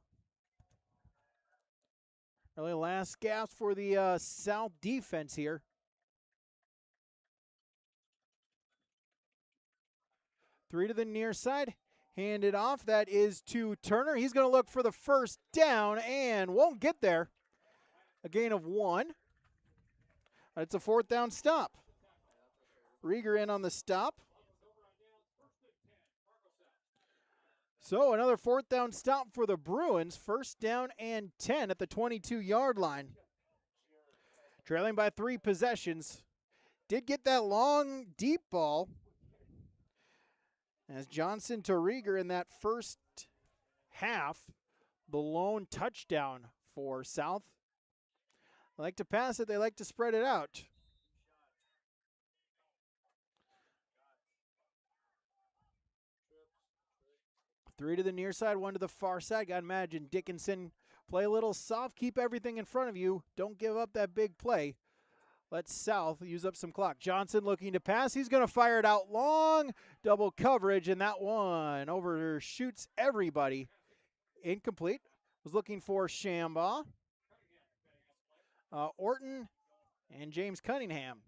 Really last gasp for the South defense here. Three to the near side. Hand it off. That is to Turner. He's going to look for the first down and won't get there. A gain of 1. It's a 4th down stop. Rieger in on the stop. So another 4th down stop for the Bruins. 1st down and 10 at the 22-yard line. Trailing by 3 possessions. Did get that long, deep ball. As Johnson to Rieger in that first half, the lone touchdown for South. They like to pass it, they like to spread it out. Three to the near side, 1 to the far side. Got to imagine Dickinson play a little soft, keep everything in front of you. Don't give up that big play. Let South use up some clock. Johnson looking to pass. He's going to fire it out long. Double coverage, and that one overshoots everybody. Incomplete. Was looking for Shambaugh, Orton, and James Cunningham.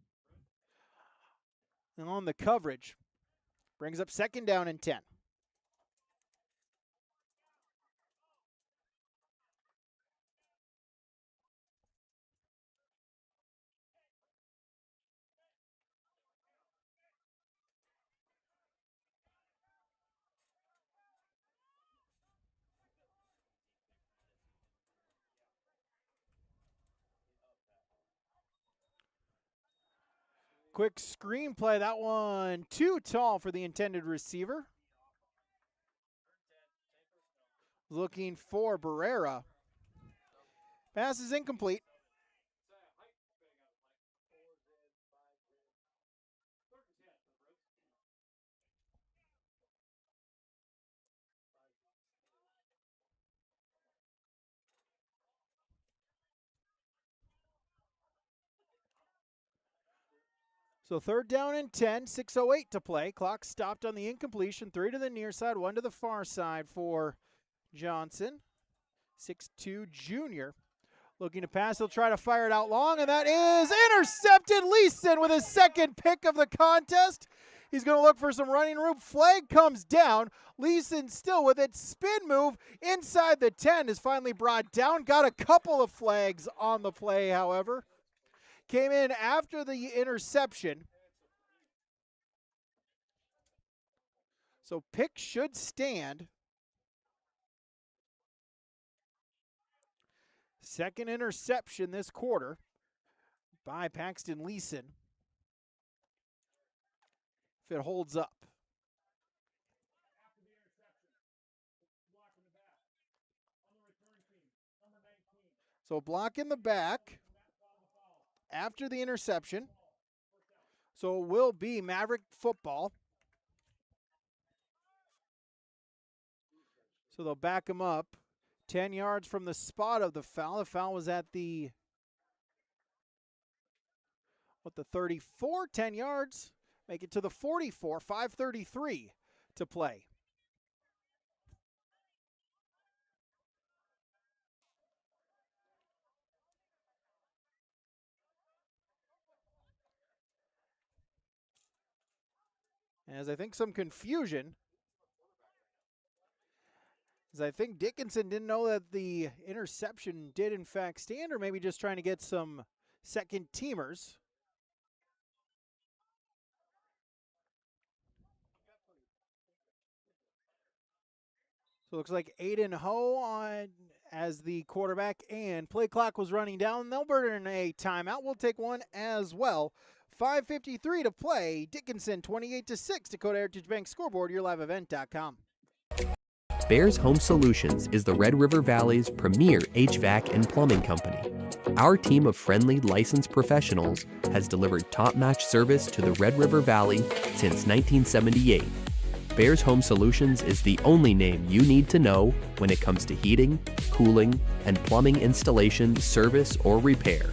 And on the coverage. Brings up 2nd down and 10. Quick screenplay. That one too tall for the intended receiver. Looking for Barrera. Pass is incomplete. So 3rd down and 10, 6:08 to play. Clock stopped on the incompletion. 3 to the near side, 1 to the far side for Johnson. 6'2" junior. Looking to pass, he'll try to fire it out long, and that is intercepted. Leeson with his second pick of the contest. He's going to look for some running room. Flag comes down. Leeson still with it. Spin move inside the 10 is finally brought down. Got a couple of flags on the play, however. Came in after the interception. So pick should stand. Second interception this quarter by Paxton Leeson. If it holds up. So block in the back after the interception. So it will be Maverick football. So they'll back him up 10 yards from the spot of the foul. The foul was at the 34, 10 yards. Make it to the 44, 5:33 to play. As I think some confusion, as I think Dickinson didn't know that the interception did in fact stand, or maybe just trying to get some second teamers. So it looks like Aiden Ho on as the quarterback, and play clock was running down. They'll burn a timeout. We'll take one as well. 5:53 to play. Dickinson 28-6. Dakota Heritage Bank scoreboard. YourLiveEvent.com. Bears Home Solutions is the Red River Valley's premier HVAC and plumbing company. Our team of friendly, licensed professionals has delivered top-notch service to the Red River Valley since 1978. Bears Home Solutions is the only name you need to know when it comes to heating, cooling, and plumbing installation, service, or repair.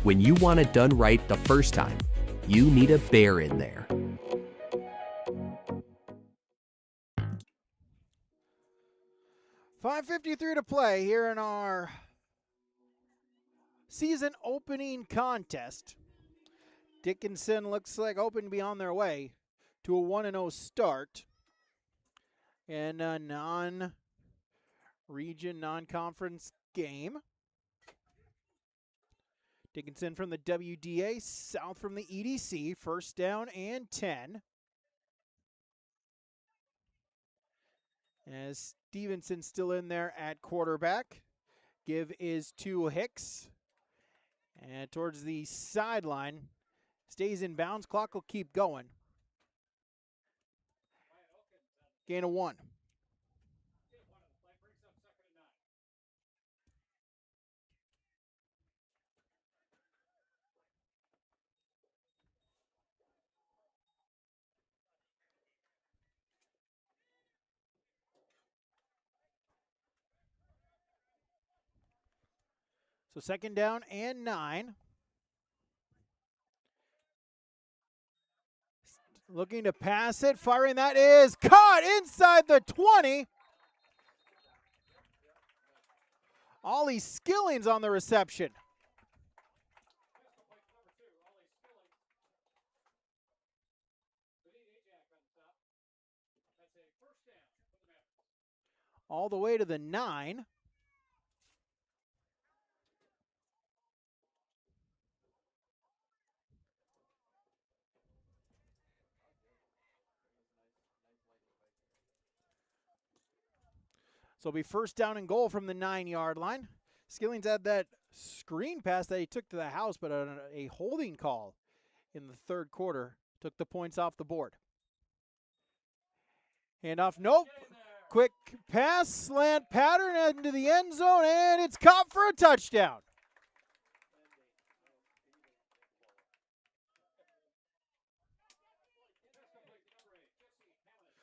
When you want it done right the first time, you need a Bear in there. $5:53 to play here in our season opening contest. Dickinson looks like hoping to be on their way to a 1-0 start in a non-region, non-conference game. Dickinson from the WDA, South from the EDC, first down and 10. As Stevenson still in there at quarterback. Give is to Hicks. And towards the sideline. Stays in bounds. Clock will keep going. Gain of 1. So second down and 9. Looking to pass it. Firing. That is caught inside the 20. Ollie Skillings on the reception. All the way to the 9. So it'll be first down and goal from the 9-yard line. Skillings had that screen pass that he took to the house, but a holding call in the third quarter took the points off the board. Handoff, nope. Quick pass, slant pattern into the end zone, and it's caught for a touchdown.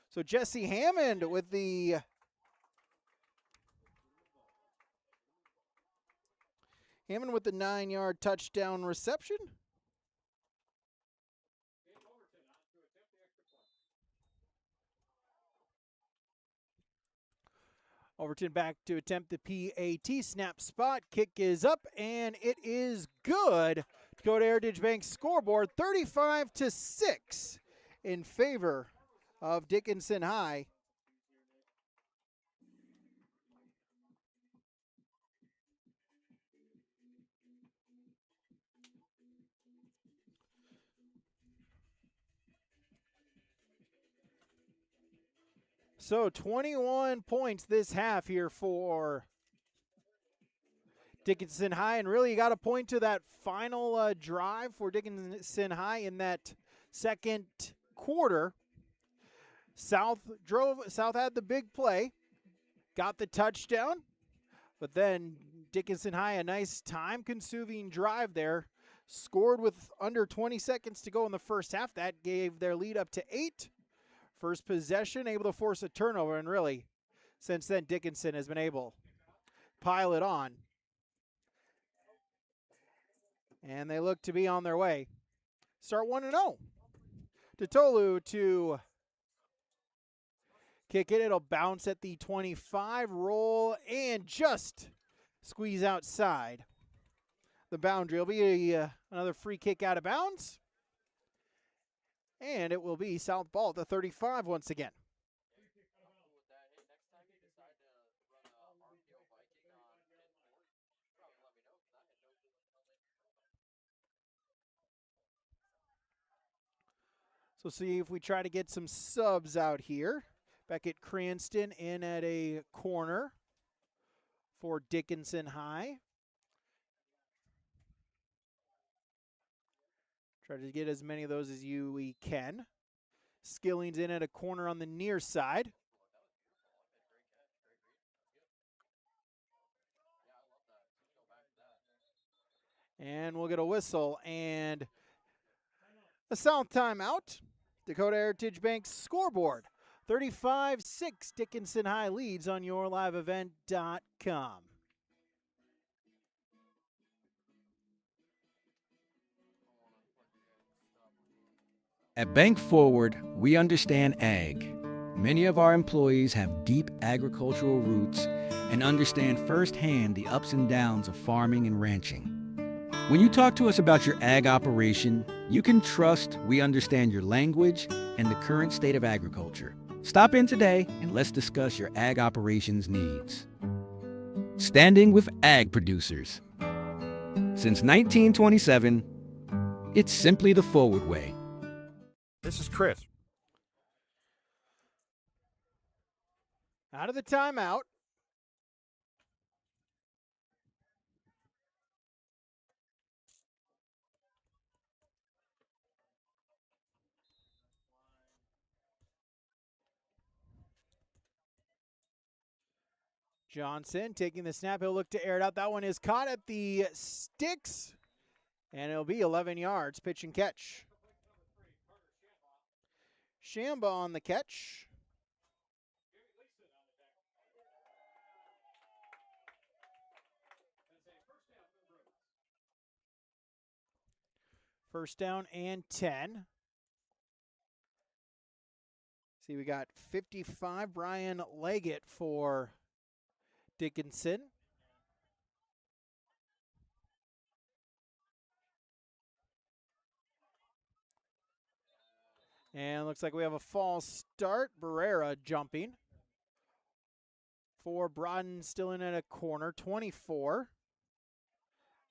So Jesse Hammond with the Hammond with the 9-yard touchdown reception. Overton back to attempt the PAT snap spot. Kick is up, and it is good. Dakota Heritage Bank scoreboard 35-6 in favor of Dickinson High. So 21 points this half here for Dickinson High, and really you got to point to that final drive for Dickinson High in that second quarter. South had the big play, got the touchdown, but then Dickinson High, a nice time-consuming drive there, scored with under 20 seconds to go in the first half. That gave their lead up to 8. First possession, able to force a turnover, and really, since then, Dickinson has been able to pile it on. And they look to be on their way. Start 1-0. Totolu to kick it. It'll bounce at the 25, roll, and just squeeze outside the boundary. It'll be another free kick out of bounds. And it will be South ball at the 35 once again. So see if we try to get some subs out here. Beckett Cranston in at a corner for Dickinson High. Try to get as many of those as we can. Skilling's in at a corner on the near side. And we'll get a whistle and a South timeout. Dakota Heritage Bank scoreboard. 35-6 Dickinson High leads on yourliveevent.com. At Bank Forward, we understand ag. Many of our employees have deep agricultural roots and understand firsthand the ups and downs of farming and ranching. When you talk to us about your ag operation, you can trust we understand your language and the current state of agriculture. Stop in today and let's discuss your ag operations needs. Standing with ag producers. Since 1927, it's simply the Forward way. This is Chris. Out of the timeout. Johnson taking the snap. He'll look to air it out. That one is caught at the sticks, and it'll be 11 yards. Pitch and catch. Shamba on the catch. First down and 10. See, we got 55, Brian Leggett for Dickinson. And looks like we have a false start. Barrera jumping. For Brodden still in at a corner. 24.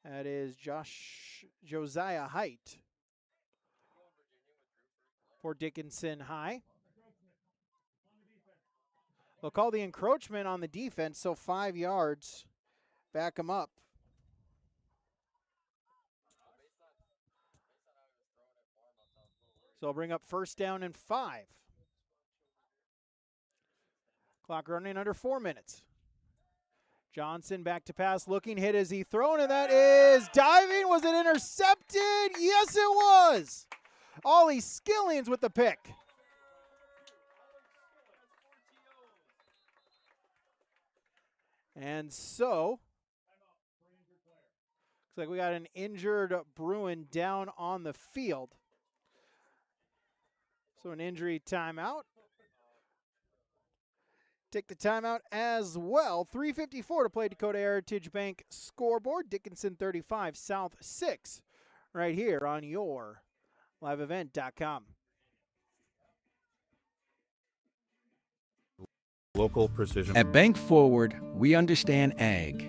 That is Josiah Height for Dickinson High. They'll call the encroachment on the defense, so 5 yards. Back them up. So I'll bring up first down and 5. Clock running under 4 minutes. Johnson back to pass, looking, hit as he thrown, and that is diving. Was it intercepted? Yes, it was. Ollie Skillings with the pick. And so, looks like we got an injured Bruin down on the field. So an injury timeout. Take the timeout as well. 3:54 to play Dakota Heritage Bank scoreboard. Dickinson 35, South 6, right here on your liveevent.com. Local precision. At Bank Forward, we understand ag.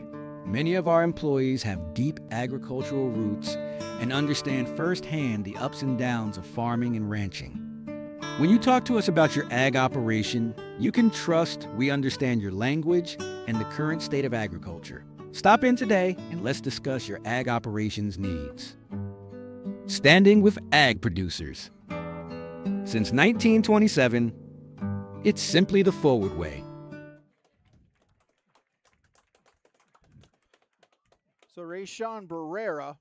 Many of our employees have deep agricultural roots and understand firsthand the ups and downs of farming and ranching. When you talk to us about your ag operation, you can trust we understand your language and the current state of agriculture. Stop in today and let's discuss your ag operations needs. Standing with ag producers. Since 1927, it's simply the Forward way. So Rayshawn Barrera,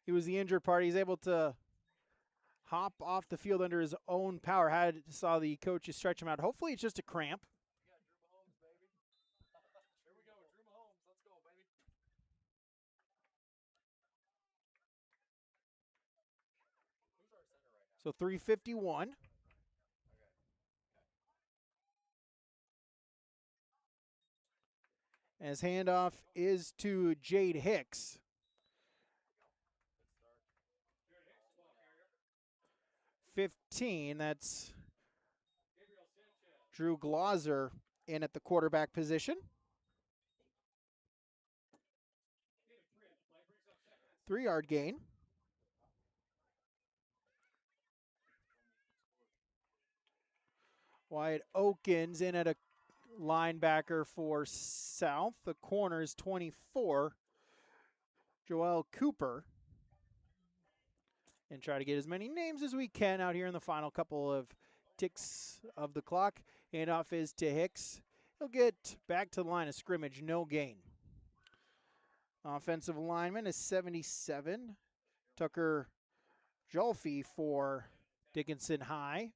he was the injured party. He's able to hop off the field under his own power. Saw the coaches stretch him out. Hopefully it's just a cramp. So 3:51. As handoff is to Jade Hicks. That's Drew Glauser in at the quarterback position. 3-yard gain. Wyatt Okins in at a linebacker for South. The corner is 24, Joel Cooper. And try to get as many names as we can out here in the final couple of ticks of the clock. Handoff is to Hicks. He'll get back to the line of scrimmage, no gain. Offensive lineman is 77, Tucker Jolfi for Dickinson High.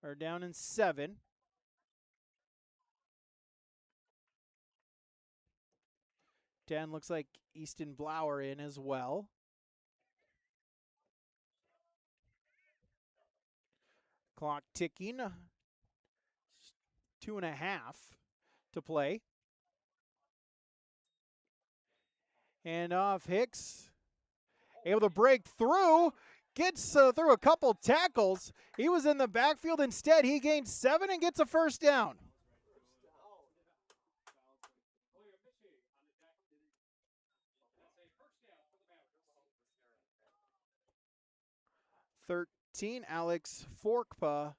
Are down in 7. Dan looks like Easton Blower in as well. Clock ticking. 2.5 to play. And off Hicks. Able to break through. Gets through a couple tackles. He was in the backfield instead. He gained 7 and gets a first down. Alex Forkpa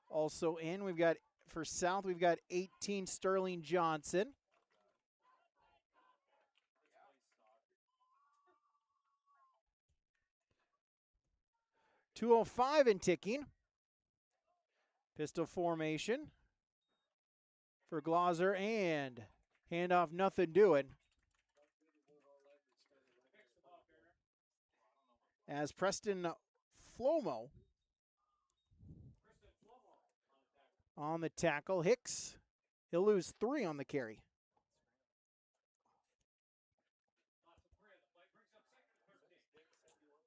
also in. We've got, for South, we've got 18, Sterling Johnson. .205 and ticking. Pistol formation for Glauser and handoff, nothing doing. As Preston Flomo on the tackle. Hicks, he'll lose 3 on the carry.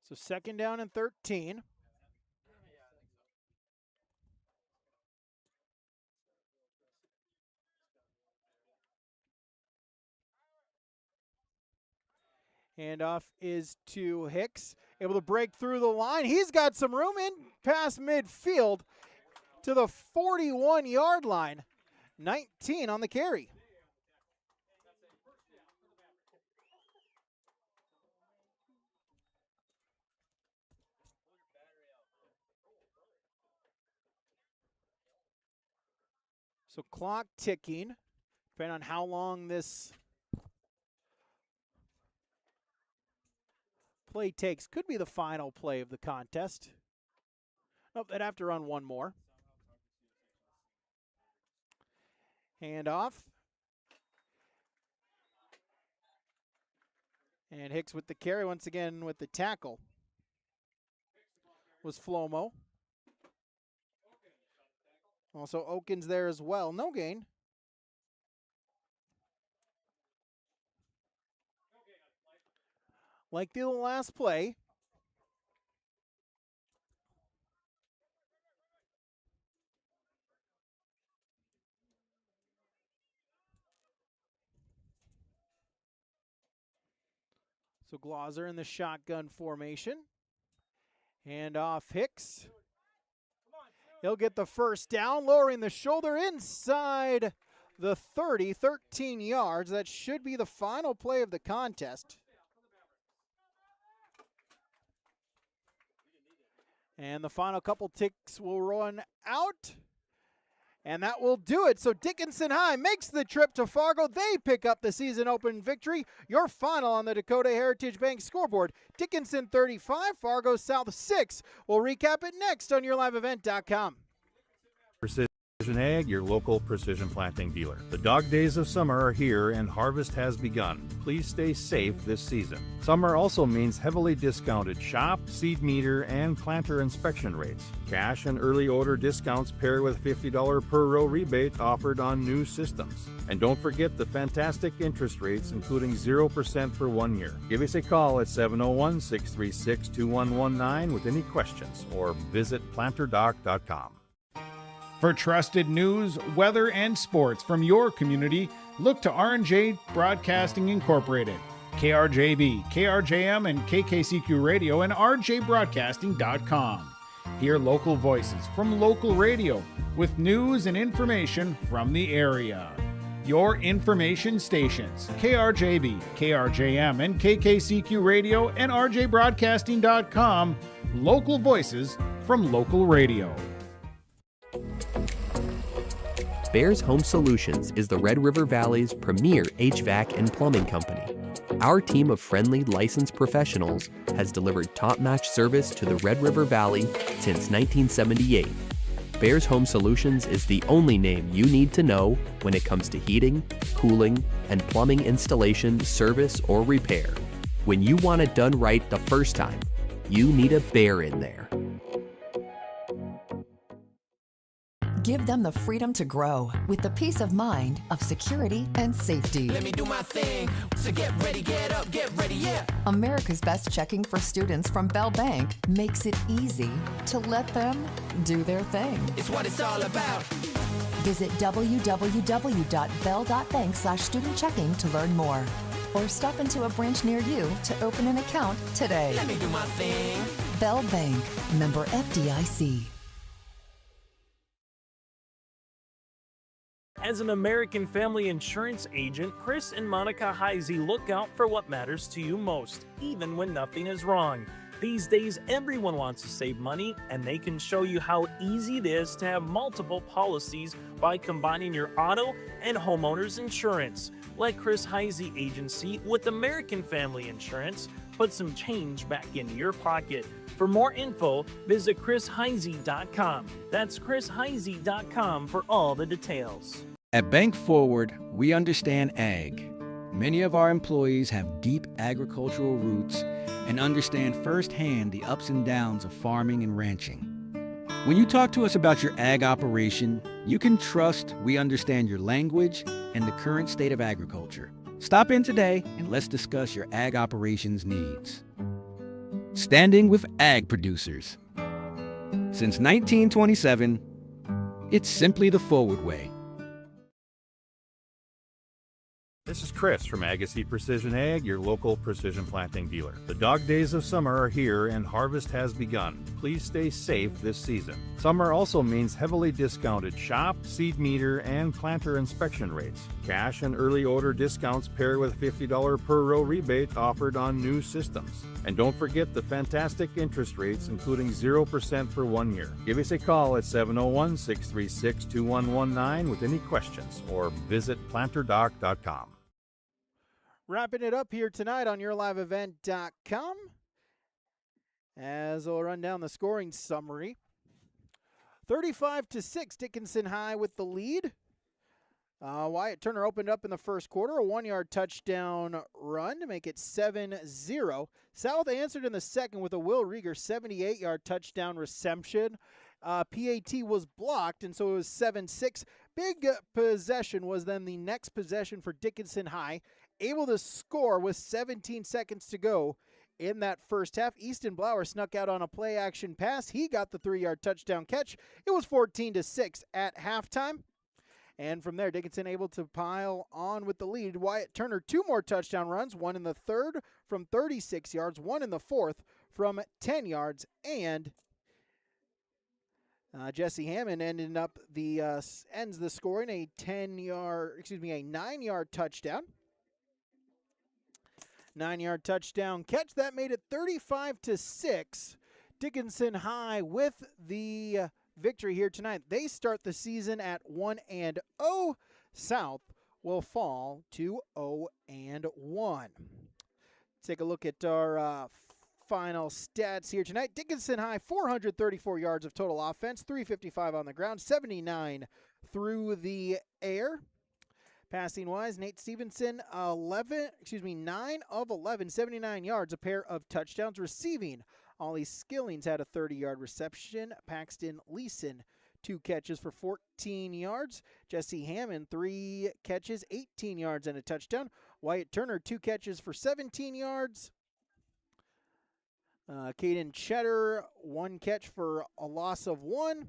So 2nd down and 13. Handoff is to Hicks, able to break through the line. He's got some room in past midfield to the 41-yard line. 19 on the carry. So clock ticking, depending on how long this play takes. Could be the final play of the contest. Nope, they'd have to run one more. Handoff. And Hicks with the carry once again with the tackle. Was Flomo. Also Okins there as well. No gain. Like the last play. So Glauser in the shotgun formation. Hand off Hicks. He'll get the first down, lowering the shoulder inside the 30, 13 yards. That should be the final play of the contest. And the final couple ticks will run out. And that will do it. So Dickinson High makes the trip to Fargo. They pick up the season open victory. Your final on the Dakota Heritage Bank scoreboard. Dickinson 35, Fargo South 6. We'll recap it next on YourLiveEvent.com. Precision Ag, your local precision planting dealer. The dog days of summer are here and harvest has begun. Please stay safe this season. Summer also means heavily discounted shop, seed meter, and planter inspection rates. Cash and early order discounts pair with $50 per row rebate offered on new systems. And don't forget the fantastic interest rates, including 0% for 1 year. Give us a call at 701-636-2119 with any questions or visit planterdoc.com. For trusted news, weather, and sports from your community, look to R&J Broadcasting Incorporated, KRJB, KRJM, and KKCQ Radio, and rjbroadcasting.com. Hear local voices from local radio with news and information from the area. Your information stations, KRJB, KRJM, and KKCQ Radio, and rjbroadcasting.com. Local voices from local radio. Bears Home Solutions is the Red River Valley's premier HVAC and plumbing company. Our team of friendly, licensed professionals has delivered top-notch service to the Red River Valley since 1978. Bears Home Solutions is the only name you need to know when it comes to heating, cooling, and plumbing installation, service, or repair. When you want it done right the first time, you need a Bear in there. Give them the freedom to grow with the peace of mind of security and safety. Let me do my thing. So get ready, get up, get ready, yeah. America's Best Checking for Students from Bell Bank makes it easy to let them do their thing. It's what it's all about. Visit www.bell.bank/student-checking to learn more. Or stop into a branch near you to open an account today. Let me do my thing. Bell Bank, member FDIC. As an American family insurance agent, Chris and Monica Heisey look out for what matters to you most, even when nothing is wrong. These days, everyone wants to save money, and they can show you how easy it is to have multiple policies by combining your auto and homeowner's insurance. Let Chris Heisey Agency with American Family Insurance put some change back into your pocket. For more info, visit chrisheisey.com. That's chrisheisey.com for all the details. At Bank Forward, we understand ag. Many of our employees have deep agricultural roots and understand firsthand the ups and downs of farming and ranching. When you talk to us about your ag operation, you can trust we understand your language and the current state of agriculture. Stop in today and let's discuss your ag operations needs. Standing with ag producers. Since 1927, it's simply the Forward way. This is Chris from Agassiz Precision Ag, your local precision planting dealer. The dog days of summer are here and harvest has begun. Please stay safe this season. Summer also means heavily discounted shop, seed meter, and planter inspection rates. Cash and early order discounts pair with $50 per row rebate offered on new systems. And don't forget the fantastic interest rates, including 0% for 1 year. Give us a call at 701-636-2119 with any questions or visit planterdoc.com. Wrapping it up here tonight on YourLiveEvent.com as I'll run down the scoring summary. 35-6, Dickinson High with the lead. Wyatt Turner opened up in the first quarter, a 1-yard touchdown run to make it 7-0. South answered in the second with a Will Rieger 78-yard touchdown reception. PAT was blocked, and so it was 7-6. Big possession was then the next possession for Dickinson High, able to score with 17 seconds to go in that first half. Easton Blower snuck out on a play-action pass. He got the 3-yard touchdown catch. It was 14-6 at halftime. And from there, Dickinson able to pile on with the lead. Wyatt Turner, 2 more touchdown runs, one in the third from 36 yards, one in the fourth from 10 yards, and Jesse Hammond ends the score in a 9-yard touchdown. 9-yard touchdown catch. That made it 35-6. Dickinson High with the victory here tonight. They start the season at 1-0. South will fall to 0-1. Take a look at our final stats here tonight. Dickinson High, 434 yards of total offense, 355 on the ground, 79 through the air. Passing wise, Nate Stevenson, 9 of 11, 79 yards, a pair of touchdowns. Receiving, Ollie Skillings had a 30-yard reception. Paxton Leeson, 2 catches for 14 yards. Jesse Hammond, 3 catches, 18 yards and a touchdown. Wyatt Turner, 2 catches for 17 yards. Caden Cheddar, 1 catch for a loss of 1.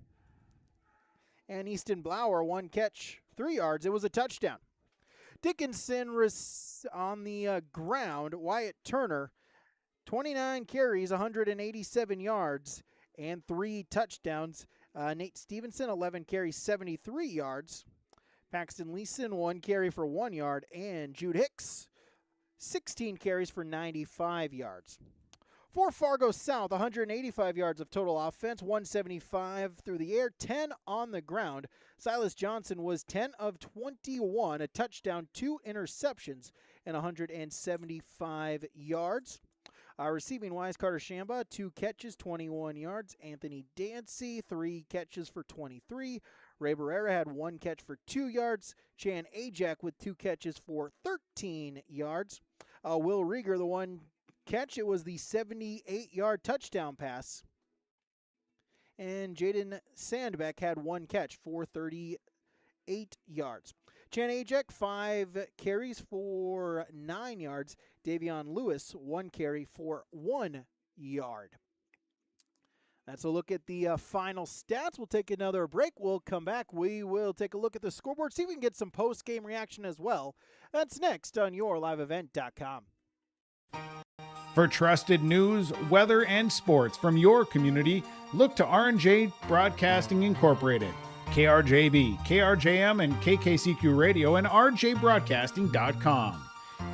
And Easton Blower, 1 catch, 3 yards. It was a touchdown. Dickinson on the ground. Wyatt Turner, 29 carries, 187 yards, and 3 touchdowns. Nate Stevenson, 11 carries, 73 yards. Paxton Leeson, 1 carry for 1 yard. And Jude Hicks, 16 carries for 95 yards. For Fargo South, 185 yards of total offense, 175 through the air, 10 on the ground. Silas Johnson was 10 of 21, a touchdown, 2 interceptions, and 175 yards. Receiving-wise, Carter Shamba, 2 catches, 21 yards. Anthony Dancy, 3 catches for 23. Ray Barrera had 1 catch for 2 yards. Chan Ajak with 2 catches for 13 yards. Will Rieger, the 1 catch, it was the 78-yard touchdown pass. And Jaden Sandbeck had 1 catch for 38 yards. Chan Ajak, 5 carries for 9 yards. Davion Lewis, 1 carry for 1 yard. That's a look at the final stats. We'll take another break. We'll come back. We will take a look at the scoreboard, see if we can get some post-game reaction as well. That's next on YourLiveEvent.com. For trusted news, weather, and sports from your community, look to R&J Broadcasting Incorporated, KRJB, KRJM, and KKCQ Radio, and rjbroadcasting.com.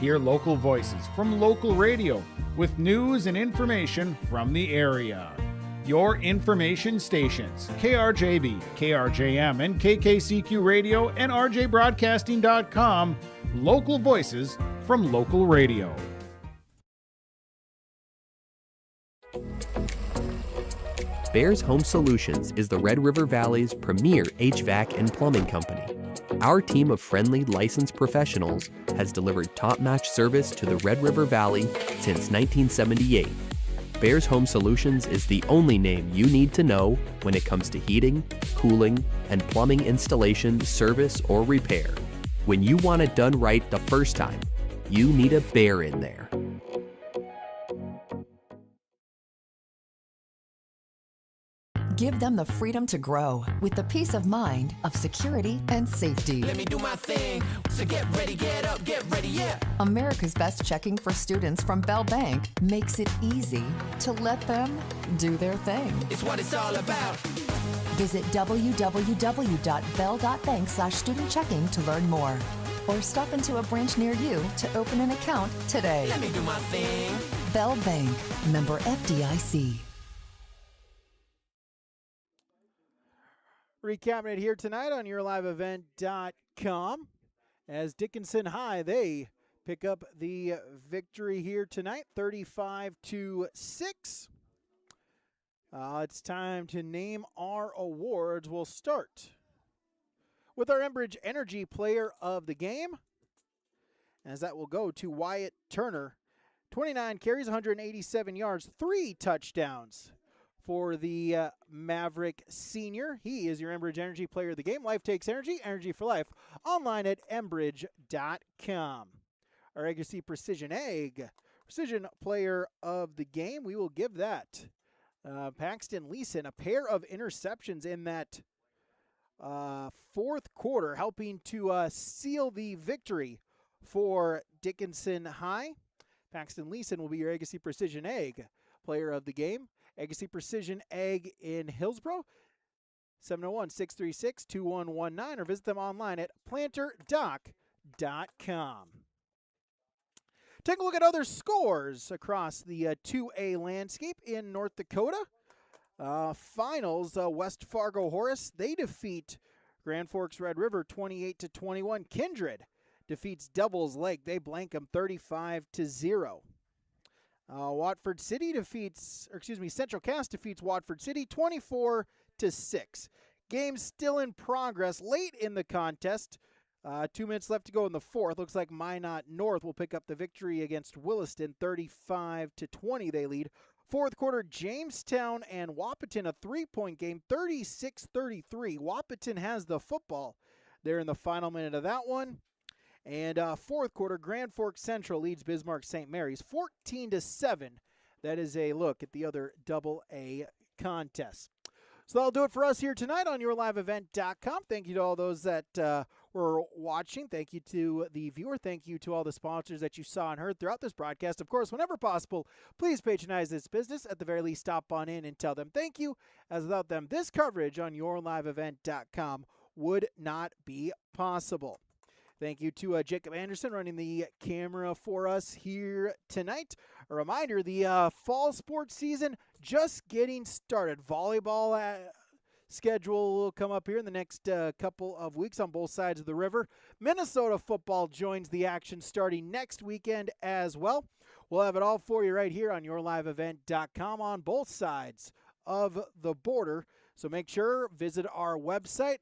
Hear local voices from local radio with news and information from the area. Your information stations, KRJB, KRJM, and KKCQ Radio, and rjbroadcasting.com. Local voices from local radio. Bears Home Solutions is the Red River Valley's premier HVAC and plumbing company. Our team of friendly, licensed professionals has delivered top-notch service to the Red River Valley since 1978. Bears Home Solutions is the only name you need to know when it comes to heating, cooling, and plumbing installation, service, or repair. When you want it done right the first time, you need a Bear in there. Give them the freedom to grow with the peace of mind of security and safety. Let me do my thing. So get ready, get up, get ready, yeah. America's Best Checking for students from Bell Bank makes it easy to let them do their thing. It's what it's all about. Visit www.bell.bank/student-checking to learn more. Or stop into a branch near you to open an account today. Let me do my thing. Bell Bank, member FDIC. Recapping it here tonight on YourLiveEvent.com. As Dickinson High, they pick up the victory here tonight, 35-6. It's time to name our awards. We'll start with our Enbridge Energy Player of the Game, as that will go to Wyatt Turner. 29 carries, 187 yards, 3 touchdowns for the Maverick Senior. He is your Enbridge Energy Player of the Game. Life takes energy, energy for life. Online at Enbridge.com. Our Legacy Precision Egg Precision Player of the Game, we will give that Paxton Leeson, a pair of interceptions in that fourth quarter, helping to seal the victory for Dickinson High. Paxton Leeson will be your Agassiz Precision Egg player of the game. Agassiz Precision Egg in Hillsboro, 701-636-2119, or visit them online at planterdoc.com. Take a look at other scores across the 2A landscape in North Dakota. Finals, West Fargo Horace, they defeat Grand Forks Red River 28-21. Kindred defeats Devils Lake. They blank them 35-0. Watford City Central Cass defeats Watford City 24-6. Game still in progress late in the contest. 2 minutes left to go in the fourth. Looks like Minot North will pick up the victory against Williston. 35-20 they lead. Fourth quarter, Jamestown and Wahpeton, a 3-point game, 36-33. Wahpeton has the football there in the final minute of that one. And fourth quarter, Grand Forks Central leads Bismarck St. Mary's 14-7. That is a look at the other AA contests. So that'll do it for us here tonight on YourLiveEvent.com. Thank you to all those that were watching. Thank you to the viewer. Thank you to all the sponsors that you saw and heard throughout this broadcast. Of course, whenever possible, please patronize this business. At the very least, stop on in and tell them thank you, as without them, this coverage on YourLiveEvent.com would not be possible. Thank you to Jacob Anderson running the camera for us here tonight. A reminder, the fall sports season just getting started. Volleyball schedule will come up here in the next couple of weeks on both sides of the river. Minnesota football joins the action starting next weekend as well. We'll have it all for you right here on YourLiveEvent.com on both sides of the border. So make sure, visit our website.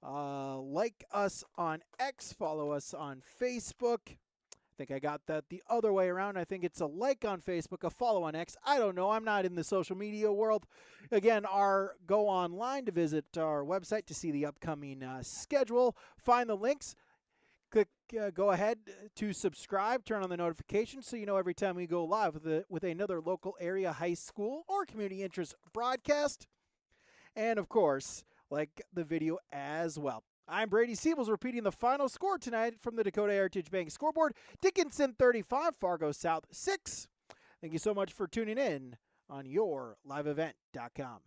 Like us on X, follow us on Facebook. I think I got that the other way around. I think it's a like on Facebook, a follow on X. I don't know. I'm not in the social media world. Again, go online to visit our website to see the upcoming schedule. Find the links. Click, go ahead to subscribe. Turn on the notifications so you know every time we go live with another local area high school or community interest broadcast. And of course, like the video as well. I'm Brady Siebels repeating the final score tonight from the Dakota Heritage Bank scoreboard. Dickinson 35, Fargo South 6. Thank you so much for tuning in on YourLiveEvent.com.